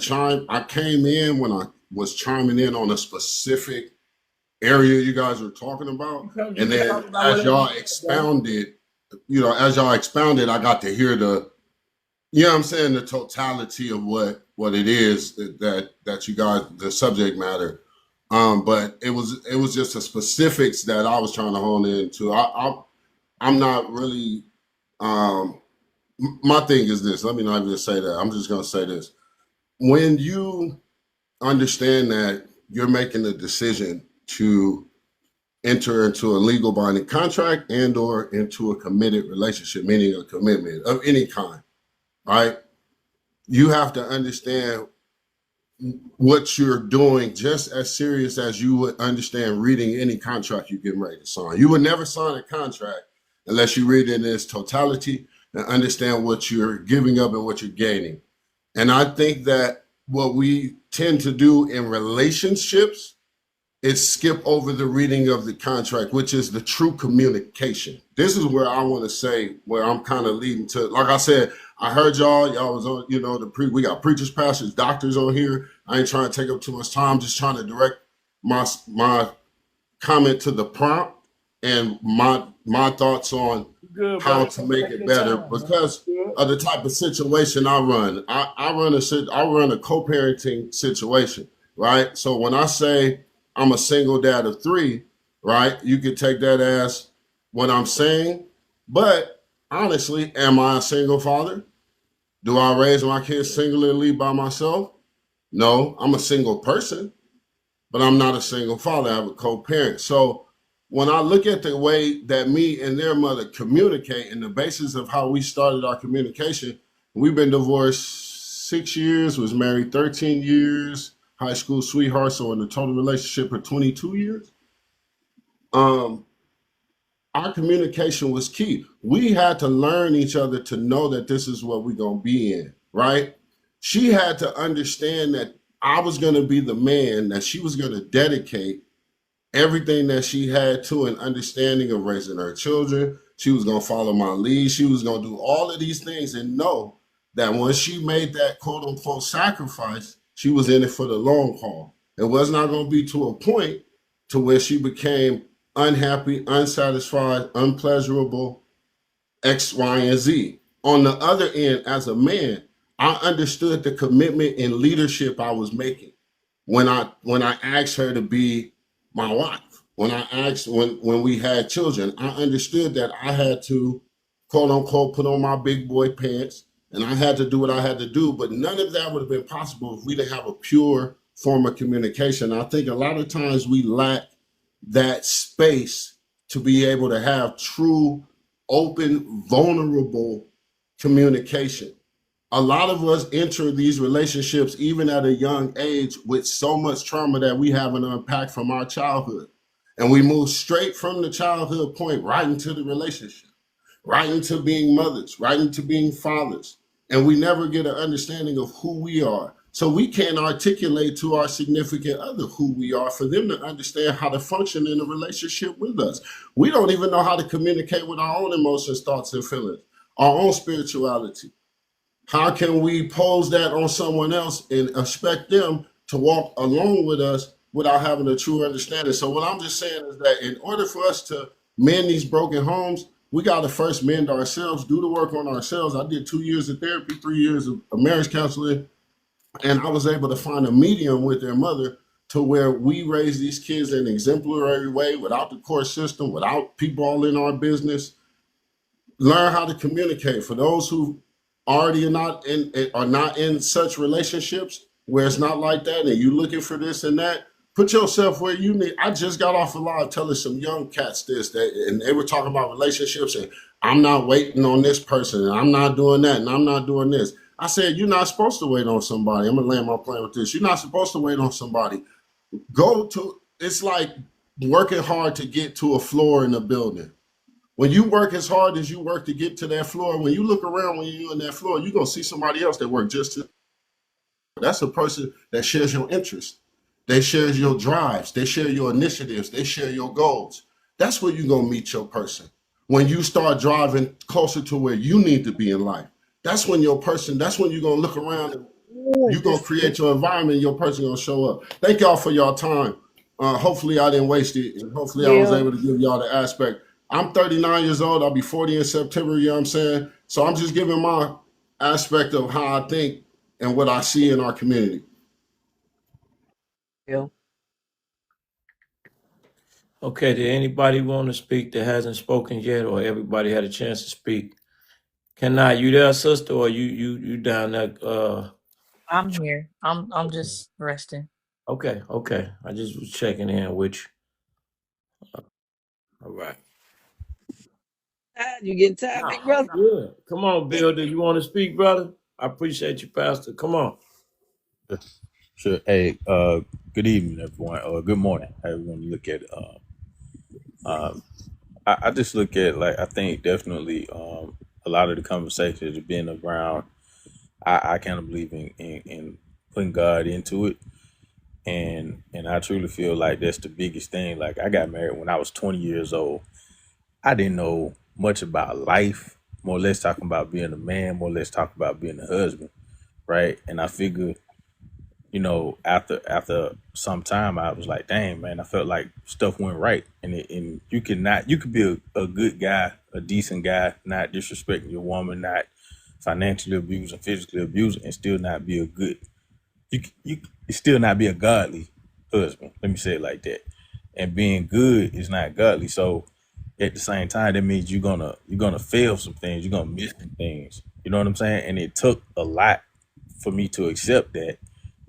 I came in when I was chiming in on a specific area you guys were talking about, You and can then talk about as whatever you y'all want, brother. expounded, I got to hear what I'm saying, the totality of what it is that you guys, the subject matter. But it was just the specifics that I was trying to hone into. I'm not really. My thing is this. Let me not even say that. I'm just gonna say this. When you understand that you're making a decision to enter into a legal binding contract and or into a committed relationship, meaning a commitment of any kind, right? You have to understand what you're doing just as serious as you would understand reading any contract you're getting ready to sign. You would never sign a contract unless you read it in its totality and understand what you're giving up and what you're gaining. And I think that what we tend to do in relationships is skip over the reading of the contract, which is the true communication. This is where I want to say, where I'm kind of leading to. Like I said, I heard y'all was on, we got preachers, pastors, doctors on here. I ain't trying to take up too much time, just trying to direct my comment to the prompt and my thoughts on Good, how brother. to make Take it your better time, man. because Good. of the type of situation I run. I run a co-parenting situation, right? So when I say I'm a single dad of 3, right, you could take that as what I'm saying. But honestly, am I a single father? Do I raise my kids singularly by myself? No, I'm a single person, but I'm not a single father. I have a co-parent. So when I look at the way that me and their mother communicate and the basis of how we started our communication, we've been divorced 6 years, was married 13 years, high school sweetheart, so in a total relationship for 22 years. Um, our communication was key. We had to learn each other to know that this is what we're gonna be in, right? She had to understand that I was gonna be the man that she was gonna dedicate everything that she had to an understanding of raising her children. She was going to follow my lead. She was going to do all of these things and know that when she made that quote unquote sacrifice, she was in it for the long haul. It was not going to be to a point to where she became unhappy, unsatisfied, unpleasurable, X, Y, and Z. On the other end, as a man, I understood the commitment and leadership I was making when I asked her to be my wife. When we had children, I understood that I had to quote unquote put on my big boy pants and I had to do what I had to do. But none of that would have been possible if we didn't have a pure form of communication. I think a lot of times we lack that space to be able to have true, open, vulnerable communication. A lot of us enter these relationships even at a young age with so much trauma that we haven't unpacked from our childhood. And we move straight from the childhood point right into the relationship, right into being mothers, right into being fathers. And we never get an understanding of who we are. So we can't articulate to our significant other who we are for them to understand how to function in a relationship with us. We don't even know how to communicate with our own emotions, thoughts, and feelings, our own spirituality. How can we pose that on someone else and expect them to walk along with us without having a true understanding? So what I'm just saying is that in order for us to mend these broken homes, we got to first mend ourselves, do the work on ourselves. I did 2 years of therapy, 3 years of marriage counseling, and I was able to find a medium with their mother to where we raise these kids in an exemplary way without the court system, without people all in our business. Learn how to communicate. For those who already are not in such relationships where it's not like that, and you looking for this and that, put yourself where you need. I just got off a live telling some young cats this, that, and they were talking about relationships, and I'm not waiting on this person, and I'm not doing that, and I'm not doing this. I said, you're not supposed to wait on somebody. I'm gonna land my plane with this. You're not supposed to wait on somebody. It's like working hard to get to a floor in a building. When you work as hard as you work to get to that floor, when you look around when you're in that floor, you're gonna see somebody else that worked just to. That's a person that shares your interests. They share your drives. They share your initiatives. They share your goals. That's where you're gonna meet your person. When you start driving closer to where you need to be in life, that's when your person. That's when you're gonna look around and you're gonna create your environment. And your person gonna show up. Thank y'all for your time. Hopefully I didn't waste it, and hopefully I was Yeah. able to give y'all the aspect. I'm 39 years old. I'll be 40 in September. You know what I'm saying? So I'm just giving my aspect of how I think and what I see in our community. Yeah. Okay, did anybody want to speak that hasn't spoken yet, or everybody had a chance to speak? Can I, you there, sister, or you down there? I'm here. I'm just resting. Okay. I just was checking in with you. All right. You getting tired, Nah, big I'm brother? good. Come on, Bill. Do you want to speak, brother? I appreciate you, Pastor. Come on. Sure. Hey, good evening, everyone. Or good morning, however you want to look at it. I just look at, like, I think definitely a lot of the conversations have been around. I kind of believe in putting God into it, and I truly feel like that's the biggest thing. Like, I got married when I was 20 years old. I didn't know much about life. More or less talking about being a man. More or less talking about being a husband, right? And I figured, after some time, I was like, dang, man, I felt like stuff went right. And you could be a good guy, a decent guy, not disrespecting your woman, not financially abusing, physically abusing, and still not be a good, you still not be a godly husband. Let me say it like that. And being good is not godly. So at the same time, that means you're gonna fail some things, you're gonna miss some things. You know what I'm saying? And it took a lot for me to accept that,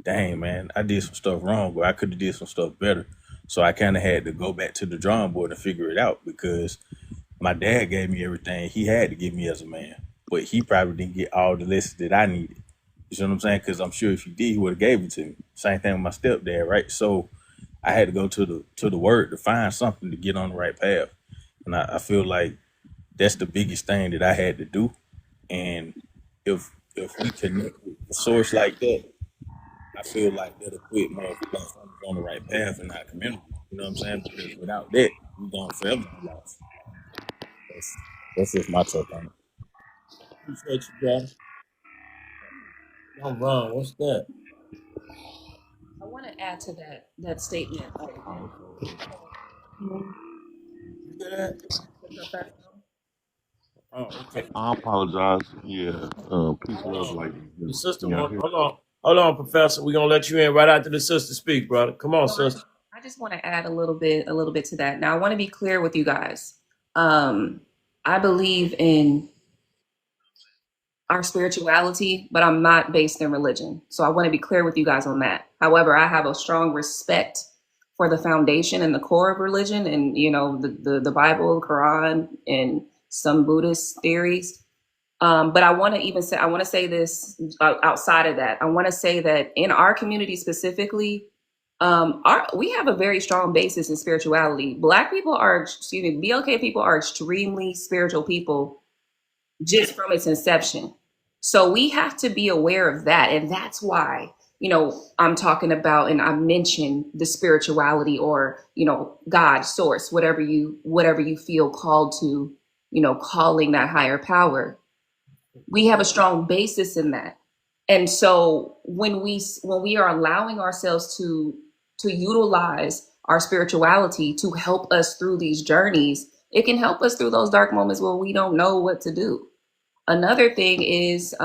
dang, man, I did some stuff wrong, or I could have did some stuff better. So I kind of had to go back to the drawing board and figure it out, because my dad gave me everything he had to give me as a man, but he probably didn't get all the lessons that I needed. You know what I'm saying? Because I'm sure if he did, he would have gave it to me. Same thing with my stepdad, right? So I had to go to the word to find something to get on the right path. And I feel like that's the biggest thing that I had to do. And if we connect with a source like that, I feel like that'll put motherfuckers on the right path in our community. You know what I'm saying? Because without that, we're going forever be lost. That's, that's just my take on it. Appreciate you, brother. I'm wrong. What's that? I want to add to that statement. You hear that? Professional. Oh, okay. I apologize. Yeah. Peace and love, Hold on. ladies. The Can sister y'all want. hear? Hold on, Professor. We're gonna let you in right after the sister speak, brother. Come on, No, sister. I just want to add a little bit to that. Now, I want to be clear with you guys. I believe in our spirituality, but I'm not based in religion. So I want to be clear with you guys on that. However, I have a strong respect for the foundation and the core of religion, and the Bible, Quran, and some Buddhist theories. But I want to say this outside of that. I want to say that in our community specifically, we have a very strong basis in spirituality. Black people are, excuse me, BLK people are extremely spiritual people just from its inception. So we have to be aware of that. And that's why, I'm talking about, and I mentioned the spirituality, or, God, source, whatever you feel called to, calling that higher power. We have a strong basis in that. And so when we are allowing ourselves to utilize our spirituality to help us through these journeys, it can help us through those dark moments where we don't know what to do. Another thing is,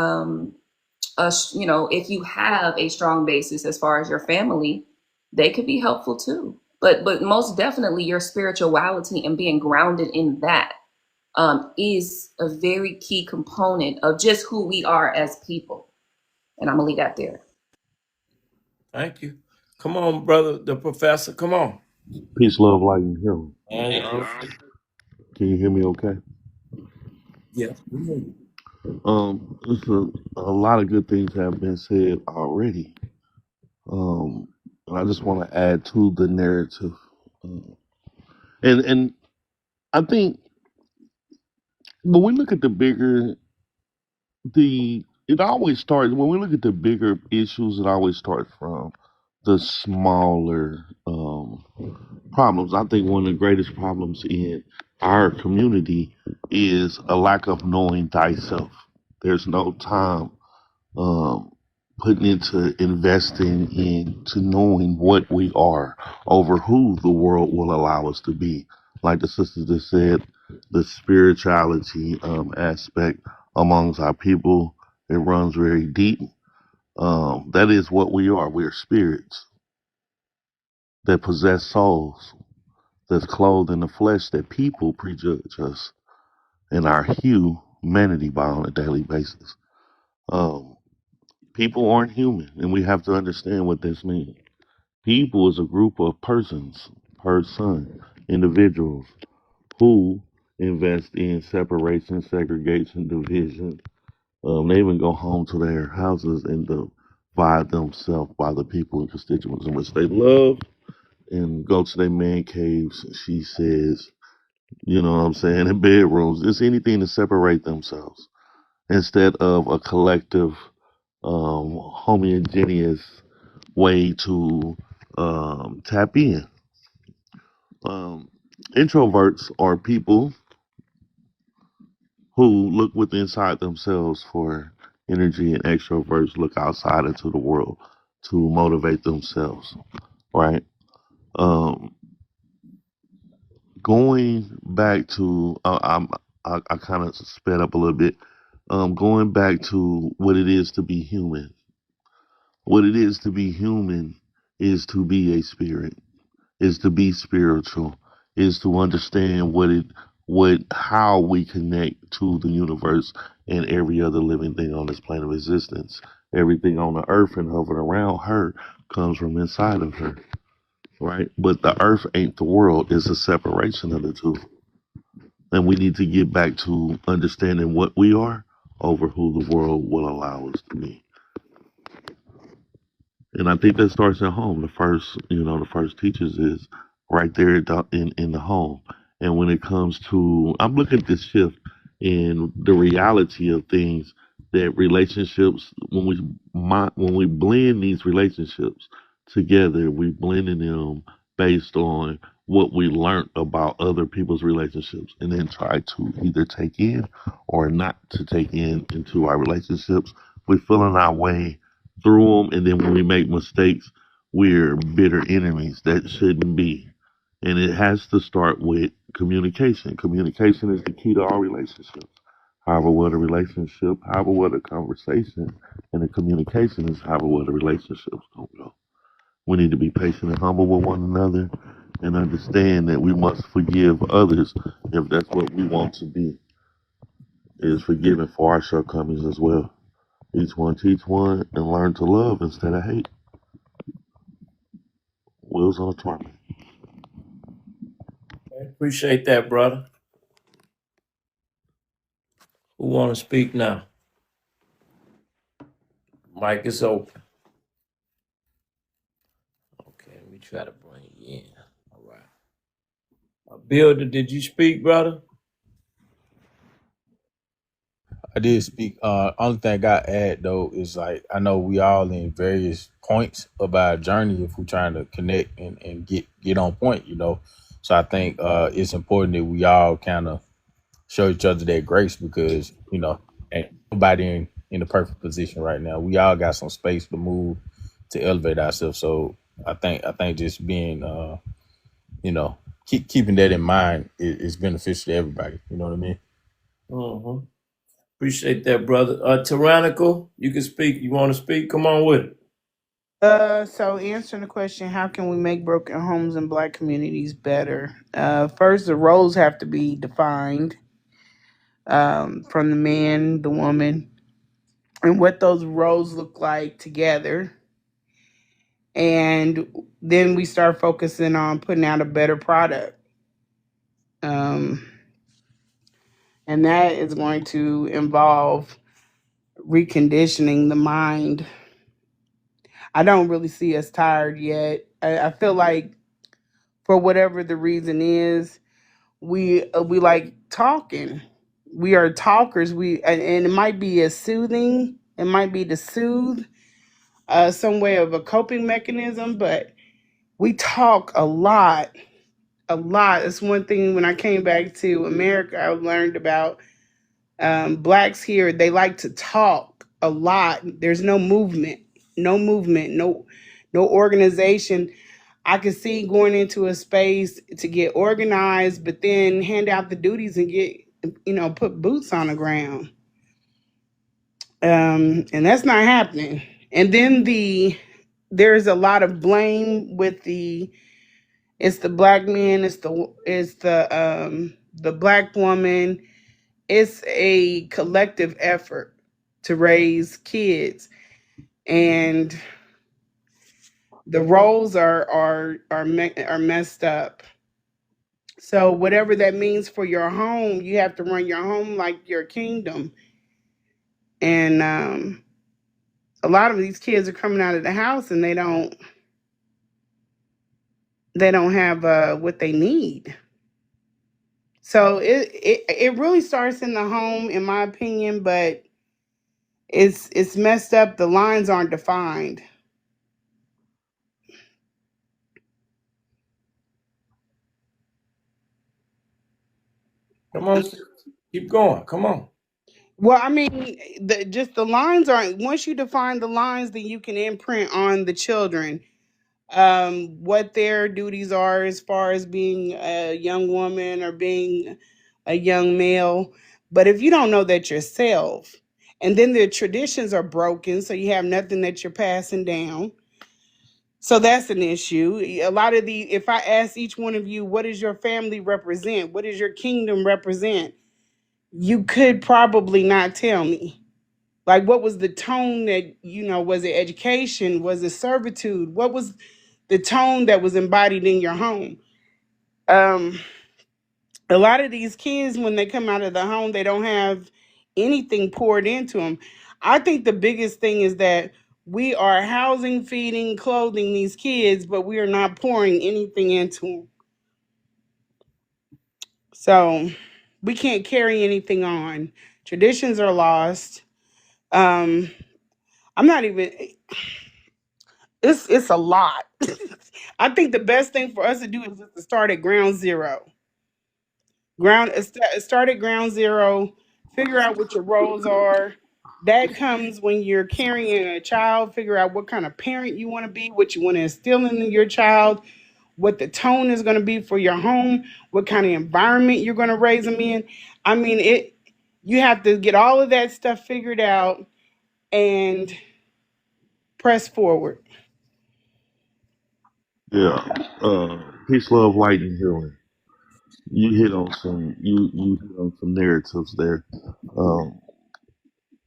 if you have a strong basis as far as your family, they could be helpful too. But most definitely, your spirituality and being grounded in that is a very key component of just who we are as people. And I'm gonna leave that there. Thank you. Come on, brother, the professor. Come on. Peace, love, light, and healing. And, Can you hear me okay? yeah. Listen, a lot of good things have been said already. And I just want to add to the narrative. Uh, and I think when we look at it always starts, when we look at the bigger issues, it always starts from the smaller problems. I think one of the greatest problems in our community is a lack of knowing thyself. There's no time um, putting into investing into knowing what we are over who the world will allow us to be. Like the sisters just said, the spirituality aspect amongst our people, it runs very deep. That is what we are. We're spirits that possess souls, that's clothed in the flesh, that people prejudge us and our humanity by on a daily basis. Um, People aren't human, and we have to understand what this means. People is a group of individuals who invest in separation, segregation, division. They even go home to their houses and divide themselves by the people and constituents in which they love and go to their man caves, she says, you know what I'm saying, in bedrooms, just anything to separate themselves instead of a collective, homogeneous way to tap in. Um, Introverts are people who look within inside themselves for energy, and extroverts look outside into the world to motivate themselves, right? Um, Going back to, I kind of sped up a little bit. Going back to what it is to be human. What it is to be human is to be a spirit, is to be spiritual, is to understand how we connect to the universe and every other living thing on this plane of existence. Everything on the earth and hovering around her comes from inside of her, right? But the earth ain't the world, it's a separation of the two. And we need to get back to understanding what we are over who the world will allow us to be. And I think that starts at home. The first teachers is right there in the home. And when it comes to, I'm looking at this shift in the reality of things, that relationships, when we blend these relationships together, we blending them based on what we learned about other people's relationships, and then try to either take in or not to take in into our relationships. We feeling our way through them, and then when we make mistakes, we're bitter enemies. That shouldn't be. And it has to start with communication. Communication is the key to all relationships. However, what a relationship, however, what a conversation, and the communication is however, what a relationship's gonna go. We need to be patient and humble with one another and understand that we must forgive others if that's what we want to be, is forgiving for our shortcomings as well. Each one teach one and learn to love instead of hate. Wheels on a tournament. Appreciate that, brother. Who want to speak now? Mic is open. Okay, let me try to bring you in. All right. Builder, did you speak, brother? I did speak. Only thing I got to add though is like I know we all in various points of our journey if we're trying to connect and get on point, you know. So I think it's important that we all kind of show each other that grace because you know ain't nobody in the perfect position right now. We all got some space to move to elevate ourselves. So I think just being you know keeping that in mind is beneficial to everybody. You know what I mean? Mm-hmm. Appreciate that, brother. Tyrannical, you can speak. You want to speak? Come on with it. So answering the question, how can we make broken homes in black communities better? First, the roles have to be defined from the man, the woman, and what those roles look like together. And then we start focusing on putting out a better product. Um, and that is going to involve reconditioning the mind. I don't really see us tired yet. I feel like for whatever the reason is, we like talking. We are talkers. And it might be a soothing. It might be to soothe some way of a coping mechanism, but we talk a lot, a lot. It's one thing when I came back to America, I learned about blacks here. They like to talk a lot. There's no movement, no organization. I could see going into a space to get organized, but then hand out the duties and get, put boots on the ground. And that's not happening. And then there's a lot of blame with it's the black man, it's the black woman. It's a collective effort to raise kids, and the roles are messed up. So whatever that means for your home, you have to run your home like your kingdom. And a lot of these kids are coming out of the house and they don't have what they need. So it really starts in the home, in my opinion, but it's messed up. The lines aren't defined. Come on, sis. Keep going. Come on. Well, I mean, just the lines aren't. Once you define the lines, then you can imprint on the children what their duties are as far as being a young woman or being a young male. But if you don't know that yourself, and then the traditions are broken, so you have nothing that you're passing down. So that's an issue. A lot of if I ask each one of you, what does your family represent? What does your kingdom represent? You could probably not tell me. Like, what was the tone that, was it education? Was it servitude? What was the tone that was embodied in your home? Um, a lot of these kids, when they come out of the home, they don't have anything poured into them. I think the biggest thing is that we are housing, feeding, clothing these kids, but we are not pouring anything into them. So we can't carry anything on. Traditions are lost. Um, I'm not even. It's a lot. I think the best thing for us to do is just to start at ground zero. Start at ground zero. Figure out what your roles are. That comes when you're carrying a child. Figure out what kind of parent you want to be, what you want to instill in your child, what the tone is going to be for your home, what kind of environment you're going to raise them in. I mean, you have to get all of that stuff figured out and press forward. Yeah. Peace, love, light, and healing. You hit on some narratives there. Um,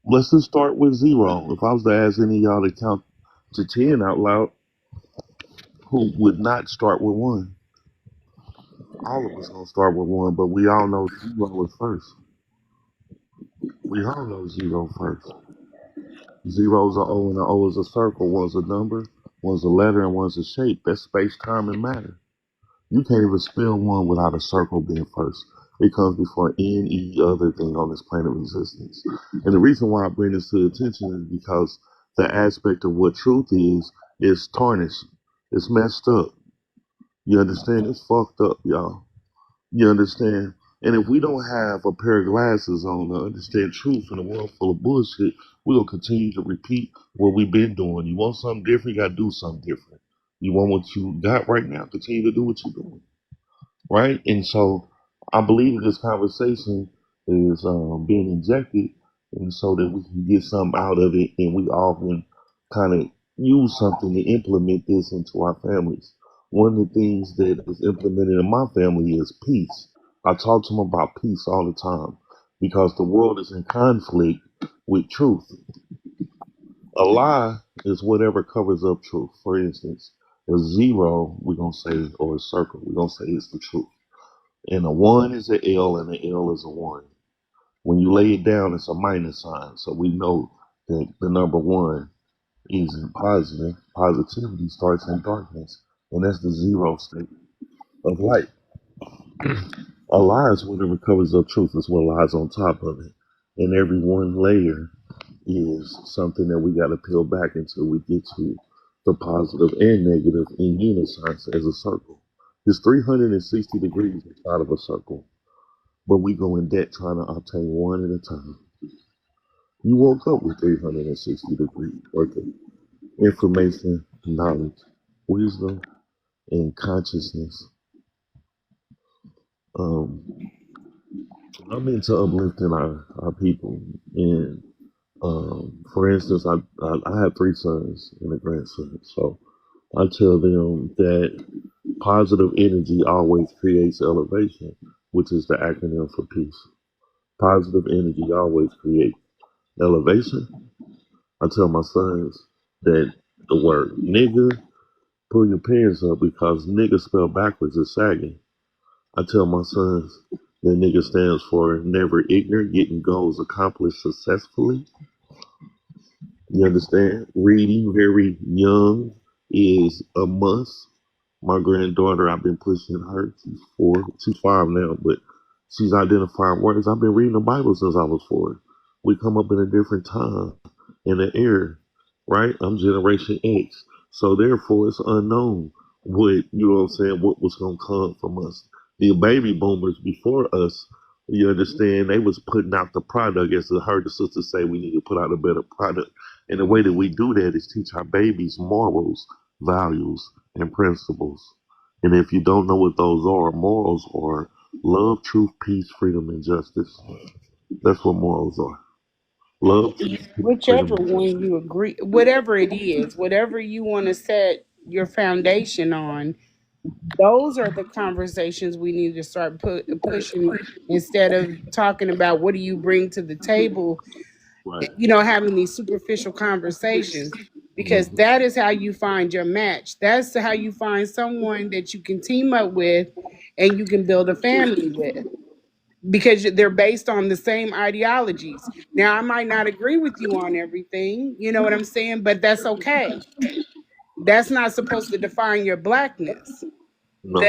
let's just start with zero. If I was to ask any of y'all to count to 10 out loud, who would not start with one? All of us gonna start with one, but we all know zero is first. We all know zero first. Zero's a O and an O is a circle. One's a number, one's a letter, and one's a shape. That's space, time, and matter. You can't even spell one without a circle being first. It comes before any other thing on this planet of existence. And the reason why I bring this to attention is because the aspect of what truth is tarnished. It's messed up. You understand? It's fucked up, y'all. You understand? And if we don't have a pair of glasses on to understand truth in a world full of bullshit, we're gonna continue to repeat what we've been doing. You want something different, you gotta do something different. You want what you got right now, continue to do what you're doing. Right? And so I believe that this conversation is being injected and so that we can get something out of it and we all can kind of use something to implement this into our families. One of the things that is implemented in my family is peace. I talk to them about peace all the time because the world is in conflict with truth. A lie is whatever covers up truth. For instance, a zero, we're going to say, or a circle, we're going to say it's the truth. And a one is an L and an L is a one. When you lay it down, it's a minus sign. So we know that the number one is in positive. Positivity starts in darkness. And that's the zero state of light. A lie is whatever covers up truth is what lies on top of it. And every one layer is something that we got to peel back until we get to the positive and negative in unison as a circle. There's 360 degrees inside of a circle. But we go in debt trying to obtain one at a time. You woke up with 360 degrees worth of information, knowledge, wisdom, and consciousness. Um, I'm into uplifting our people. And for instance, I have three sons and a grandson. So I tell them that positive energy always creates elevation, which is the acronym for peace. Positive energy always creates elevation. I tell my sons that the word nigga, pull your pants up because nigga spelled backwards is sagging. I tell my sons that nigga stands for never ignorant, getting goals accomplished successfully. You understand? Reading very young is a must. My granddaughter, I've been pushing her. She's 4. She's 5 now, but she's identifying words. I've been reading the Bible since I was 4. We come up in a different time in the era, right? I'm Generation X. So therefore, it's unknown what, you know what I'm saying, what was going to come from us. The baby boomers before us, you understand, they was putting out the product. As I heard the sister say, we need to put out a better product. And the way that we do that is teach our babies morals, values, and principles. And if you don't know what those are, morals are love, truth, peace, freedom, and justice. That's what morals are. Love, truth, peace, freedom, Whichever and one justice. you agree, whatever it is, whatever you want to set your foundation on, those are the conversations we need to start pushing instead of talking about what do you bring to the table, Right. having these superficial conversations, because Mhm. that is how you find your match. That's how you find someone that you can team up with and you can build a family with, because they're based on the same ideologies. Now, I might not agree with you on everything, you know what I'm saying? But that's okay. That's not supposed to define your blackness. No.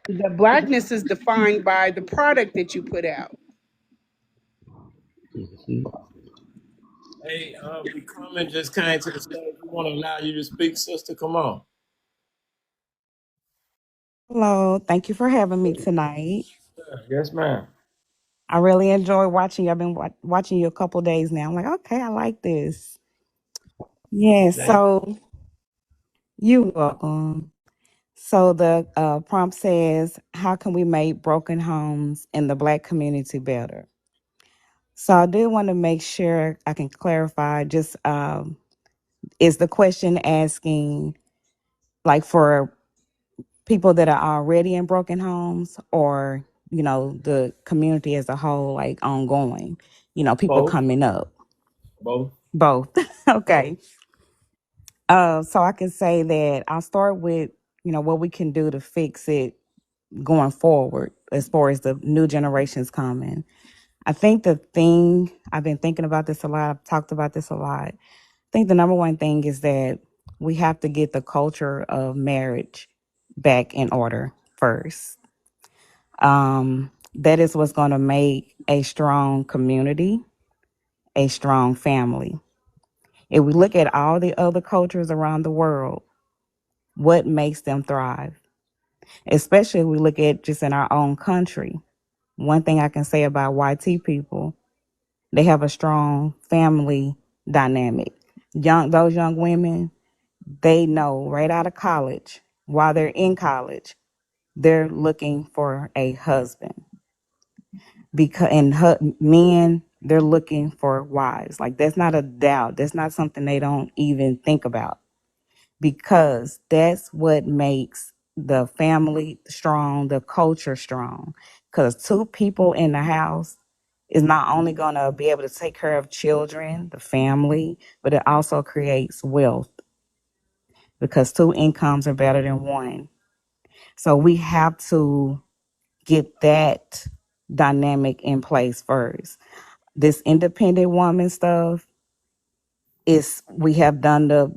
The blackness is defined by the product that you put out. Mhm. Hey, Becoming just came to the stage. We want to allow you to speak, sister. Come on. Hello, thank you for having me tonight. Yes, ma'am. I really enjoy watching you. I've been watching you a couple days now. I'm like, okay, I like this. Yes, so you welcome. So the prompt says, how can we make broken homes in the Black community better? So I do want to make sure I can clarify. Just is the question asking like for people that are already in broken homes, or the community as a whole, like ongoing, people Both. coming up? Both. Both. Okay. So I can say that I'll start with what we can do to fix it going forward as far as the new generations coming. I think the thing, I've been thinking about this a lot, I've talked about this a lot. I think the number one thing is that we have to get the culture of marriage back in order first. That is what's going to make a strong community, a strong family. If we look at all the other cultures around the world, what makes them thrive? Especially if we look at just in our own country. One thing I can say about YT people, they have a strong family dynamic. Those young women, they know right out of college, while they're in college, they're looking for a husband. Because men, they're looking for wives. Like that's not a doubt. That's not something they don't even think about, because that's what makes the family strong, the culture strong. Because two people in the house is not only going to be able to take care of children, the family, but it also creates wealth, because two incomes are better than one. So we have to get that dynamic in place first. This independent woman stuff is we have done the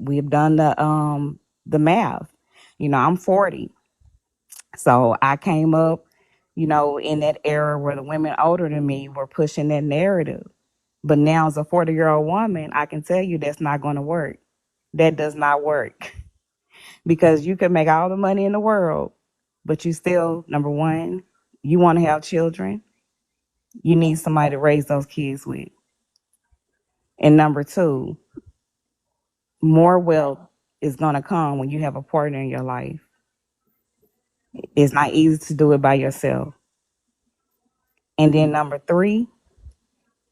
math. I'm 40. So I came up, in that era where the women older than me were pushing that narrative. But now as a 40-year-old woman, I can tell you that's not going to work. That does not work because you can make all the money in the world, but you still, number one, you want to have children. You need somebody to raise those kids with. And number two, more wealth is going to come when you have a partner in your life. It's not easy to do it by yourself. And then number three,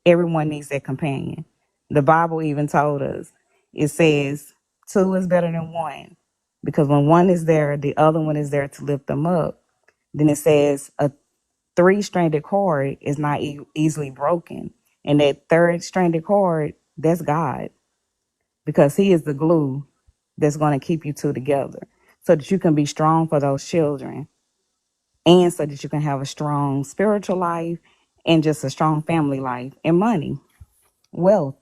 everyone needs that companion. The Bible even told us, it says two is better than one, because when one is there, the other one is there to lift them up. Then it says a three-stranded cord is not easily broken. And that third-stranded cord, that's God, because he is the glue that's going to keep you two together so that you can be strong for those children and so that you can have a strong spiritual life and just a strong family life and money, wealth.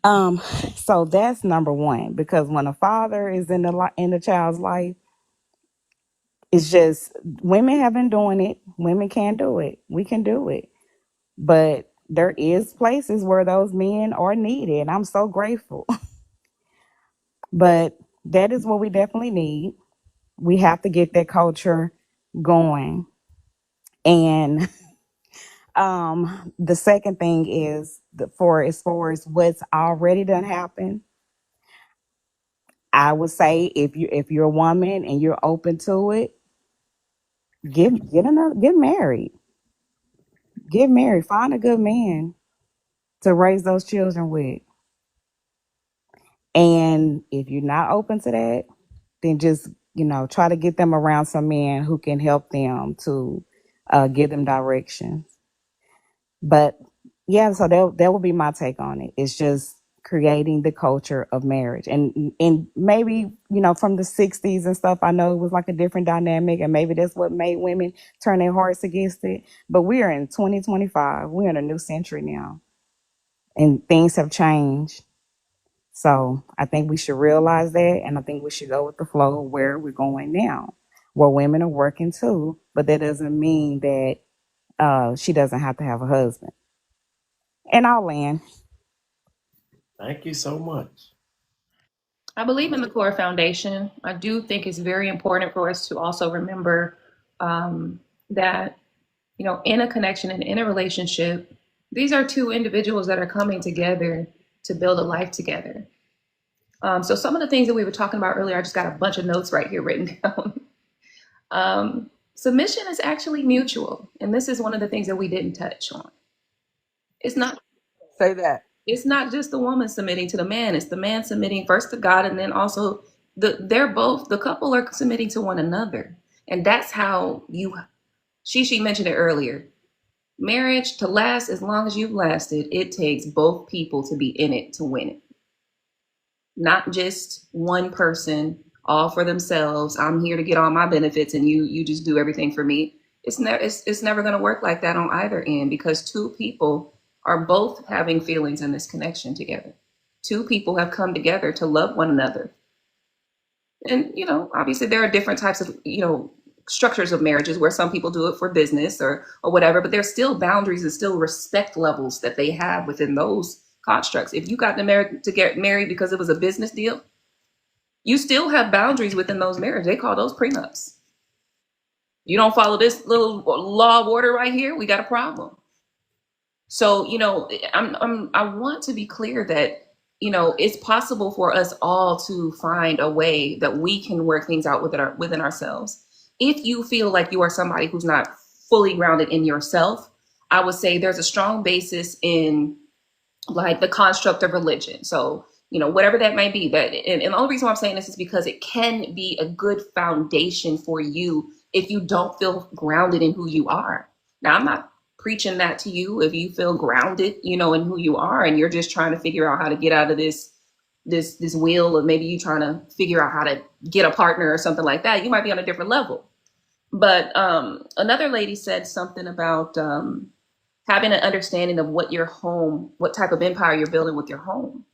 Um, so that's number one, because when a father is in the child's life, it's just women have been doing it. Women can do it. We can do it. But there is places where those men are needed. And I'm so grateful. But that is what we definitely need. We have to get that culture going. And the second thing is for as far as what's already done happen, I would say if you're a woman and you're open to it, get married. Get married. Find a good man to raise those children with. And if you're not open to that, then just try to get them around some men who can help them to give them direction. But yeah, so that would be my take on it. It's just creating the culture of marriage, and maybe from the '60s and stuff. I know it was like a different dynamic, and maybe that's what made women turn their hearts against it. But we are in 2025. We're in a new century now, and things have changed. So I think we should realize that, and I think we should go with the flow of where we're going now, where women are working too. But that doesn't mean that she doesn't have to have a husband. And I'll land. Thank you so much. I believe in the core foundation. I do think it's very important for us to also remember that, in a connection and in a relationship, these are two individuals that are coming together to build a life together. So some of the things that we were talking about earlier, I just got a bunch of notes right here written down. Submission is actually mutual. And this is one of the things that we didn't touch on. It's not Say that. it's not just the woman submitting to the man, it's the man submitting first to God, and then also the couple are submitting to one another. And that's how she mentioned it earlier. Marriage to last as long as you've lasted, it takes both people to be in it to win it. Not just one person all for themselves. I'm here to get all my benefits and you just do everything for me. It's never going to work like that on either end, because two people are both having feelings in this connection together. Two people have come together to love one another. And, obviously there are different types of, structures of marriages where some people do it for business or whatever, but there's still boundaries and still respect levels that they have within those constructs. If you got to get married because it was a business deal, you still have boundaries within those marriages. They call those prenups. You don't follow this little law of order right here, we got a problem. So, I want to be clear that, it's possible for us all to find a way that we can work things out within ourselves. If you feel like you are somebody who's not fully grounded in yourself, I would say there's a strong basis in like the construct of religion. So, whatever that may be, and the only reason why I'm saying this is because it can be a good foundation for you if you don't feel grounded in who you are. Now, I'm not preaching that to you if you feel grounded, in who you are, and you're just trying to figure out how to get out of this wheel, or maybe you trying to figure out how to get a partner or something like that. You might be on a different level. But another lady said something about having an understanding of what type of empire you're building with your home.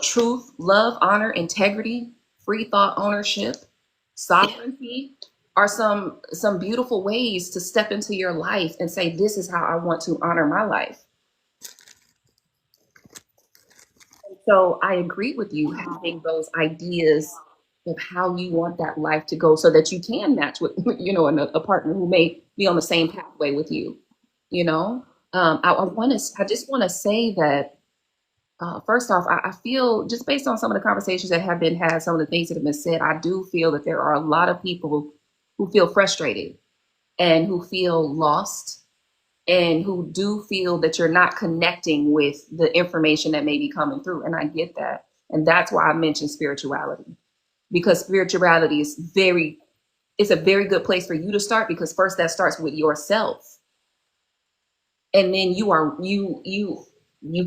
Truth, love, honor, integrity, free thought ownership, sovereignty are some beautiful ways to step into your life and say, this is how I want to honor my life. So I agree with you having those ideas of how you want that life to go so that you can match with, a partner who may be on the same pathway with you. I just want to say that first off, I feel just based on some of the conversations that have been had, some of the things that have been said, I do feel that there are a lot of people who feel frustrated and who feel lost and who do feel that you're not connecting with the information that may be coming through. And I get that. And that's why I mentioned spirituality, because spirituality is it's a very good place for you to start, because first that starts with yourself. And then you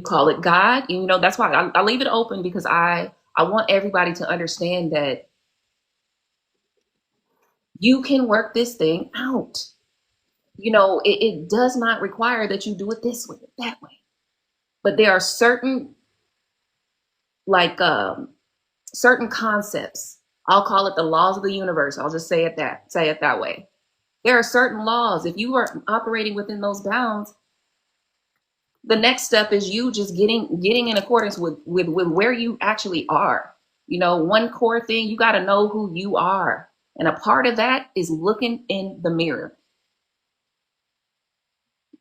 call it God. That's why I leave it open, because I want everybody to understand that you can work this thing out. It does not require that you do it this way, that way. But there are certain certain concepts. I'll call it the laws of the universe. I'll just say it that way. There are certain laws. If you are operating within those bounds, the next step is you just getting in accordance with where you actually are. One core thing, you got to know who you are. And a part of that is looking in the mirror,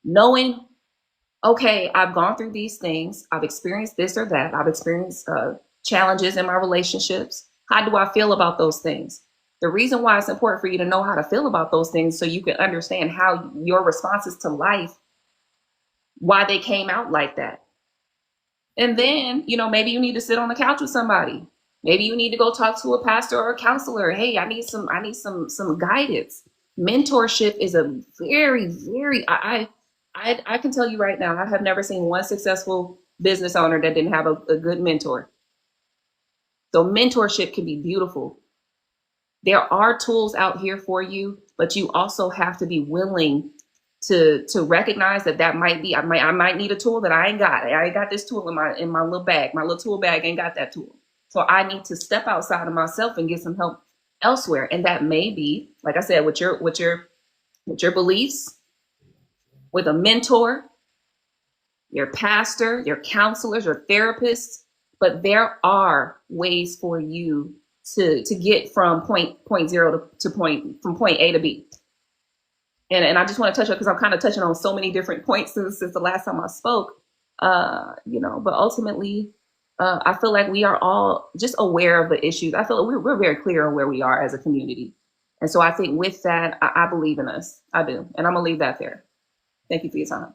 knowing, okay, I've gone through these things. I've experienced this or that. I've experienced challenges in my relationships. How do I feel about those things? The reason why it's important for you to know how to feel about those things, so you can understand how your responses to life, why they came out like that. And then, maybe you need to sit on the couch with somebody. Maybe you need to go talk to a pastor or a counselor. Hey, I need some guidance. Mentorship is a very, very, I can tell you right now, I have never seen one successful business owner that didn't have a good mentor. So mentorship can be beautiful. There are tools out here for you, but you also have to be willing to recognize that I might need a tool that I ain't got. I ain't got this tool in my little bag. My little tool bag ain't got that tool. So I need to step outside of myself and get some help elsewhere. And that may be, like I said, with your beliefs, with a mentor, your pastor, your counselors, your therapists. But there are ways for you to get from point zero to from point A to B. And I just want to touch on, because I'm kind of touching on so many different points since the last time I spoke, but ultimately, I feel like we are all just aware of the issues. I feel like we're very clear on where we are as a community. And so I think with that, I believe in us. I do. And I'm going to leave that there. Thank you for your time.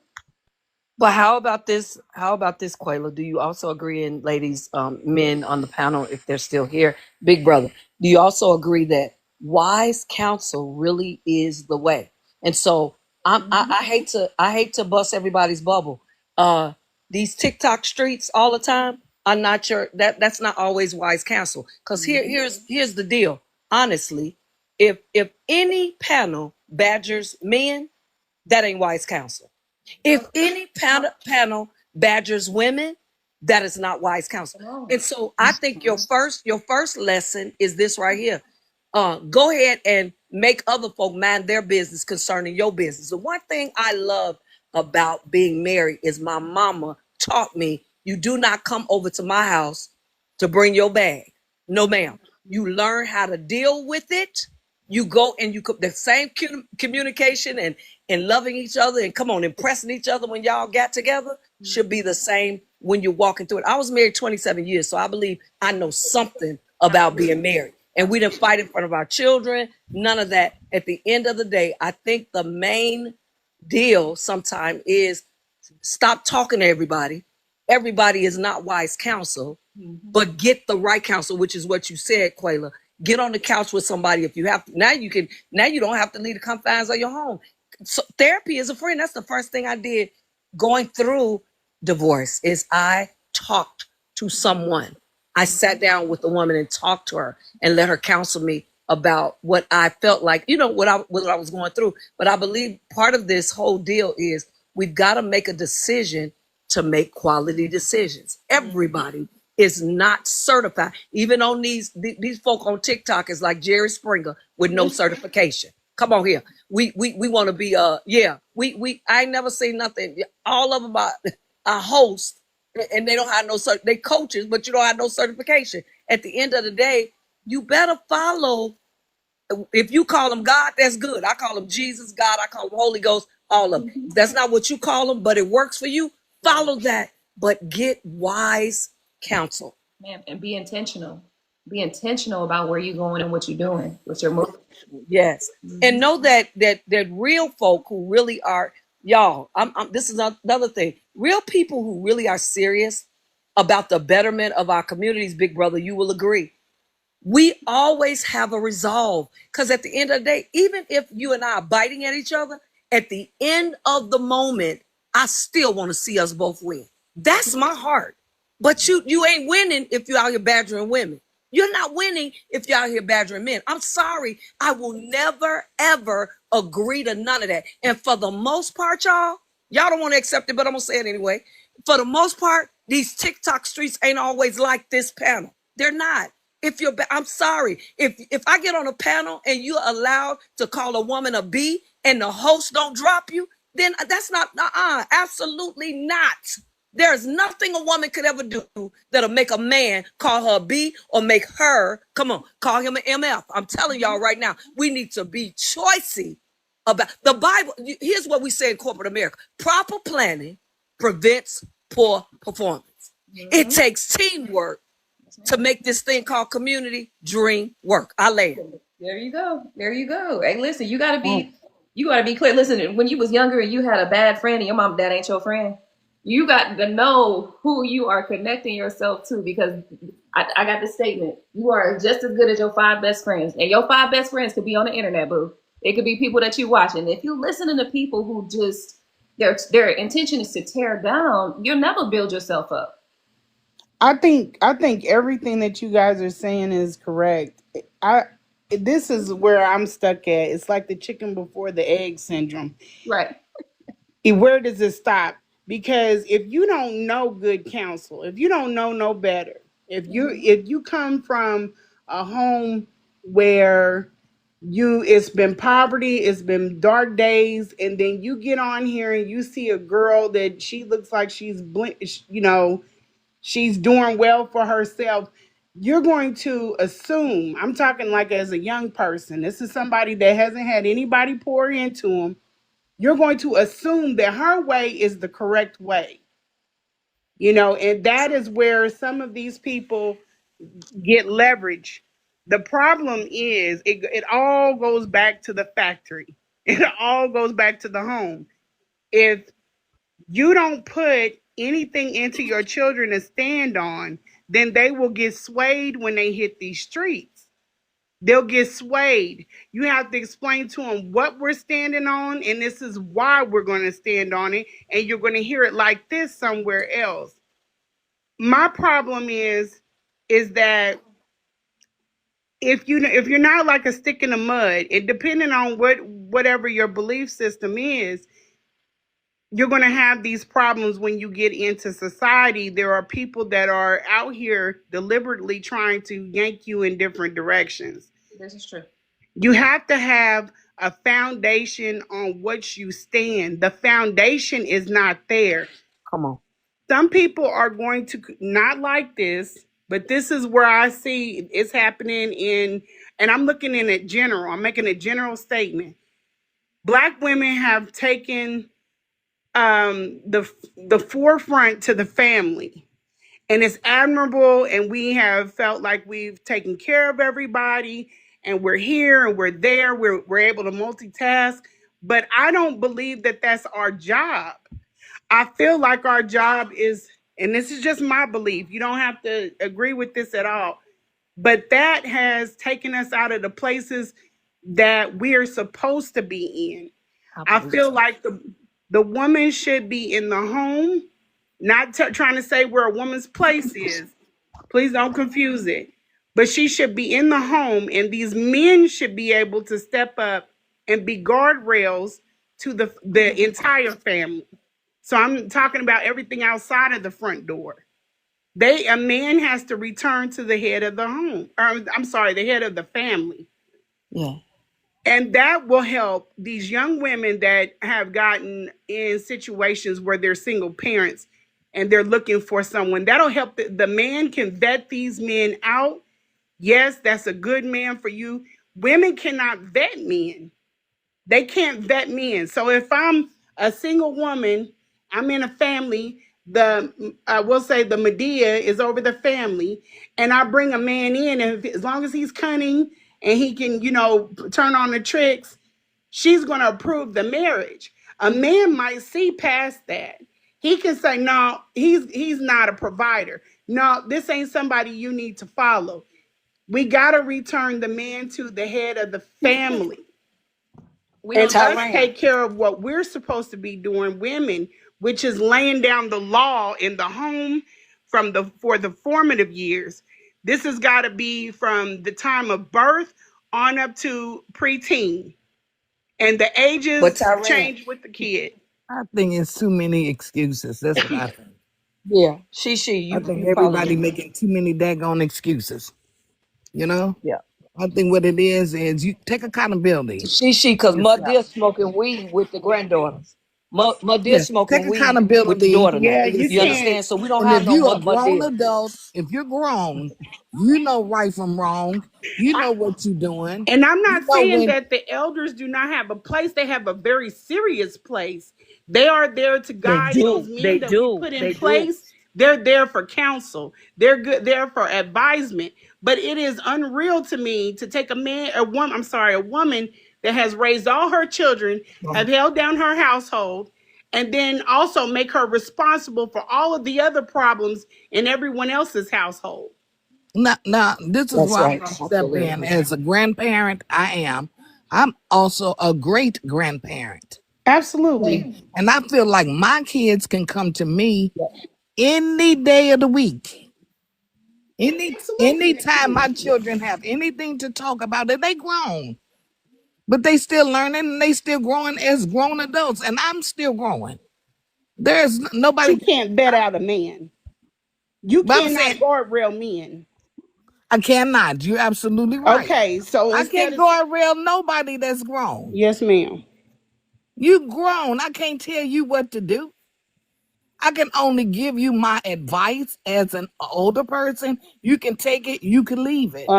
But how about this? How about this, Quayla? Do you also agree, and ladies, men on the panel, if they're still here, Big Brother, do you also agree that wise counsel really is the way? And so I hate to bust everybody's bubble. These TikTok streets all the time. I'm not sure that's not always wise counsel. Because here's the deal. Honestly, if any panel badgers men, that ain't wise counsel. If any panel badgers women, that is not wise counsel. And so I think your first lesson is this right here. Go ahead and make other folk mind their business concerning your business. The one thing I love about being married is my mama taught me, you do not come over to my house to bring your bag. No, ma'am. You learn how to deal with it. You go and you the same communication and loving each other and come on, impressing each other when y'all got together should be the same when you're walking through it. I was married 27 years, so I believe I know something about being married. And we didn't fight in front of our children, none of that. At the end of the day, I think the main deal sometimes is stop talking to everybody. Everybody is not wise counsel, but get the right counsel, which is what you said, Quayla. Get on the couch with somebody if you have to. Now you don't have to leave the confines of your home. So therapy is a friend. That's the first thing I did going through divorce is I talked to someone. I sat down with the woman and talked to her and let her counsel me about what I felt like, what I was going through. But I believe part of this whole deal is we've got to make a decision to make quality decisions. Everybody is not certified. Even on these folk on TikTok is like Jerry Springer with no certification. Come on here. We want to be I ain't never seen nothing. All of them are a host and they don't have they coaches, but you don't have no certification. At the end of the day, you better follow. If you call them God, that's good. I call them Jesus, God, I call them Holy Ghost, all of them. If that's not what you call them, but it works for you, follow that. But get wise counsel. Man, and be intentional. Be intentional about where you're going and what you're doing with your move. Yes. And know that real folk who really are, y'all, this is another thing. Real people who really are serious about the betterment of our communities, big brother, you will agree. We always have a resolve because at the end of the day, even if you and I are biting at each other, at the end of the moment, I still want to see us both win. That's my heart. But you ain't winning if you're out here badgering women. You're not winning if you're out here badgering men. I'm sorry. I will never, ever agree to none of that. And for the most part, y'all don't want to accept it, but I'm going to say it anyway. For the most part, these TikTok streets ain't always like this panel. They're not. I'm sorry. If I get on a panel and you're allowed to call a woman a B and the host don't drop you, then that's not, absolutely not. There's nothing a woman could ever do that'll make a man call her a B or make her, call him an MF. I'm telling y'all right now, we need to be choicey about the Bible. Here's what we say in corporate America. Proper planning prevents poor performance. It takes teamwork to make this thing called community dream work. I land. There you go. There you go. Hey, listen, you gotta be clear. Listen, when you was younger and you had a bad friend and your mom and dad ain't your friend, you got to know who you are connecting yourself to, because I got this statement. You are just as good as your 5 best friends. And your 5 best friends could be on the internet, boo. It could be people that you watch. And if you listening to people who just their intention is to tear down, you'll never build yourself up. I think everything that you guys are saying is correct. This is where I'm stuck at. It's like the chicken before the egg syndrome. Right. Where does it stop? Because if you don't know good counsel, if you don't know no better, if you come from a home where it's been poverty, it's been dark days, and then you get on here and you see a girl that she looks like she's she's doing well for herself, you're going to assume, I'm talking like as a young person, this is somebody that hasn't had anybody pour into them, you're going to assume that her way is the correct way. And that is where some of these people get leverage. The problem is it all goes back to the factory. It all goes back to the home. If you don't put anything into your children to stand on, then they will get swayed when they hit these streets. They'll get swayed. You have to explain to them what we're standing on, and this is why we're going to stand on it, and you're going to hear it like this somewhere else. My problem is that if you're not like a stick in the mud, it depending on whatever your belief system is, you're going to have these problems when you get into society. There are people that are out here deliberately trying to yank you in different directions. This is true. You have to have a foundation on which you stand. The foundation is not there. Come on. Some people are going to not like this, but this is where I see it's happening and I'm looking in it general. I'm making a general statement. Black women have taken the forefront to the family, and it's admirable. And we have felt like we've taken care of everybody, and we're here and we're there. We're able to multitask, but I don't believe that that's our job. I feel like our job is, and this is just my belief, you don't have to agree with this at all, but that has taken us out of the places that we're supposed to be in. I I believe feel so. like the woman should be in the home, not trying to say where a woman's place is. Please don't confuse it. But she should be in the home, and these men should be able to step up and be guardrails to the entire family. So I'm talking about everything outside of the front door. A man has to return to the head of the home. Or, I'm sorry, the head of the family. Yeah. And that will help these young women that have gotten in situations where they're single parents and they're looking for someone. That'll help. The man can vet these men out. Yes, that's a good man for you. Women cannot vet men. They can't vet men. So if I'm a single woman, I'm in a family, the I will say the Medea is over the family, and I bring a man in, and as long as he's cunning and he can, turn on the tricks, she's going to approve the marriage. A man might see past that. He can say, no, he's not a provider. No, this ain't somebody you need to follow. We got to return the man to the head of the family We and don't us Tyrone. take care of what we're supposed to be doing, women, which is laying down the law in the home for the formative years. This has got to be from the time of birth on up to preteen, and the But ages Tyrone, change with the kid. I think it's too many excuses. That's what I think. yeah, I you think you following everybody me. making too many daggone excuses. You know, Yeah. I think what it is you take accountability Because my yourself. dear smoking weed with the granddaughters. My dear Yeah, take smoking weed with the accountability daughter now. Yeah, you You yourself. can't. understand? So we don't And have if no you're a my grown dear. adult, if you're grown, you know right from wrong. You know what you're doing. And I'm You not know saying when that the elders do not have a place. They have a very serious place. They are there to They guide those do. men They that we do. put in They do. place. They're there for counsel. They're good there for advisement. But it is unreal to me to take a woman that has raised all her children, have held down her household, and then also make her responsible for all of the other problems in everyone else's household. now this is That's where I'm right. gonna I step fully in. agree. As a grandparent, I am. I'm also a great grandparent. Absolutely. Okay? And I feel like my kids can come to me Yeah. any day of the week. Absolutely they Anytime my can. children have anything to talk about, and they grown, but they still learning and they still growing as grown adults, and I'm still growing. There's You nobody. can't vet out a man. You But I'm saying cannot guardrail men. I cannot. You're absolutely right. Okay, so I instead can't of go around nobody that's grown. yes, ma'am. You grown. I can't tell you what to do. I can only give you my advice as an older person. You can take it, you can leave it.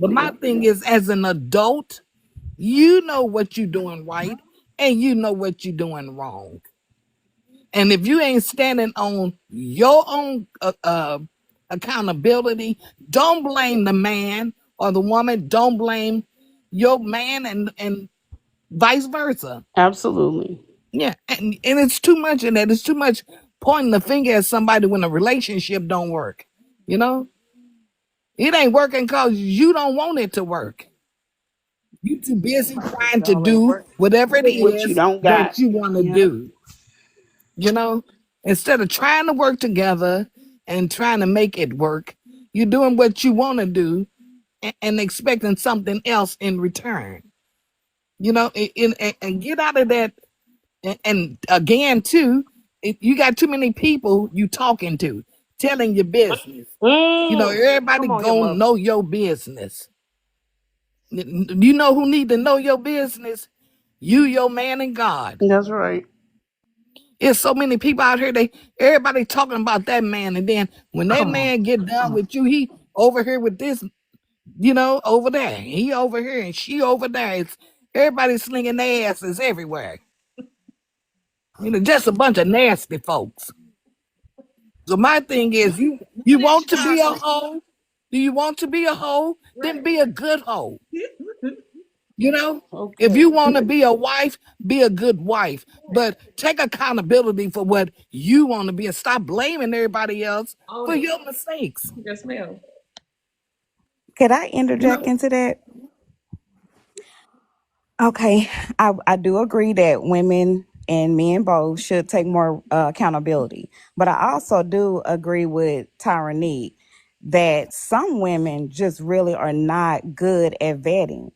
But Absolutely. my thing is, as an adult, you know what you're doing right and you know what you're doing wrong. And if you ain't standing on your own accountability, don't blame the man or the woman. Don't blame your man and vice versa. Absolutely. Yeah, and it's too much in that. It's too much pointing the finger at somebody when a relationship don't work. You know, it ain't working because you don't want it to work. You too busy trying to Y'all ain't do working. whatever it What you is don't got. that you want to Yep. do. You know, instead of trying to work together and trying to make it work, you're doing what you want to do and expecting something else in return. You know, and get out of that. And again, too, you got too many people you talking to, telling your business. You know, everybody Come on here, gonna mother. know your business. You know who need to know your business? You, your man, and God. That's right. There's so many people out here. Everybody talking about that man, and then when that Come on. man get done with you, he over here with this, over there. He over here and she over there. It's everybody slinging their asses everywhere. Just a bunch of nasty folks. So my thing is, you want to be a hoe? Do you want to be a hoe? Then be a good hoe. If Okay. you want to be a wife, be a good wife. But take accountability for what you want to be and stop blaming everybody else Own for it. your mistakes. Yes, ma'am. Could I You interject know? into that? Okay, I do agree that women and men both should take more accountability. But I also do agree with Tyranique that some women just really are not good at vetting.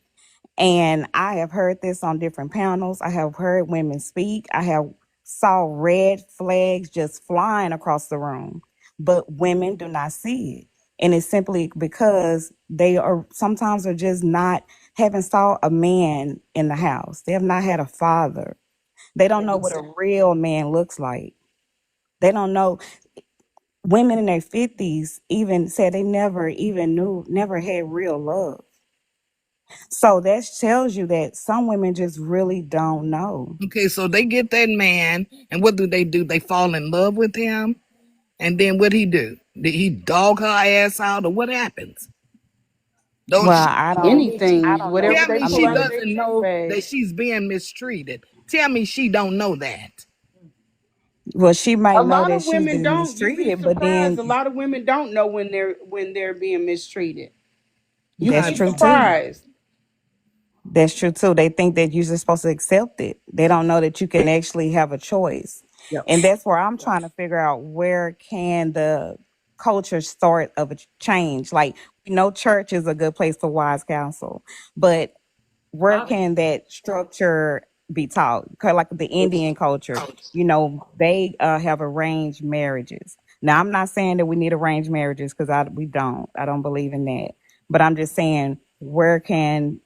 And I have heard this on different panels. I have heard women speak. I have saw red flags just flying across the room, but women do not see it. And it's simply because they are sometimes are just not haven't saw a man in the house. They have not had a father. They don't know what a real man looks like. They don't know. Women in their 50s even said they never even knew, never had real love. So that tells you that some women just really don't know. Okay, so they get that man, and what do? They fall in love with him, and then what he do? Did he dog her ass out, or what happens? Don't Well, she? I Anything, don't whatever know. Tell they me I pull she out of mean, their doesn't check know bag. that she's being mistreated. Tell me she don't know that. well, she might A know lot that of she's women been don't. You'd be mistreated, but surprised. then A lot of women don't know when they're being mistreated. You'd that's I be true too. surprised. That's true too. They think that you're just supposed to accept it. They don't know that you can actually have a choice. Yep. And that's where I'm trying to figure out where can the culture start of a change. Like we know church is a good place for wise counsel, but where Father. can that structure be taught? 'Cause like the Indian culture, they have arranged marriages. Now, I'm not saying that we need arranged marriages because we don't. I don't believe in that. But I'm just saying, where can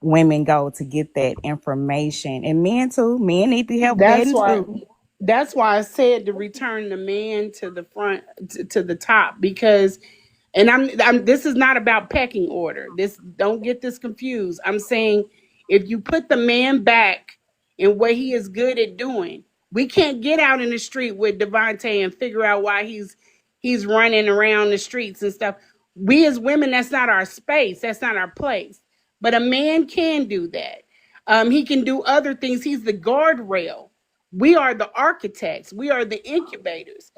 women go to get that information? And men too. Men need to help That's vetting why. too. That's why I said to return the man to the front, to the top, because and I'm this is not about pecking order. This don't get this confused. I'm saying if you put the man back in what he is good at doing, we can't get out in the street with Devontae and figure out why he's running around the streets and stuff. We as women, that's not our space, that's not our place. But a man can do that. He can do other things. He's the guardrail. We are the architects. We are the incubators.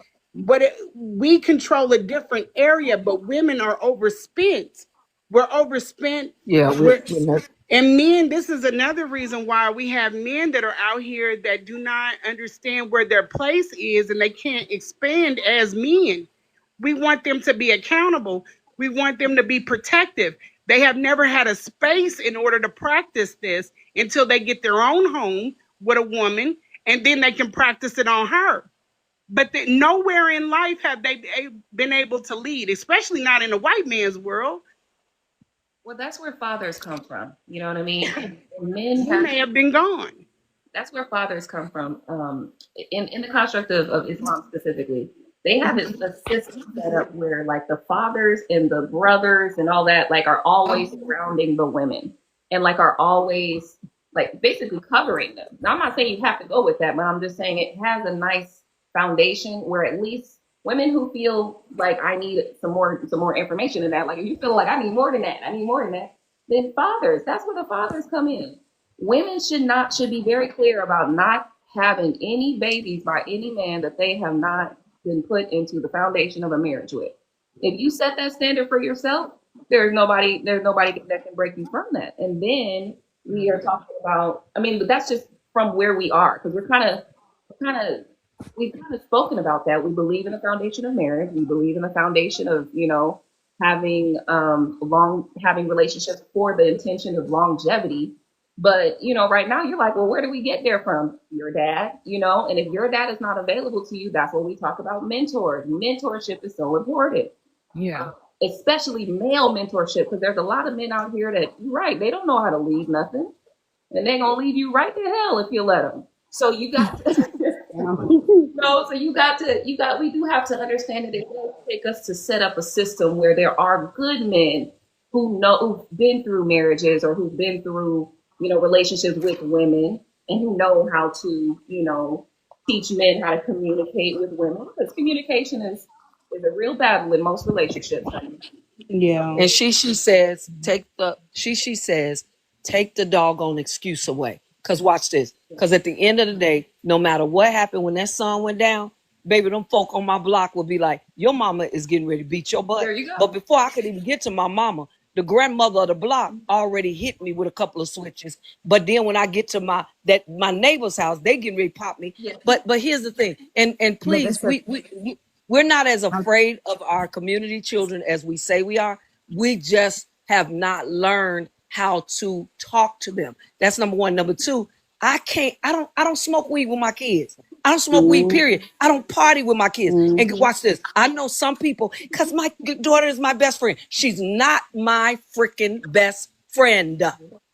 We control a different area, but women are overspent. We're overspent. Yeah, We're we're not. and men, this is another reason why we have men that are out here that do not understand where their place is and they can't expand as men. We want them to be accountable. We want them to be protective. They have never had a space in order to practice this until they get their own home with a woman, and then they can practice it on her. But nowhere in life have they been able to lead, especially not in a white man's world. Well, that's where fathers come from. You know what I mean? And men He have may have been gone. that's where fathers come from. In the construct of Islam specifically, they have a system set up where like the fathers and the brothers and all that like are always surrounding the women and like are always like basically covering them. Now I'm not saying you have to go with that, but I'm just saying it has a nice foundation where at least women who feel like I need some more information in that, like if you feel like I need more than that, I need more than that, then fathers, that's where the fathers come in. Women should be very clear about not having any babies by any man that they have not been put into the foundation of a marriage with. If you set that standard for yourself, there's nobody that can break you from that. And then we are talking about, I mean, but that's just from where we are because kind of we've kind of spoken about that. We believe in the foundation of marriage. We believe in the foundation of having having relationships for the intention of longevity. But right now you're like, well, where do we get there from? Your dad, and if your dad is not available to you, that's what we talk about mentors. Mentorship is so important. Yeah. especially male mentorship, because there's a lot of men out here that, you're right, they don't know how to lead nothing, and they're gonna lead you right to hell if you let them. So you got to, no, so we do have to understand that it will take us to set up a system where there are good men who've been through marriages or who've been through, relationships with women, and who know how to, teach men how to communicate with women, because communication is a real battle in most relationships, honey. Yeah. And she says, take the doggone excuse away. Cause watch this. Cause at the end of the day, no matter what happened when that sun went down, baby, them folk on my block will be like, your mama is getting ready to beat your butt. There you go. But before I could even get to my mama, the grandmother of the block already hit me with a couple of switches. But then when I get to my neighbor's house, they getting ready to pop me. Yeah. But here's the thing, and please, we're not as afraid of our community children as we say we are. We just have not learned how to talk to them. That's number one. Number two, I don't smoke weed with my kids. I don't smoke weed, period. I don't party with my kids. And watch this. I know some people, because my daughter is my best friend. She's not my freaking best friend.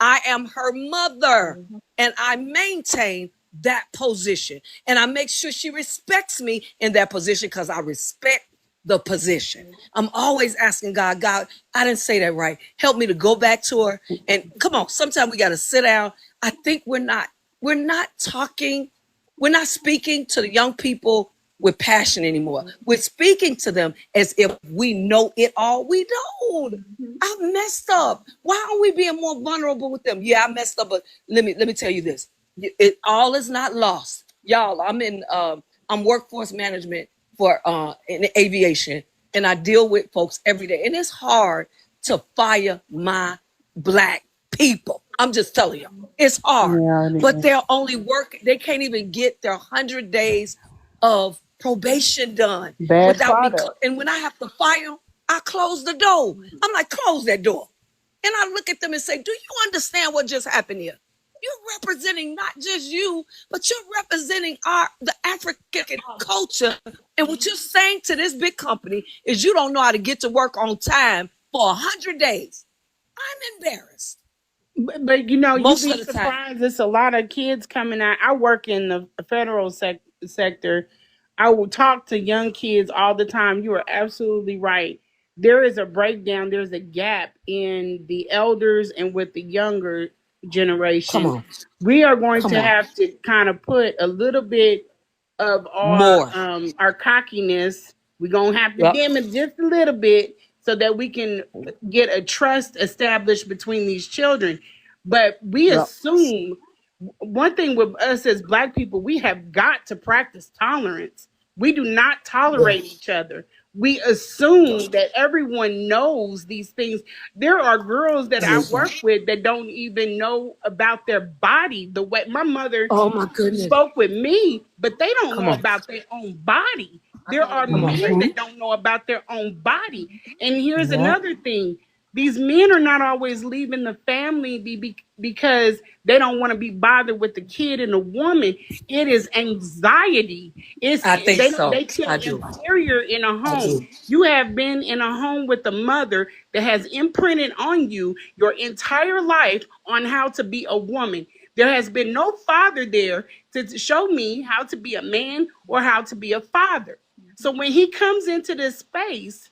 I am her mother, and I maintain that position. And I make sure she respects me in that position, because I respect the position. I'm always asking God, I didn't say that right. Help me to go back to her. And come on, sometimes we got to sit down. I think we're not talking, we're not speaking to the young people with passion anymore. We're speaking to them as if we know it all. We don't. I messed up. Why are we being more vulnerable with them? Yeah, I messed up, but let me tell you this. It all is not lost. Y'all, I'm workforce management for in aviation, and I deal with folks every day, and it's hard to fire my Black people. I'm just telling you, it's hard. Yeah, it But is. they're only working, they can't even get their 100 days of probation done Bad without me. product. And when I have to fire them, I close the door. I'm like, close that door. And I look at them and say, do you understand what just happened here? You're representing not just you, but you're representing the African culture. And what you're saying to this big company is you don't know how to get to work on time for 100 days. I'm embarrassed But you'd most be of the time. surprised. It's a lot of kids coming out. I work in the federal sector. I will talk to young kids all the time. You are absolutely right. There is a breakdown. There's a gap in the elders and with the younger Come generation. on, We are going come to on, have to kind of put a little bit of more. our cockiness. We're gonna have to Yep, dim it just a little bit so that we can get a trust established between these children. But we yep. assume one thing with us as Black people, we have got to practice tolerance. We do not tolerate Yes. each other. We assume that everyone knows these things. There are girls that I work with that don't even know about their body. The way my mother Oh my goodness. spoke with me, but they don't Come know on, about their own body. I There know are that's come right. on. men that don't know about their own body. And here's Yep. another thing. These men are not always leaving the family because they don't want to be bothered with the kid and the woman. It is anxiety. It's I think so. they feel I do. inferior in a I home. do. You have been in a home with a mother that has imprinted on you your entire life on how to be a woman. There has been no father there to show me how to be a man or how to be a father. So when he comes into this space,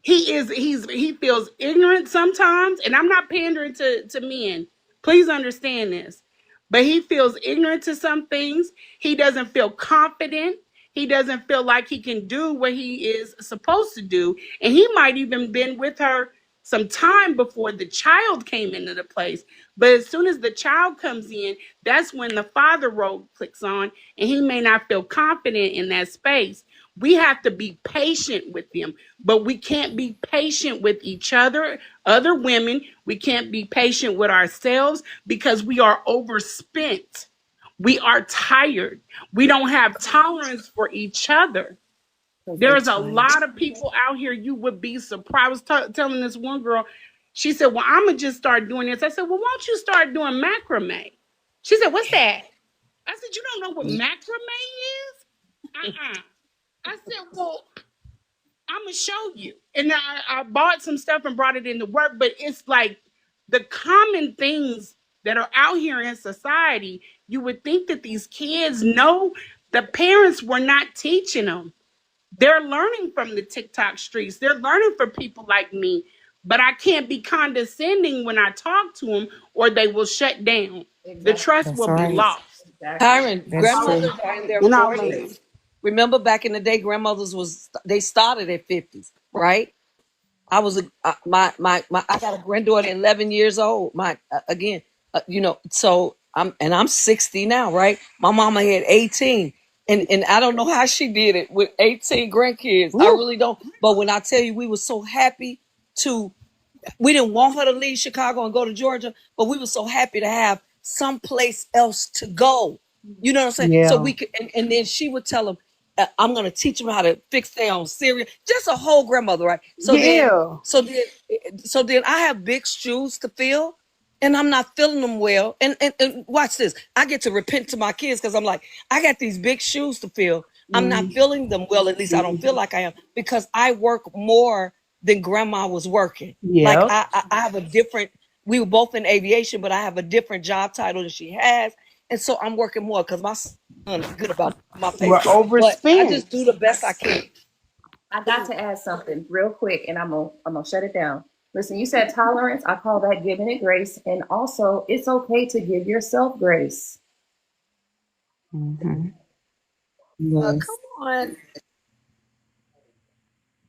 he feels ignorant sometimes, and I'm not pandering to men. Please understand this. But he feels ignorant to some things. He doesn't feel confident. He doesn't feel like he can do what he is supposed to do. And he might even been with her some time before the child came into the place. But as soon as the child comes in, that's when the father role clicks on, and he may not feel confident in that space. We have to be patient with them, but we can't be patient with each other women. We can't be patient with ourselves because we are overspent. We are tired. We don't have tolerance for each other. Because they There's a tired. lot of people out here, you would be surprised. I was telling this one girl, she said, well, I'm going to just start doing this. I said, well, why don't you start doing macrame? She said, what's that? I said, you don't know what macrame is? Uh-uh. I said, well, I'm gonna show you. And I bought some stuff and brought it into work, but it's like the common things that are out here in society. You would think that these kids know, the parents were not teaching them. They're learning from the TikTok streets. They're learning from people like me. But I can't be condescending when I talk to them, or they will shut down. The Exactly. trust That's will be right. lost. Exactly. Tyron, That's true. grandmothers are in their And I'll leave. 40s. Remember back in the day, grandmothers they started at 50s, right? I was my I got a granddaughter 11 years old. My again, so I'm 60 now, right? My mama had 18. And I don't know how she did it with 18 grandkids. I Woo. really don't. But when I tell you we were so happy to we didn't want her to leave Chicago and go to Georgia, but we were so happy to have someplace else to go. You know what I'm saying? So Yeah. we could, and then she would tell them, "I'm going to teach them how to fix their own cereal." Just a whole grandmother, right? Yeah. So then I have big shoes to fill, and I'm not filling them well. And watch this. I get to repent to my kids because I'm like, I got these big shoes to fill. I'm not filling them well. At least I don't feel like I am because I work more than grandma was working. Like Yep. I have a different. We were both in aviation, but I have a different job title than she has, and so I'm working more because my son is good about my We're paper. But I overspent. just do the best I can. I got to add something real quick, and I'm gonna shut it down. Listen, you said tolerance. I call that giving it grace, and also it's okay to give yourself grace. Mm-hmm. Come Yes. on,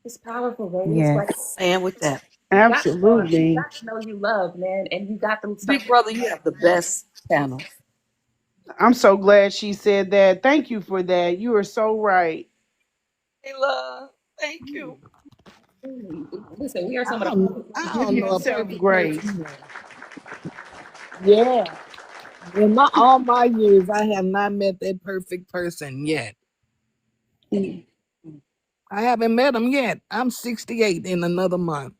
It's powerful, ladies. Like Yes. and with that, you Absolutely. got to know you love, man, and you got them stuff. big brother, you have the best channel. I'm so glad she said that. Thank you for that. You are so right. Hey, love, thank you. Listen, we are some of the I Give don't know a yourself perfect grace. person. Yeah. In all my years, I have not met that perfect person yet. Mm. I haven't met him yet. I'm 68 in another month.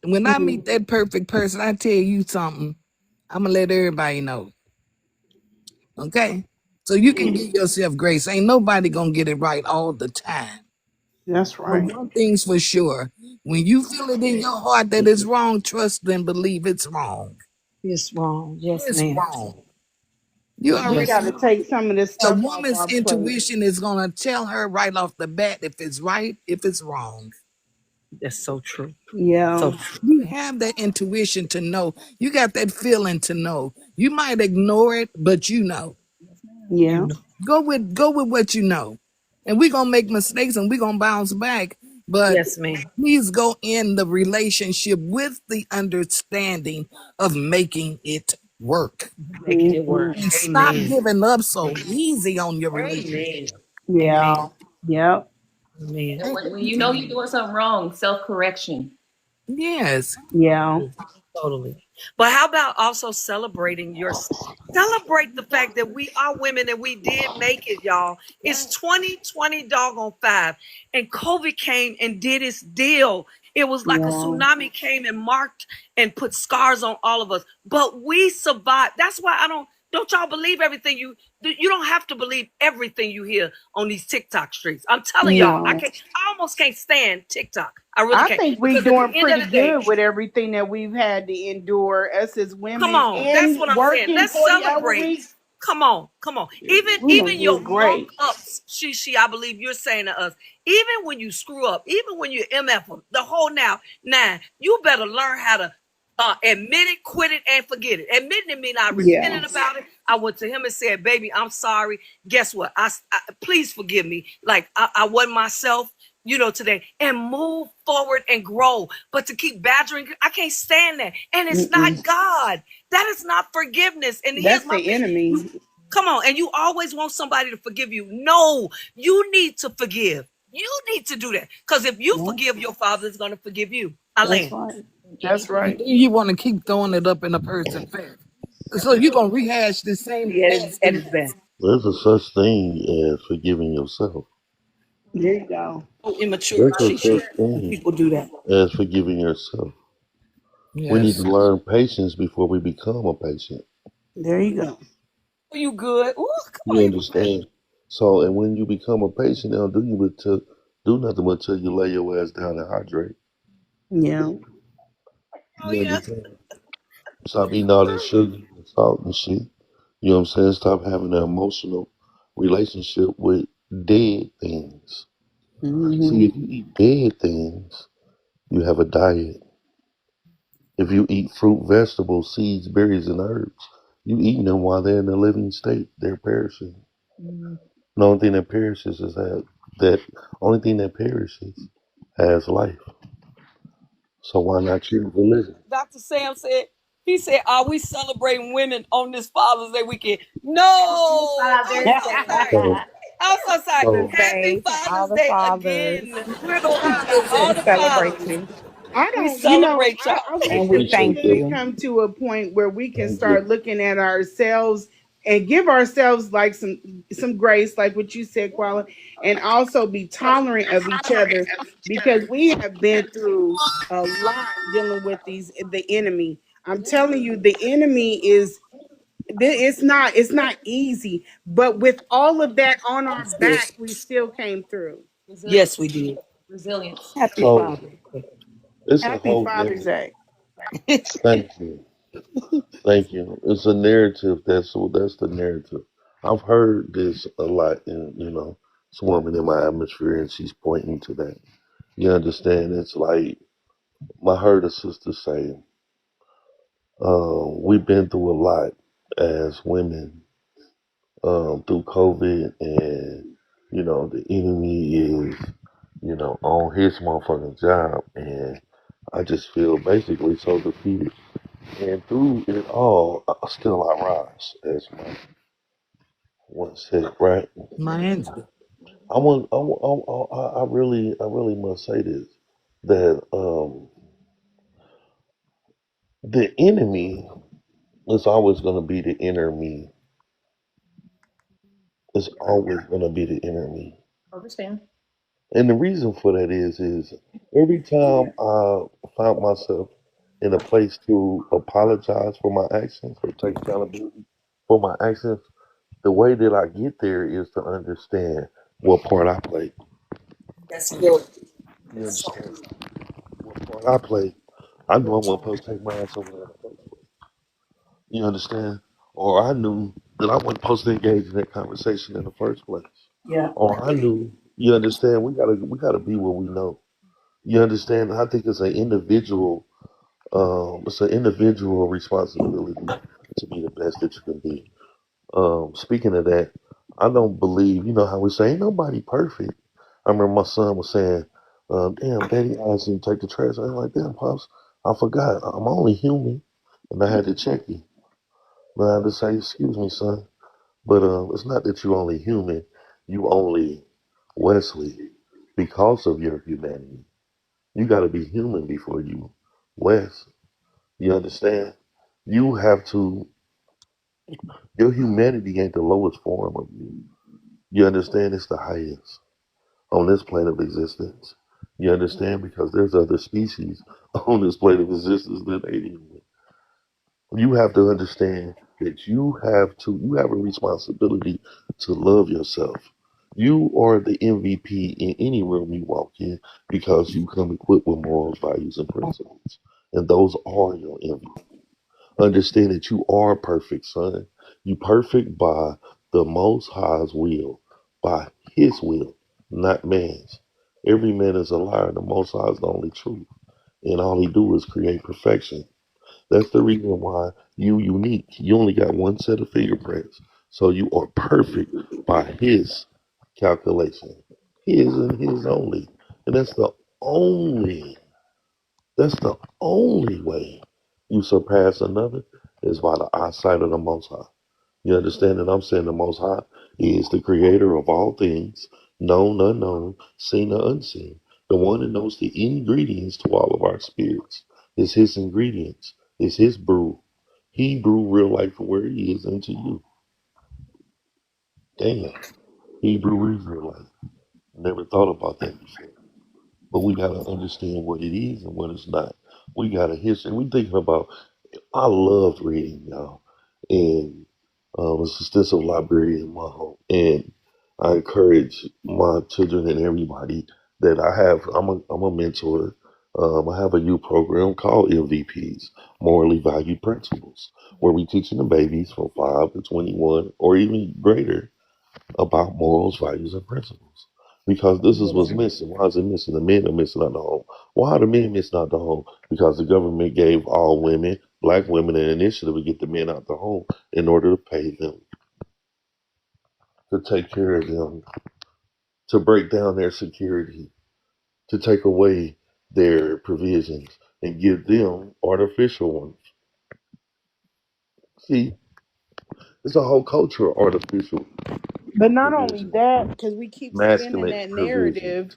When I meet that perfect person, I tell you something. I'm gonna let everybody know. Okay? So you can give yourself grace. Ain't nobody gonna get it right all the time. That's But right. one thing's for sure, when you feel it in your heart that it's wrong, trust and believe it's wrong. It's wrong. Yes, It's ma'am. wrong. You We already got Yes, to know. take some of this A stuff off woman's our plate. intuition is gonna tell her right off the bat if it's right, if it's wrong. that's so true. So Yeah. true. You have that intuition to know. You got that feeling to know. You might ignore it, but you know. You Yeah. know. Go with what you know. And we're gonna make mistakes and we're gonna bounce back. But Yes, ma'am. please go in the relationship with the understanding of making it work. Making it work. And stop Amen. giving up so easy on your relationship. Amen. Yeah. Amen. Yep. Amen. And when you know you're doing something wrong, self correction. Yes. Yeah. Totally. But how about also celebrating celebrate the fact that we are women and we did make it, y'all. It's 2020 doggone 5. And COVID came and did its deal. It was like a Yeah. tsunami came and marked and put scars on all of us. But we survived. That's why don't y'all believe everything you don't have to believe everything you hear on these TikTok streets. I'm telling y'all, No. I almost can't stand TikTok. I really I can't. think we Because at the doing end of pretty the day, good with everything that we've had to endure, us as come women on, that's and what I'm saying. working Let's 40-hour celebrate. weeks. Come on, come on. Even We done even your did muck great. ups, I believe you're saying to us. Even when you screw up, even when you MF them, the whole now, you better learn how to admit it, quit it, and forget it. Admitting it mean I Yeah. repented about it. I went to him and said, "Baby, I'm sorry. Guess what? Please forgive me. Like I wasn't myself." Today and move forward and grow. But to keep badgering, I can't stand that. And it's not Mm-mm. God. That is not forgiveness. And here's That's my the thing. enemy. Come on. And you always want somebody to forgive you. No, you need to forgive. You need to do that. Because if you Yeah. forgive, your father is going to forgive you. I That's land. right. That's And right. then you want to keep throwing it up in a person's face. So you're gonna rehash the same At nasty his mess. best. There's a such thing as forgiving yourself. There you go. So immature, There's a Shisha, such when thing people do that. as forgiving yourself. We need to Yes. learn patience before we become a patient. There you go. Are you good? Ooh, come You on. understand? So, and when you become a patient, they'll do you do nothing but tell you lay your ass down and hydrate. Yeah. Oh You yeah. understand? Stop eating all that sugar and salt and shit. You know what I'm saying? Stop having an emotional relationship with dead things. Hmm. See, if you eat dead things, you have a diet. If you eat fruit, vegetables, seeds, berries, and herbs, you eating them while they're in a living state. They're perishing. The only thing that perishes is that only thing that perishes has life. So why not choose the living? Dr. Sam said, he said, are we celebrating women on this Father's Day weekend? No, I'm Father's so Day. sorry. So, I'm so sorry. Father's so, Happy Day to all Father's the Day fathers. again. We're going to shout out We all Listen, the celebrate fathers. you I We don't, celebrate y'all. I I wish and we that we appreciate thank could that. you. come to a point where we can Thank you. start looking at ourselves and give ourselves like some grace, like what you said, Quala, and also be tolerant of each other because we have been through a lot dealing with the enemy. I'm telling you, the enemy is it's not easy, but with all of that on our back, we still came through. Yes, we did. Happy So Father's it's a Happy whole Father's narrative. Day. Thank you. Thank you. It's a narrative. That's the narrative. I've heard this a lot, and swarming in my atmosphere, and she's pointing to that. You understand? It's like I heard a sister say, "We've been through a lot as women through COVID, and the enemy is on his motherfucking job, and I just feel basically so defeated. And through it all, still I rise, as my one said, right? Mine's I really must say this, that the enemy is always going to be the inner me. It's always going to be the inner me. And the reason for that is every time I found myself in a place to apologize for my actions or take accountability for my actions, the way that I get there is to understand what part I played. That's good. You understand what part I played? I knew I wasn't supposed to take my ass over there in the first place. You understand? Or I knew that I wasn't supposed to engage in that conversation in the first place. Yeah. Or I knew, you understand, we gotta be what we know. You understand? I think it's an individual responsibility to be the best that you can be. Speaking of that, I don't believe, you know how we say ain't nobody perfect. I remember my son was saying, damn, daddy, I asked him to take the trash. I was like, damn, pops, I forgot. I'm only human. And I had to check him. And I had to say, excuse me, son. But it's not that you only human. You only Wesley because of your humanity. You got to be human before you Wes. You understand? You have to, your humanity ain't the lowest form of you. You understand? It's the highest on this plane of existence. You understand? Because there's other species on this plane of existence that ain't even. You have to understand that you have a responsibility to love yourself. You are the MVP in any room you walk in because you come equipped with morals, values, and principles. And those are your MVP. Understand that you are perfect, son. You perfect by the Most High's will, by His will, not man's. Every man is a liar. The Most High is the only truth, and all He do is create perfection. That's the reason why you unique. You only got one set of fingerprints, so you are perfect by His calculation. His and His only, and that's the only way you surpass another is by the eyesight of the Most High. You understand that I'm saying the Most High is the creator of all things, known, unknown, seen, or unseen. The one that knows the ingredients to all of our spirits. Is His ingredients. Is His brew. He brew real life from where He is into you. Damn. He brew is real life. Never thought about that before. But we got to understand what it is and what it's not. We got a history. We thinking about I loved reading, y'all. And was extensive library in my home. And I encourage my children and everybody that I have. I'm a mentor. I have a youth program called MVPs, Morally Valued Principles, where we teaching the babies from 5 to 21 or even greater about morals, values, and principles. Because this is what's missing. Why is it missing? The men are missing out the home. Why are the men missing out the home? Because the government gave all women, black women, an initiative to get the men out the home in order to pay them, to take care of them, to break down their security, to take away their provisions and give them artificial ones. See, it's a whole culture of artificial But not only provision, that, because we keep spinning masculine that provision. narrative,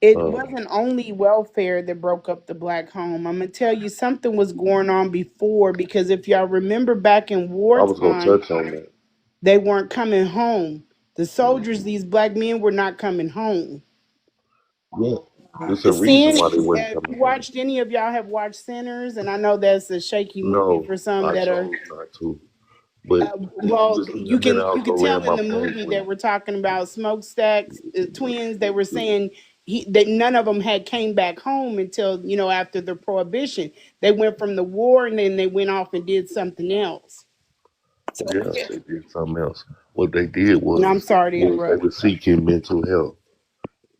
it Um, wasn't only welfare that broke up the black home. I'm gonna tell you something was going on before, because if y'all remember back in I was gonna wartime, touch on that. they weren't coming home. The soldiers, Mhm. these black men, were not coming home. Yeah, it's a reason Sin, why they wouldn't have come you home. watched, any of y'all have watched Sinners? And I know that's a shaky movie No, for some I that are. chose not to. But if you Well, just in a minute, I'll you can go tell around in my the page movie with that you. we're talking about smokestacks, twins. They were saying that none of them had came back home until after the prohibition. They went from the war and then they went off and did something else. So Yeah, they did something else. What they did and I'm sorry to was they interrupt. were seeking mental health.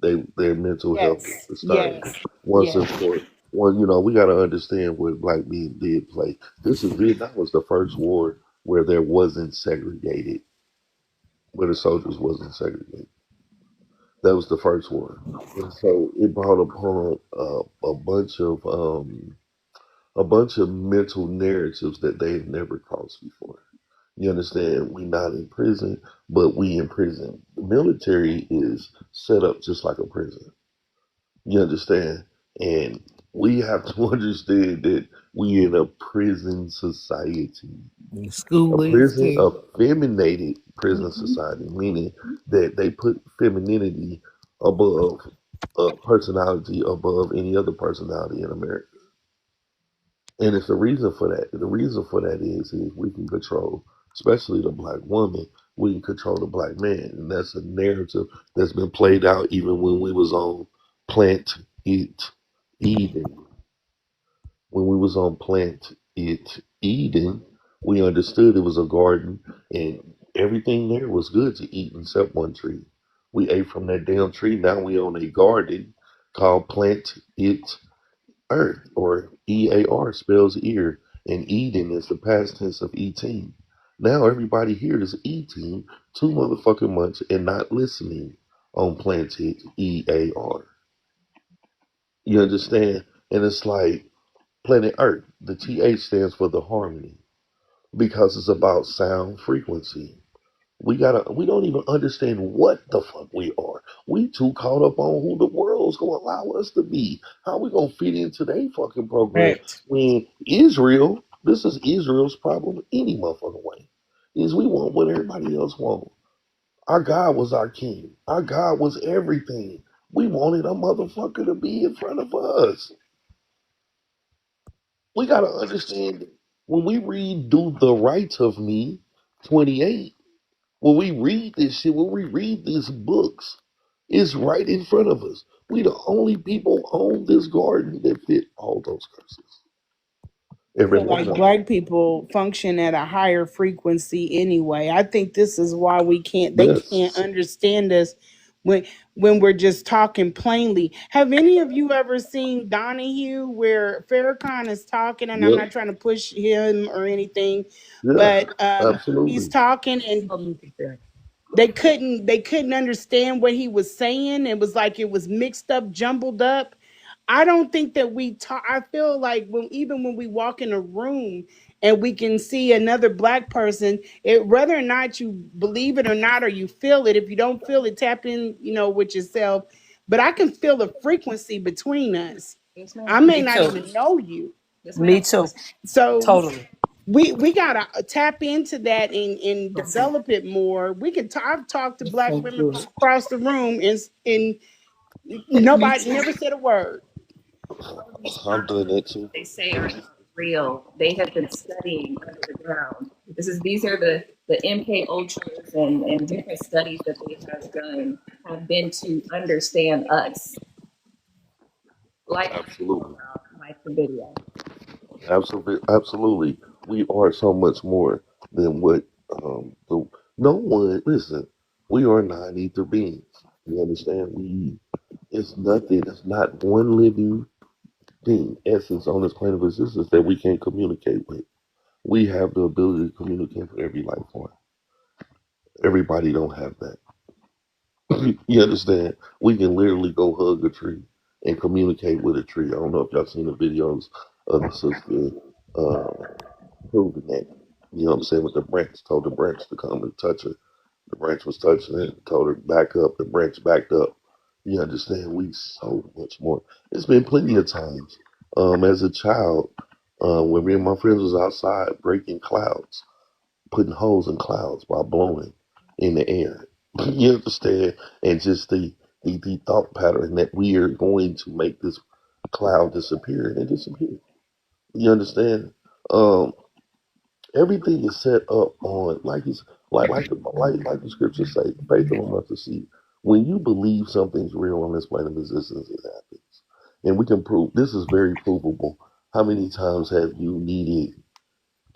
Their mental health was Yes, disturbed. yes, Once yes. and for well, we got to understand what black men did play. This is Vietnam was the first war where there wasn't segregated, where the soldiers wasn't segregated. That was the first war, and so it brought upon a bunch of mental narratives that they've never crossed before. You understand? We not in prison, but we in prison. The military is set up just like a prison. You understand? And we have to understand that we in a prison society. A School is prison, too. a feminated prison society, meaning that they put femininity above personality above any other personality in America. And it's the reason for that. The reason for that is we can control, especially the black woman, we can control the black man. And that's a narrative that's been played out even when we was on Plant It Eden. When we was on Plant It Eden, we understood it was a garden and everything there was good to eat except one tree. We ate from that damn tree. Now we own a garden called Plant It Earth, or EAR spells ear, and Eden is the past tense of eating. Now everybody here is eating 2 motherfucking months and not listening on Planted EAR. You understand? And it's like planet Earth. The TH stands for the harmony because it's about sound frequency. We don't even understand what the fuck we are. We too caught up on who the world's gonna allow us to be. How we gonna fit into their fucking program Correct. when Israel, this is Israel's problem any motherfucking way, is we want what everybody else want. Our God was our king. Our God was everything. We wanted a motherfucker to be in front of us. We gotta understand that when we read Do the Right of Me 28, when we read this shit, when we read these books, it's right in front of us. We the only people on this garden that fit all those curses. Every Feel one like of them. black people function at a higher frequency anyway. I think this is why they can't Yes. understand us when we're just talking plainly. Have any of you ever seen Donahue where Farrakhan is talking, and I'm Yep. not trying to push him or anything, Yeah. but he's Absolutely. talking and they couldn't understand what he was saying. It was like it was mixed up, jumbled up. I don't think that we talk. I feel like even when we walk in a room and we can see another black person, whether or not you believe it or not, or you feel it. If you don't feel it, tap in, with yourself. But I can feel the frequency between us. I may Me not too. even know you. Me too. So Totally. we gotta tap into that and develop it more. I've talked to black women from across the room and Me nobody too. never said a word. These I'm doing concepts that that too. they say are not real, they have been studying under the ground. These are the MK Ultras and different studies that they have done have been to understand us. Like I said Absolutely. about Mike the video. Absolutely. Absolutely. We are so much more than what the no one listen, we are not ether beings. You understand? It's nothing, it's not one living thing, essence on this plane of existence that we can't communicate with. We have the ability to communicate with every life form. Everybody don't have that. You understand? We can literally go hug a tree and communicate with a tree. I don't know if y'all seen the videos of the sister proving that. You know what I'm saying? With the branch, told the branch to come and touch her. The branch was touching it, told her back up. The branch backed up. You understand? We so much more. It's been plenty of times. As a child, when me and my friends was outside breaking clouds, putting holes in clouds while blowing in the air. You understand? And just the thought pattern that we are going to make this cloud disappear, and it disappeared. You understand? Um, Everything is set up on like the scriptures say, faith of a mustard seed. When you believe something's real on this plane of existence, it happens. And we can prove this is very provable. How many times have you needed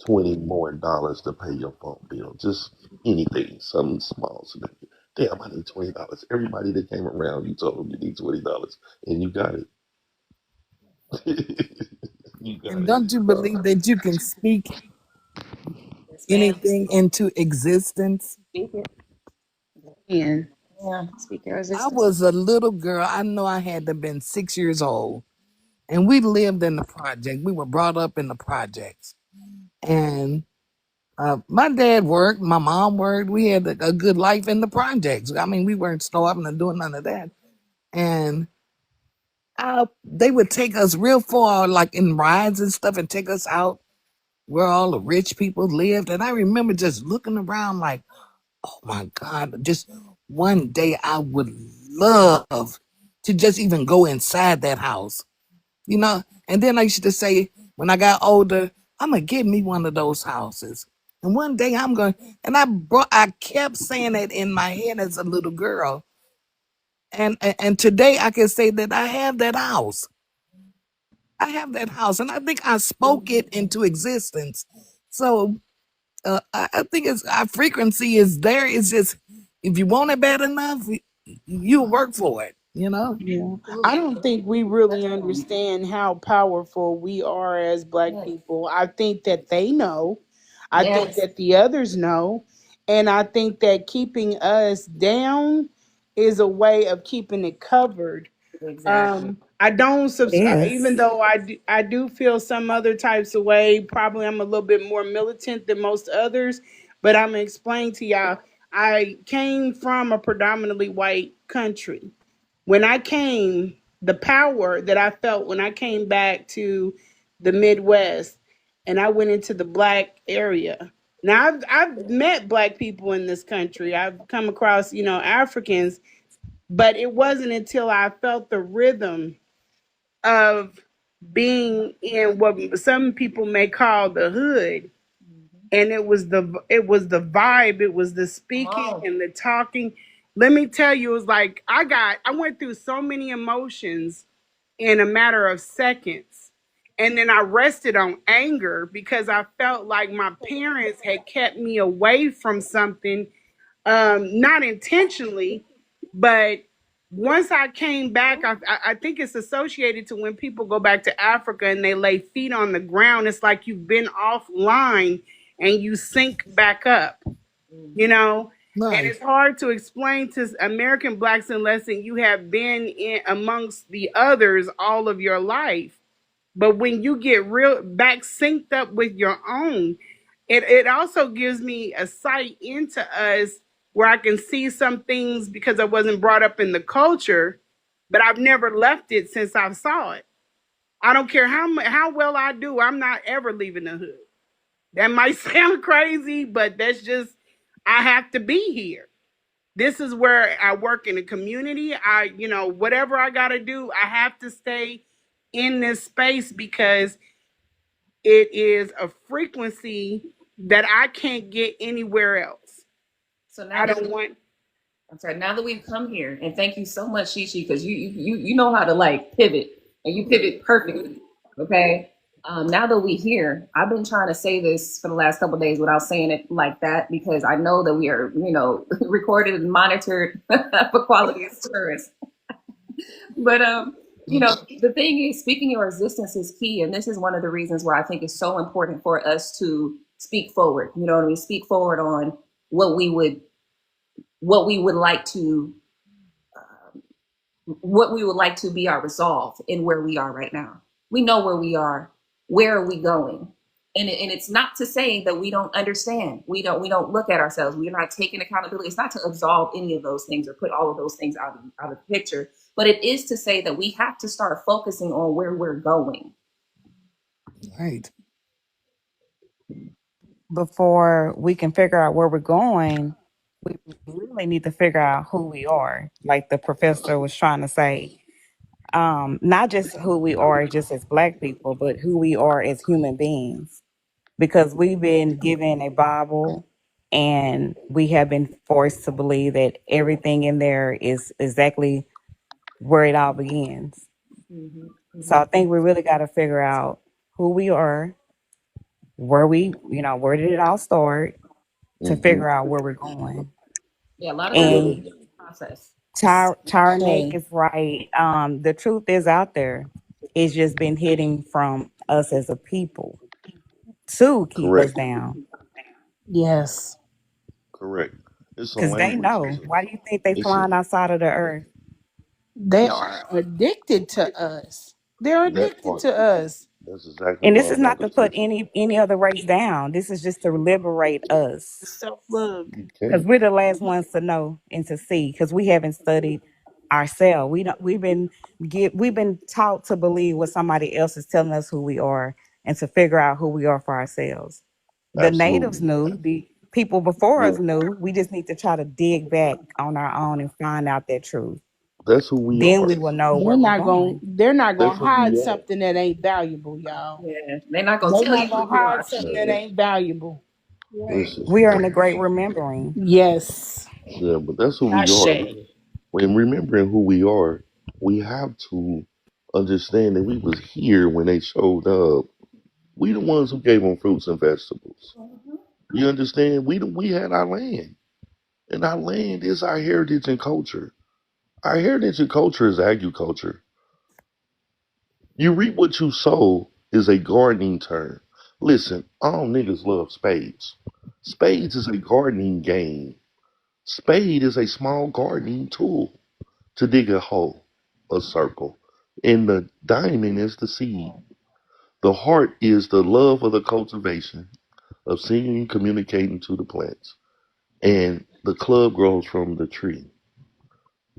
$20 more to pay your phone bill? Just anything, something small. So that, damn, I need $20. Everybody that came around, you told them you need $20, and you got it. You got And it. don't you believe that you can speak Yes, ma'am. anything into existence? Speak it. And Yeah, speak your I existence. was a little girl. I know I had to have been 6 years old. And we lived in the project. We were brought up in the projects. And my dad worked, my mom worked. We had a good life in the projects. I mean, we weren't starving or doing none of that. And they would take us real far, like in rides and stuff, and take us out where all the rich people lived. And I remember just looking around like, oh my God, just one day I would love to just even go inside that house, you know? And then I used to say, when I got older, I'm gonna get me one of those houses. And one day I'm going, and I kept saying it in my head as a little girl. And today I can say that I have that house. I have that house, and I think I spoke it into existence. So I think it's our frequency is there. It's just if you want it bad enough, you work for it. You know. yeah, I Absolutely. don't think we really Definitely. understand how powerful we are as Black Yes. people. I think that they know. I think Yes. that the others know. And I think that keeping us down is a way of keeping it covered. Exactly. I don't It subscribe, even is. though I do feel some other types of way. Probably I'm a little bit more militant than most others, but I'm gonna explain to y'all. I came from a predominantly white country. When I came, the power that I felt when I came back to the Midwest and I went into the Black area. Now I've met Black people in this country. I've come across, Africans, but it wasn't until I felt the rhythm of being in what some people may call the hood, Mhm. and it was the vibe, it was the Come speaking on. and the talking. Let me tell you, it was like I went through so many emotions in a matter of seconds. And then I rested on anger because I felt like my parents had kept me away from something, not intentionally, but once I came back, I think it's associated to when people go back to Africa and they lay feet on the ground. It's like you've been offline and you sync back up, you Mhm. know? And Right. it's hard to explain to American Blacks unless you have been in amongst the others all of your life. But when you get real back synced up with your own, it also gives me a sight into us where I can see some things because I wasn't brought up in the culture, but I've never left it since I saw it. I don't care how well I do, I'm not ever leaving the hood. That might sound crazy, but that's just I have to be here. This is where I work in the community. Whatever I got to do, I have to stay in this space because it is a frequency that I can't get anywhere else. So now I that don't want. I'm sorry, now that we've come here, and thank you so much, Shishi, because you know how to like pivot. and you pivot perfectly. Okay. Now that we're here, I've been trying to say this for the last couple of days without saying it like that because I know that we are, recorded and monitored for quality assurance. But the thing is, speaking your existence is key, and this is one of the reasons why I think it's so important for us to speak forward. You know what I mean? Speak forward on what we would like to be our resolve in where we are right now. We know where we are. Where are we going? And it's not to say that we don't understand. We don't look at ourselves. We're not taking accountability. It's not to absolve any of those things or put all of those things out of the picture. But it is to say that we have to start focusing on where we're going. Right. Before we can figure out where we're going, we really need to figure out who we are. Like the professor was trying to say, not just who we are just as Black people, but who we are as human beings. Because we've been given a Bible and we have been forced to believe that everything in there is exactly where it all begins. Mm-hmm, So mm-hmm. I think we really got to figure out who we are, where did it all start to Hmm. figure out where we're going. Yeah, a lot of that Correct. And is a process. Tyra Okay. is right. The truth is out there. It's just been hitting from us as a people to keep us Correct. down. Yes. Correct. It's a Because they language. know. Why do you think they It's a, flying outside of the earth? They it's are addicted to us. They're that addicted part. to us. That's exactly And what this I'm is about not to to put say. any other race down. This is just to liberate us. Self love. You Because can't. we're the last ones to know and to see. Because we haven't studied ourselves. We've been taught to believe what somebody else is telling us who we are, and to figure out who we are for ourselves. The natives Absolutely. knew. The people before Yeah. us knew. We just need to try to dig back on our own and find out that truth. That's who we Then are. we will know where we're going. They're not That's gonna who we hide are. something that ain't valuable, y'all. Yeah, they're not gonna They're tell not you who gonna you hide are. something that Yeah. ain't valuable. Right. Listen. We are in a great remembering. Yes. Yeah, but that's who we are. Ashe. When remembering who we are, we have to understand that we was here when they showed up. We the ones who gave them fruits and vegetables. You understand? We had our land, and our land is our heritage and culture. Our heritage and culture is agriculture. You reap what you sow is a gardening term. Listen, all niggas love spades. Spades is a gardening game. Spade is a small gardening tool to dig a hole, a circle. And the diamond is the seed. The heart is the love of the cultivation of singing and communicating to the plants. And the club grows from the tree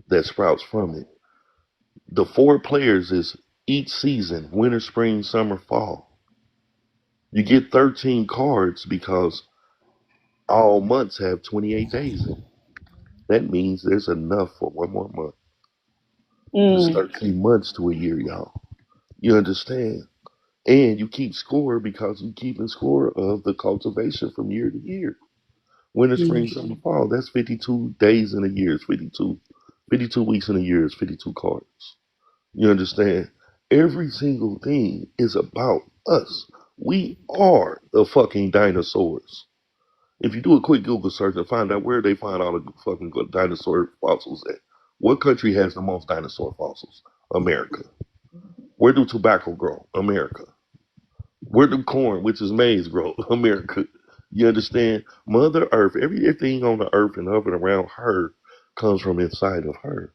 that sprouts from it. The four players is each season, winter, spring, summer, fall. You get 13 cards because all months have 28 days in it. That means there's enough for one more month. There's Mm. 13 months to a year, y'all. You understand? And you keep score because you keeping score of the cultivation from year to year. Winter, spring, summer, fall. That's 52 days in a year. It's 52 weeks in a year. It's 52 cards. You understand? Every single thing is about us. We are the fucking dinosaurs. If you do a quick Google search and find out where they find all the fucking dinosaur fossils at, what country has the most dinosaur fossils? America. Where do tobacco grow? America. Where do corn, which is maize, grow? America. You understand? Mother Earth, everything on the earth and of and around her comes from inside of her.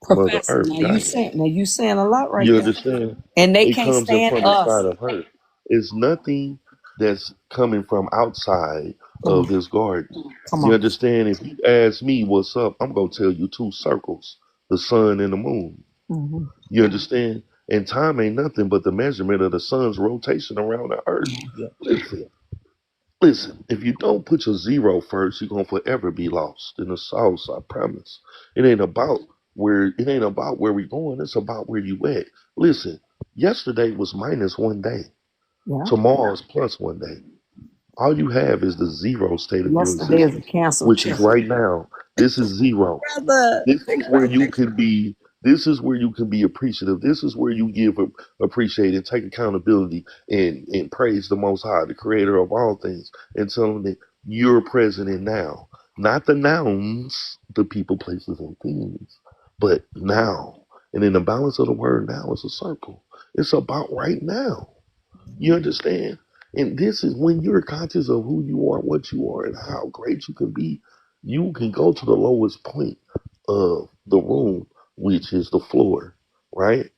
Mother Professor, Earth, Gaia. now you saying a lot right You there. understand? And they It can't comes in stand from us. inside of her. It's nothing that's coming from outside Come of on, this garden. come You on. understand? If you ask me what's up, I'm gonna tell you two circles, the sun and the moon. Hmm. You understand? And time ain't nothing but the measurement of the sun's rotation around the earth. Yeah. Listen, listen, if you don't put your zero first, you're gonna forever be lost in the sauce, I promise. It ain't about where we going, it's about where you at. Listen, yesterday was minus 1 day. Yeah. Tomorrow is plus 1 day. All you have is the zero state of your Yesterday is a existence, canceled which check. is right now. This is zero. Brother, This they is where you crazy. could be This is where you can be appreciative. This is where you give, appreciate, and take accountability and praise the Most High, the Creator of all things, and tell them that you're present in now, not the nouns, the people, places, and things, but now. And in the balance of the word, now is a circle. It's about right now. You understand? And this is when you're conscious of who you are, what you are, and how great you can be. You can go to the lowest point of the room, which is the floor, right?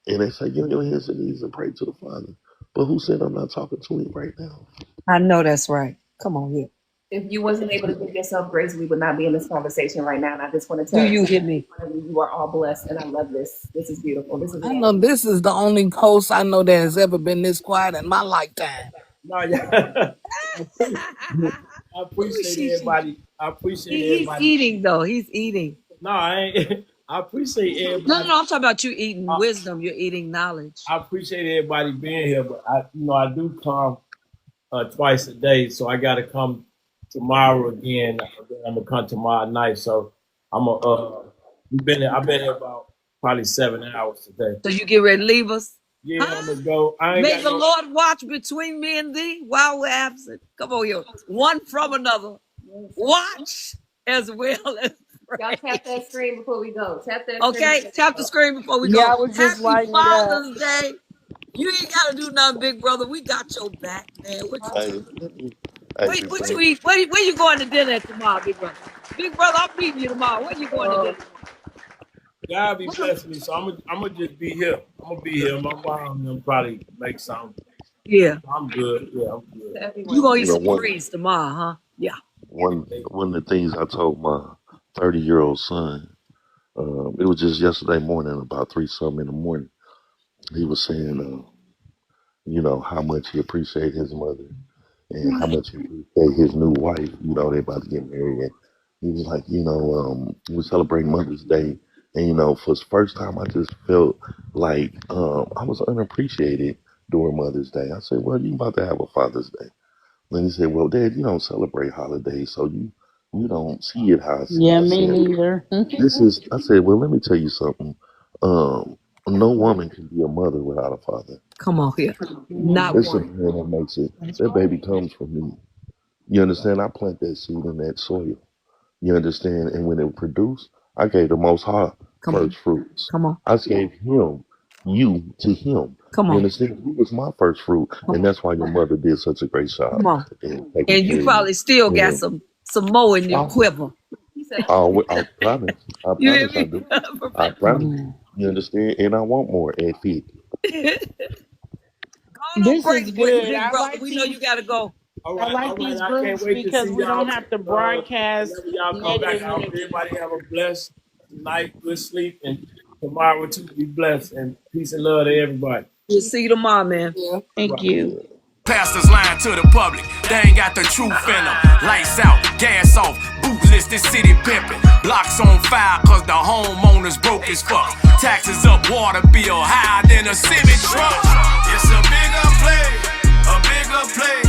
And they say, get on your hands and knees and pray to the Father. But who said I'm not talking to him right now? I know that's right. Come on here. If you wasn't able to give yourself grace, we would not be in this conversation right now. And I just want to Do tell you hear me? you are all blessed, and I love this. This is beautiful. This is I know this is the only host I know that has ever been this quiet in my lifetime. No, yeah. I Who is appreciate she? everybody. I appreciate He's everybody. eating though. He's eating. No, I ain't. I appreciate No, everybody. I'm talking about you eating wisdom. You're eating knowledge. I appreciate everybody being here, but I do come twice a day, so I got to come tomorrow again. I'm gonna come tomorrow night, so I'm I've been here about probably 7 hours today. So you get ready to leave us? Yeah, I'm gonna go. I ain't May got the no. Lord watch between me and thee while we're absent. Come on here. One from another. Watch as well as y'all pray. tap that screen before we go. Tap that Okay, screen. tap the screen before we Yeah, go. I was just Happy writing it up. Father's Day. You ain't gotta do nothing, big brother. We got your back, man. What you Hey, talking about? hey, What you eat? Where you going to dinner at tomorrow, big brother? Big brother, I'm meeting you tomorrow. Where you going to dinner? God be blessing me, so I'm gonna just be here. I'm gonna be here. My mom will probably make something. Yeah. I'm good. Yeah, I'm good. To You everyone. gonna eat you know, some greens tomorrow, huh? Yeah. one of the things I told my 30-year-old son, it was just yesterday morning, about three something in the morning. He was saying, how much he appreciated his mother and how much he appreciated his new wife. They about to get married. And he was like, we were celebrating Mother's Day. And, for the first time, I just felt like I was unappreciated during Mother's Day. I said, well, you about to have a Father's Day. And he said, well, Dad, you don't celebrate holidays, so you don't see it how I see it. Yeah, I me said, neither. I said, well, let me tell you something. No woman can be a mother without a father. Come on here. Not It's a one. man that makes it. That baby comes from me. You understand? I plant that seed in that soil. You understand? And when it produced, I gave the Most High Come on. first fruits. Come on. I gave him, you to him. Come You on. understand? He was my first fruit, and that's why your mother did such a great job Come on. in taking And care you of you. probably still got And some more in your quiver. I promise. I You hear promise I me? do. I promise. You understand? And I want more at 50. Go on, This pray, is good. big brother. We know you gotta go. All I right, like all right. these I can't groups wait to because see we don't y'all. have to broadcast Whenever y'all come back negative out, energy. everybody have a blessed night, good sleep, and tomorrow too be blessed and peace and love to everybody. We'll see you tomorrow, man. Yeah. All Thank right. you. Pastors lying to the public, they ain't got the truth in them. Lights out, gas off, bootless, this city pimping. Blocks on fire cause the homeowners broke as fuck. Taxes up, water bill higher than a semi truck. It's a bigger play, a bigger play.